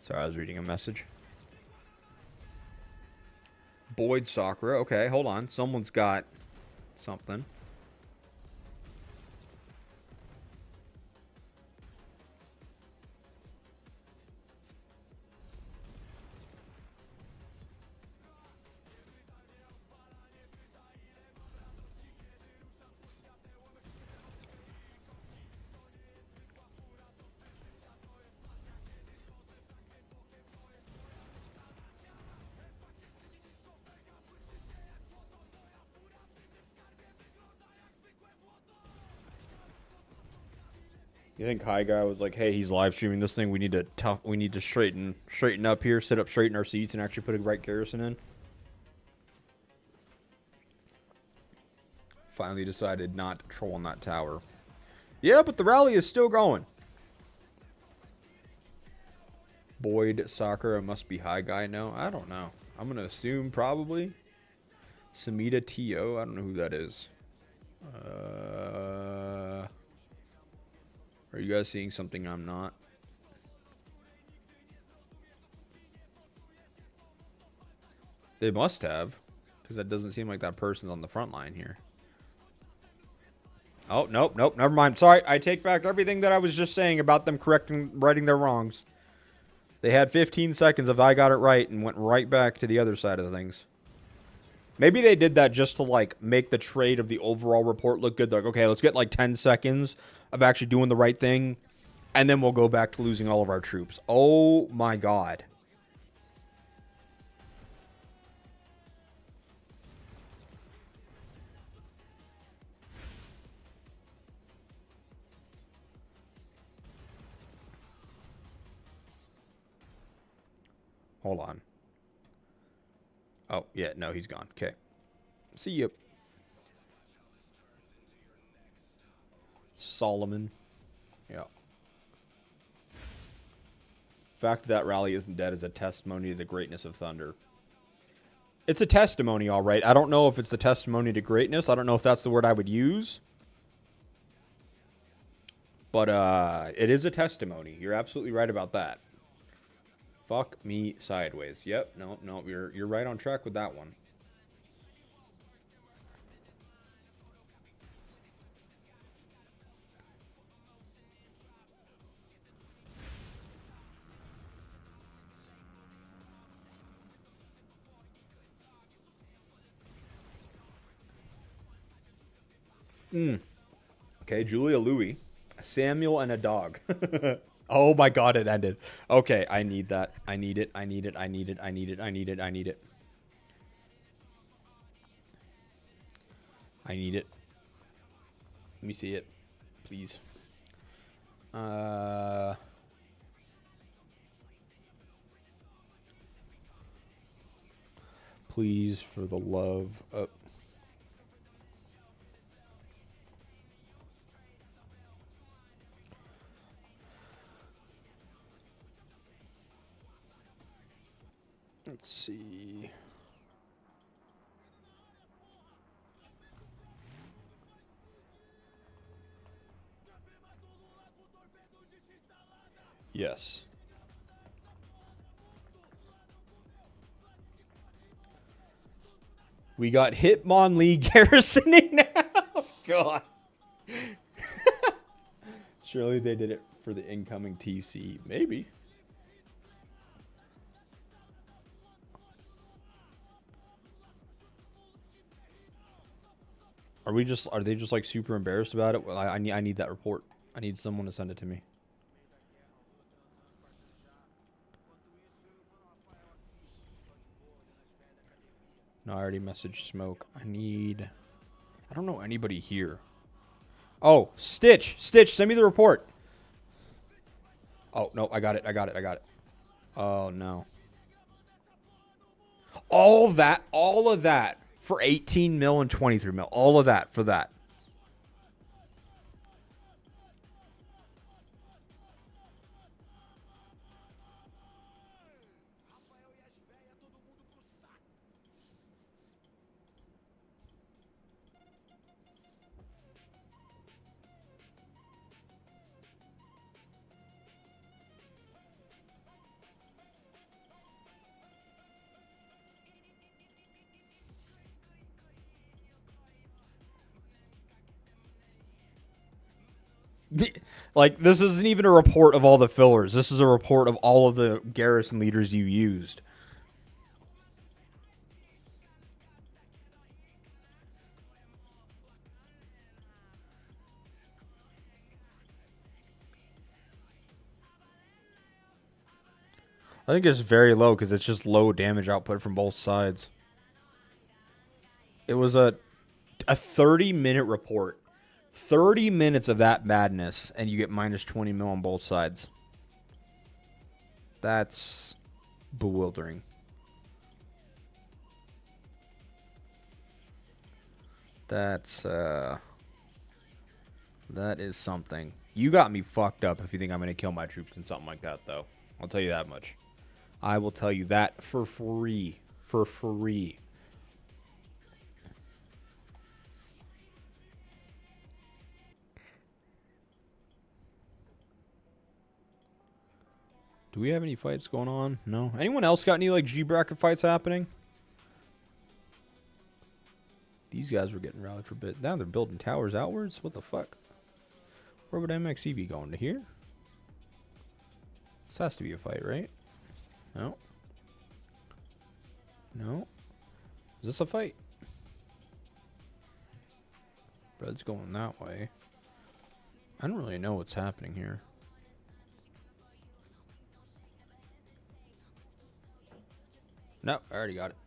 Sorry, I was reading a message. Boyd Sakura. Okay, hold on. Someone's got something. You think High Guy was like, "Hey, he's live streaming this thing. We need to straighten up here, sit up straight in our seats, and actually put a right Garrison in." Finally decided not to troll on that tower. Yeah, but the rally is still going. Boyd Sakura must be High Guy. No, I don't know. I'm gonna assume probably Samita T.O. I don't know who that is. Are you guys seeing something I'm not? They must have, because that doesn't seem like that person's on the front line here. Oh, nope, never mind. Sorry, I take back everything that I was just saying about them righting their wrongs. They had 15 seconds of I got it right and went right back to the other side of things. Maybe they did that just to, like, make the trade of the overall report look good. They're like, okay, let's get, like, 10 seconds of actually doing the right thing, and then we'll go back to losing all of our troops. Oh, my God. Hold on. Oh, yeah, no, he's gone. Okay. See you. Solomon. Yeah. The fact that rally isn't dead is a testimony to the greatness of Thunder. It's a testimony, all right. I don't know if it's a testimony to greatness. I don't know if that's the word I would use. But it is a testimony. You're absolutely right about that. Fuck me sideways. Yep. No, you're right on track with that one. Okay, Julia Louis, Samuel, and a dog. Oh my God, it ended. Okay, I need that. I need it. I need it. I need it. I need it. I need it. I need it. I need it. Let me see it, please. Please, for the love of... Let's see. Yes. We got Hitmonlee Garrisoning now. God. Surely they did it for the incoming TC. Maybe. Are they just like super embarrassed about it? Well, I need that report. I need someone to send it to me. No, I already messaged Smoke. I don't know anybody here. Oh, Stitch, send me the report. Oh, no, I got it. Oh, no. All of that for 18 mil and 23 mil. All of that for that. Like, this isn't even a report of all the fillers. This is a report of all of the Garrison leaders you used. I think it's very low because it's just low damage output from both sides. It was a 30-minute report. 30 minutes of that madness, and you get minus 20 mil on both sides. That's bewildering. That is something. You got me fucked up if you think I'm going to kill my troops in something like that, though. I'll tell you that much. I will tell you that for free. For free. Do we have any fights going on? No. Anyone else got any, like, G-bracket fights happening? These guys were getting rallied for a bit. Now they're building towers outwards? What the fuck? Where would MXE be going? To here? This has to be a fight, right? No. No. Is this a fight? Bread's going that way. I don't really know what's happening here. No, I already got it.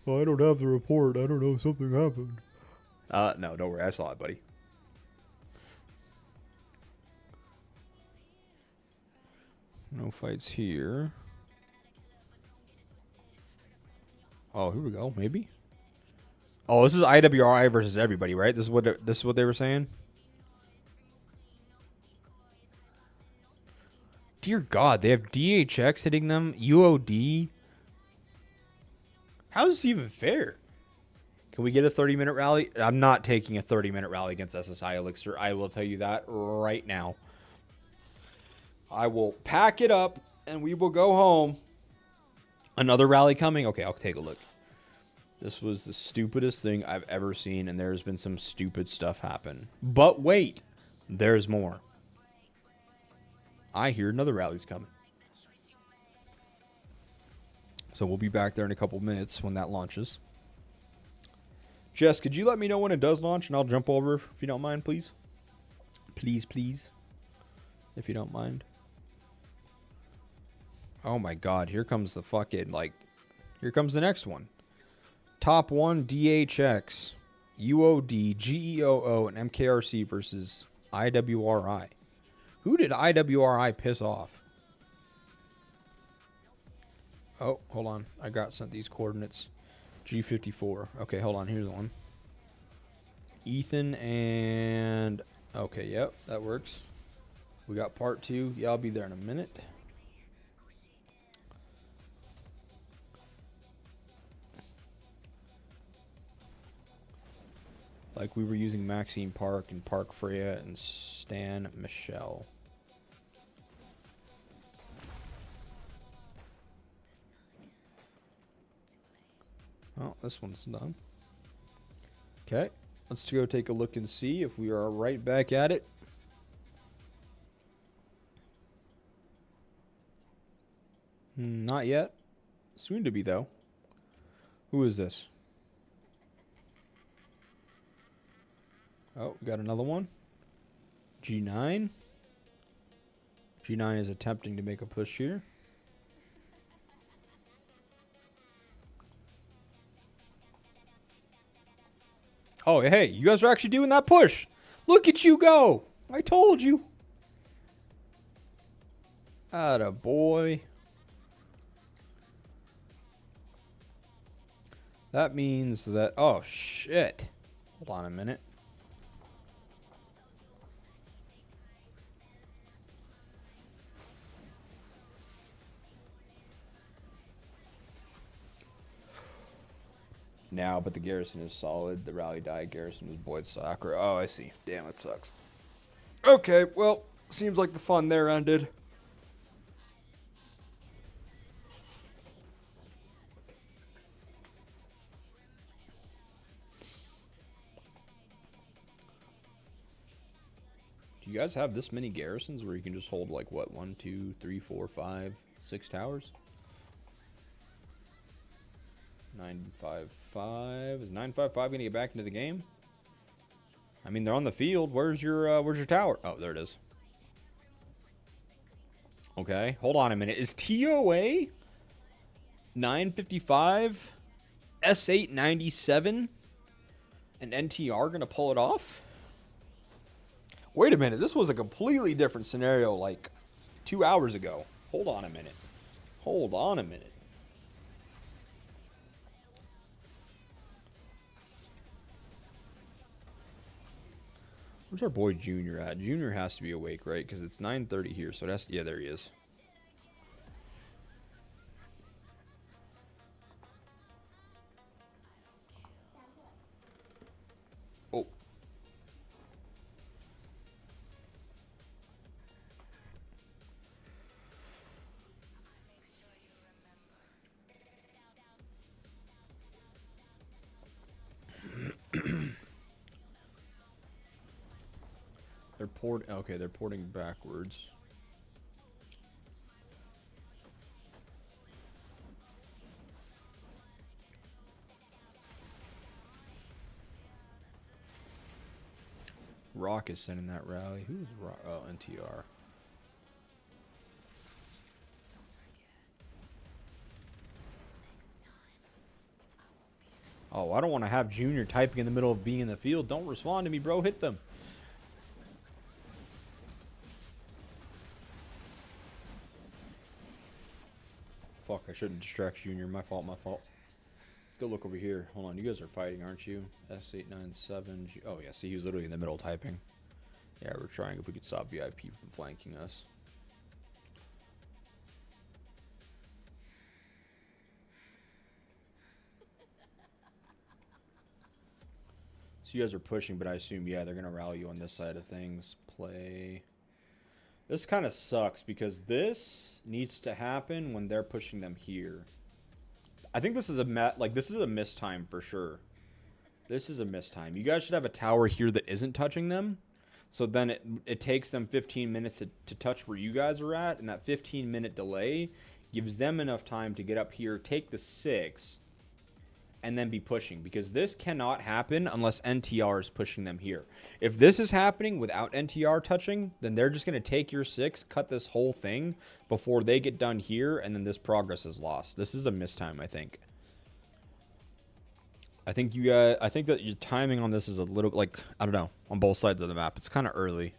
Well, I don't have the report. I don't know if something happened. No, don't worry. I saw it, buddy. No fights here. Oh, here we go. Maybe. Oh, this is IWRI versus everybody, right? This is what they were saying. Dear God, they have DHX hitting them. UOD. How is this even fair? Can we get a 30-minute rally? I'm not taking a 30-minute rally against SSI Elixir. I will tell you that right now. I will pack it up and we will go home. Another rally coming? Okay, I'll take a look. This was the stupidest thing I've ever seen, and there's been some stupid stuff happen. But wait, there's more. I hear another rally's coming. So we'll be back there in a couple minutes when that launches. Jess, could you let me know when it does launch, and I'll jump over if you don't mind, please? Please, please. If you don't mind. Oh my god, here comes the fucking, like, here comes the next one. Top 1, DHX, UOD, GEOO, and MKRC versus IWRI. Who did IWRI piss off? Oh, hold on. I got sent these coordinates. G54. Okay, hold on. Here's the one. Ethan and... Okay, yep, that works. We got part 2. Yeah, I'll be there in a minute. Like we were using Maxine Park and Park Freya and Stan Michelle. Oh, this one's done. Okay, let's go take a look and see if we are right back at it. Not yet. Soon to be, though. Who is this? Oh, we got another one. G9. G9 is attempting to make a push here. Oh, hey, you guys are actually doing that push. Look at you go. I told you. Atta boy. That means that... Oh, shit. Hold on a minute. Now, but the Garrison is solid. The rally died. Garrison was Boyd Soccer. Oh, I see. Damn, it sucks. Okay, well, seems like the fun there ended. Do you guys have this many garrisons where you can just hold, like, what, 1, 2, 3, 4, 5, 6 towers? 955. Is 955 gonna get back into the game? I mean, they're on the field. Where's your tower? Oh, there it is. Okay, hold on a minute. Is TOA 955, S8 97, and NTR gonna pull it off? Wait a minute. This was a completely different scenario like 2 hours ago. Hold on a minute. Hold on a minute. Where's our boy Junior at? Junior has to be awake, right? Because it's 9:30 here, so that's... Yeah, there he is. Oh. They're port. Okay, they're porting backwards. Rock is sending that rally. Who's Rock? Oh, NTR. Oh, I don't want to have Junior typing in the middle of being in the field. Don't respond to me, bro. Hit them. Fuck, I shouldn't distract Junior. My fault, my fault. Let's go look over here. Hold on, you guys are fighting, aren't you? S897. Oh, yeah, see, he was literally in the middle typing. Yeah, we're trying if we could stop VIP from flanking us. So you guys are pushing, but I assume, yeah, they're going to rally you on this side of things. Play... This kind of sucks because this needs to happen when they're pushing them here. I think this is a this is a mistime for sure. This is a mistime. You guys should have a tower here that isn't touching them. So then it takes them 15 minutes to touch where you guys are at. And that 15-minute delay gives them enough time to get up here, take the 6, and then be pushing. Because this cannot happen unless NTR is pushing them here. If this is happening without NTR touching, then they're just going to take your 6, cut this whole thing before they get done here, and then this progress is lost. This is a mistime, I think. I think that your timing on this is a little, like, I don't know, on both sides of the map. It's kind of early.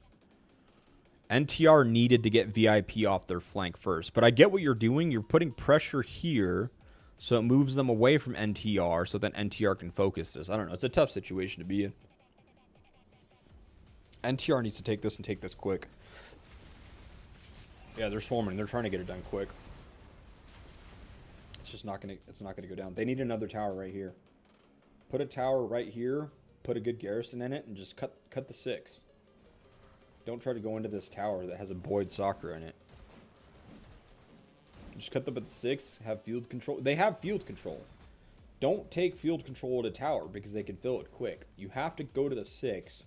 NTR needed to get VIP off their flank first. But I get what you're doing. You're putting pressure here so it moves them away from NTR so that NTR can focus this. I don't know. It's a tough situation to be in. NTR needs to take this and take this quick. Yeah, they're swarming. They're trying to get it done quick. It's just not gonna go down. They need another tower right here. Put a tower right here, put a good garrison in it, and just cut the 6. Don't try to go into this tower that has a Boyd soccer in it. Just cut them at the 6, have field control. They have field control. Don't take field control at a tower because they can fill it quick. You have to go to the 6,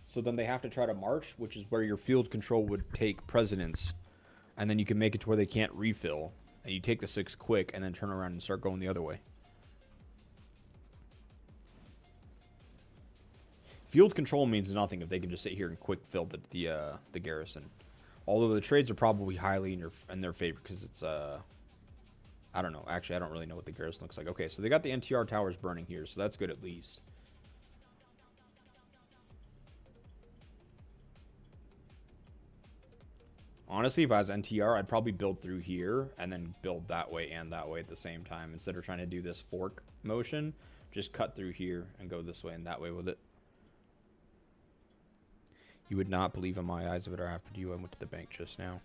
so then they have to try to march, which is where your field control would take precedence. And then you can make it to where they can't refill. And you take the 6 quick and then turn around and start going the other way. Field control means nothing if they can just sit here and quick fill the garrison. Although the trades are probably highly in their favor because it's I don't know. Actually, I don't really know what the garrison looks like. Okay, so they got the NTR towers burning here, so that's good at least. Honestly, if I was NTR, I'd probably build through here and then build that way and that way at the same time instead of trying to do this fork motion. Just cut through here and go this way and that way with it. You would not believe in my eyes if it happened to you. I went to the bank just now.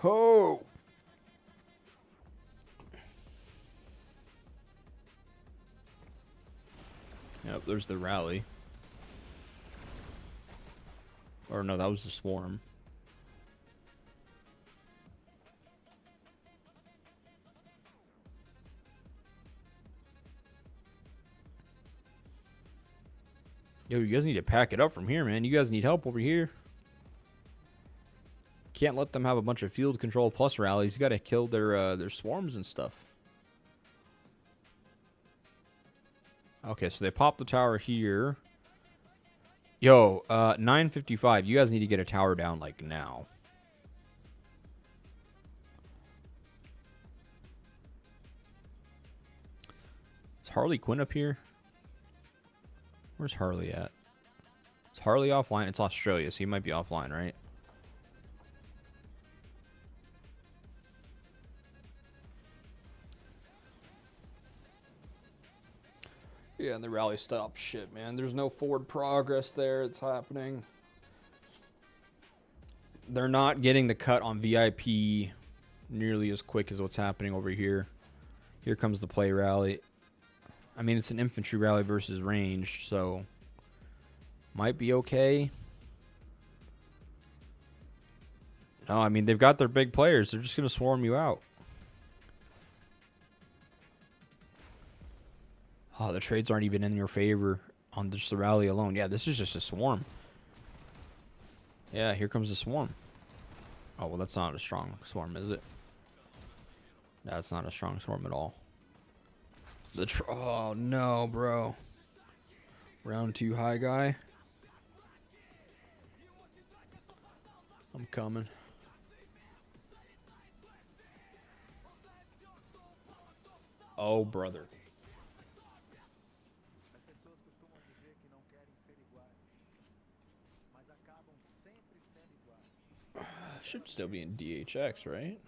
Oh! Yep, there's the rally. Or no, that was the swarm. Yo, you guys need to pack it up from here, man. You guys need help over here. Can't let them have a bunch of field control plus rallies. You gotta kill their swarms and stuff. Okay, so they popped the tower here. Yo, 9:55. You guys need to get a tower down, like, now. Is Harley Quinn up here? Where's Harley at? Is Harley offline? It's Australia, so he might be offline, right? Yeah, and the rally stopped. Shit, man. There's no forward progress there. It's happening. They're not getting the cut on VIP nearly as quick as what's happening over here. Here comes the play rally. I mean, it's an infantry rally versus ranged, so might be okay. No, I mean, they've got their big players. They're just going to swarm you out. Oh, the trades aren't even in your favor on just the rally alone. Yeah, this is just a swarm. Yeah, here comes the swarm. Oh, well, that's not a strong swarm, is it? That's not a strong swarm at all. Oh, no, bro. Round 2 high guy. I'm coming. Oh, brother. Should still be in DHX, right?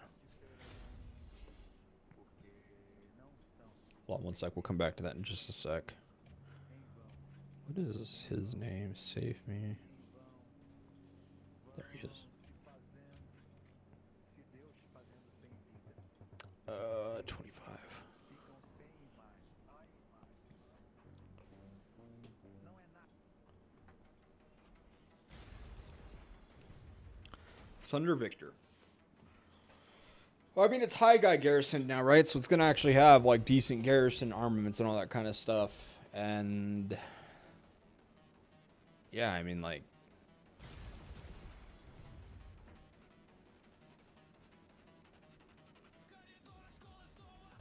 Hold on one sec. We'll come back to that in just a sec. What is his name? Save me. There he is. 25. Thunder Victor. Well, I mean, it's high guy Garrison now, right? So it's going to actually have, like, decent Garrison armaments and all that kind of stuff. And, yeah, I mean, like,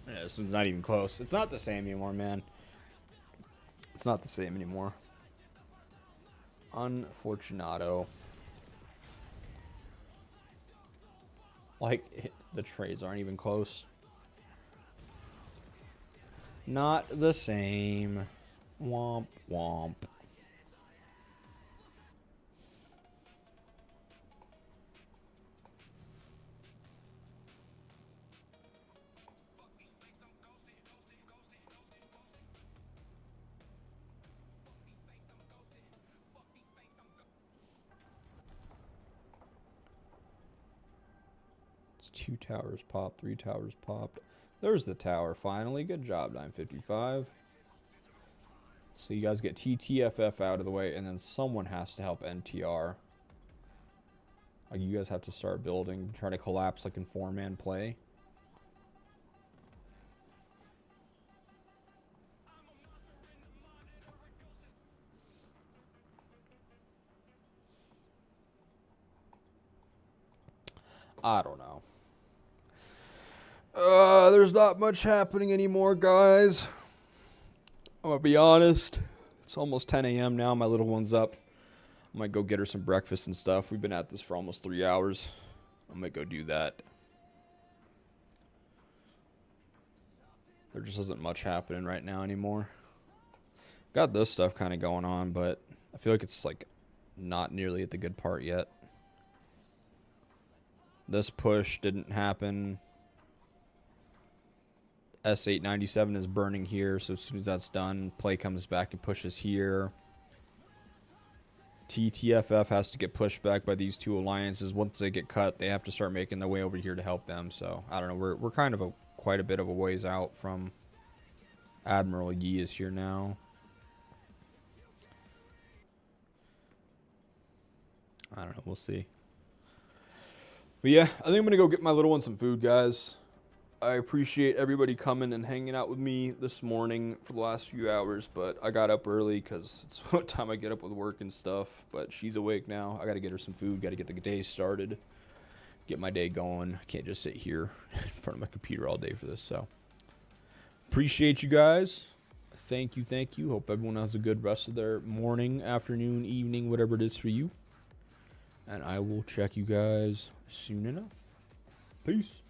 yeah, this one's not even close. It's not the same anymore, man. It's not the same anymore. Unfortunato. Like, the trades aren't even close. Not the same. Womp womp. It's 2 towers popped, 3 towers popped. There's the tower finally. Good job, 955. So you guys get TTFF out of the way, and then someone has to help NTR. Like, you guys have to start building, try to collapse like in 4-man play. I don't know. There's not much happening anymore, guys. I'm gonna be honest. It's almost 10 a.m. now. My little one's up. I might go get her some breakfast and stuff. We've been at this for almost 3 hours. I might go do that. There just isn't much happening right now anymore. Got this stuff kind of going on, but I feel like it's like not nearly at the good part yet. This push didn't happen. S897 is burning here, so as soon as that's done, play comes back and pushes here. TTFF has to get pushed back by these two alliances. Once they get cut, they have to start making their way over here to help them. So, I don't know. We're kind of quite a bit of a ways out from Admiral Yi is here now. I don't know. We'll see. But yeah, I think I'm going to go get my little one some food, guys. I appreciate everybody coming and hanging out with me this morning for the last few hours, but I got up early because it's what time I get up with work and stuff. But she's awake now. I got to get her some food, got to get the day started, get my day going. I can't just sit here in front of my computer all day for this. So appreciate you guys. Thank you, thank you. Hope everyone has a good rest of their morning, afternoon, evening, whatever it is for you. And I will check you guys soon enough. Peace.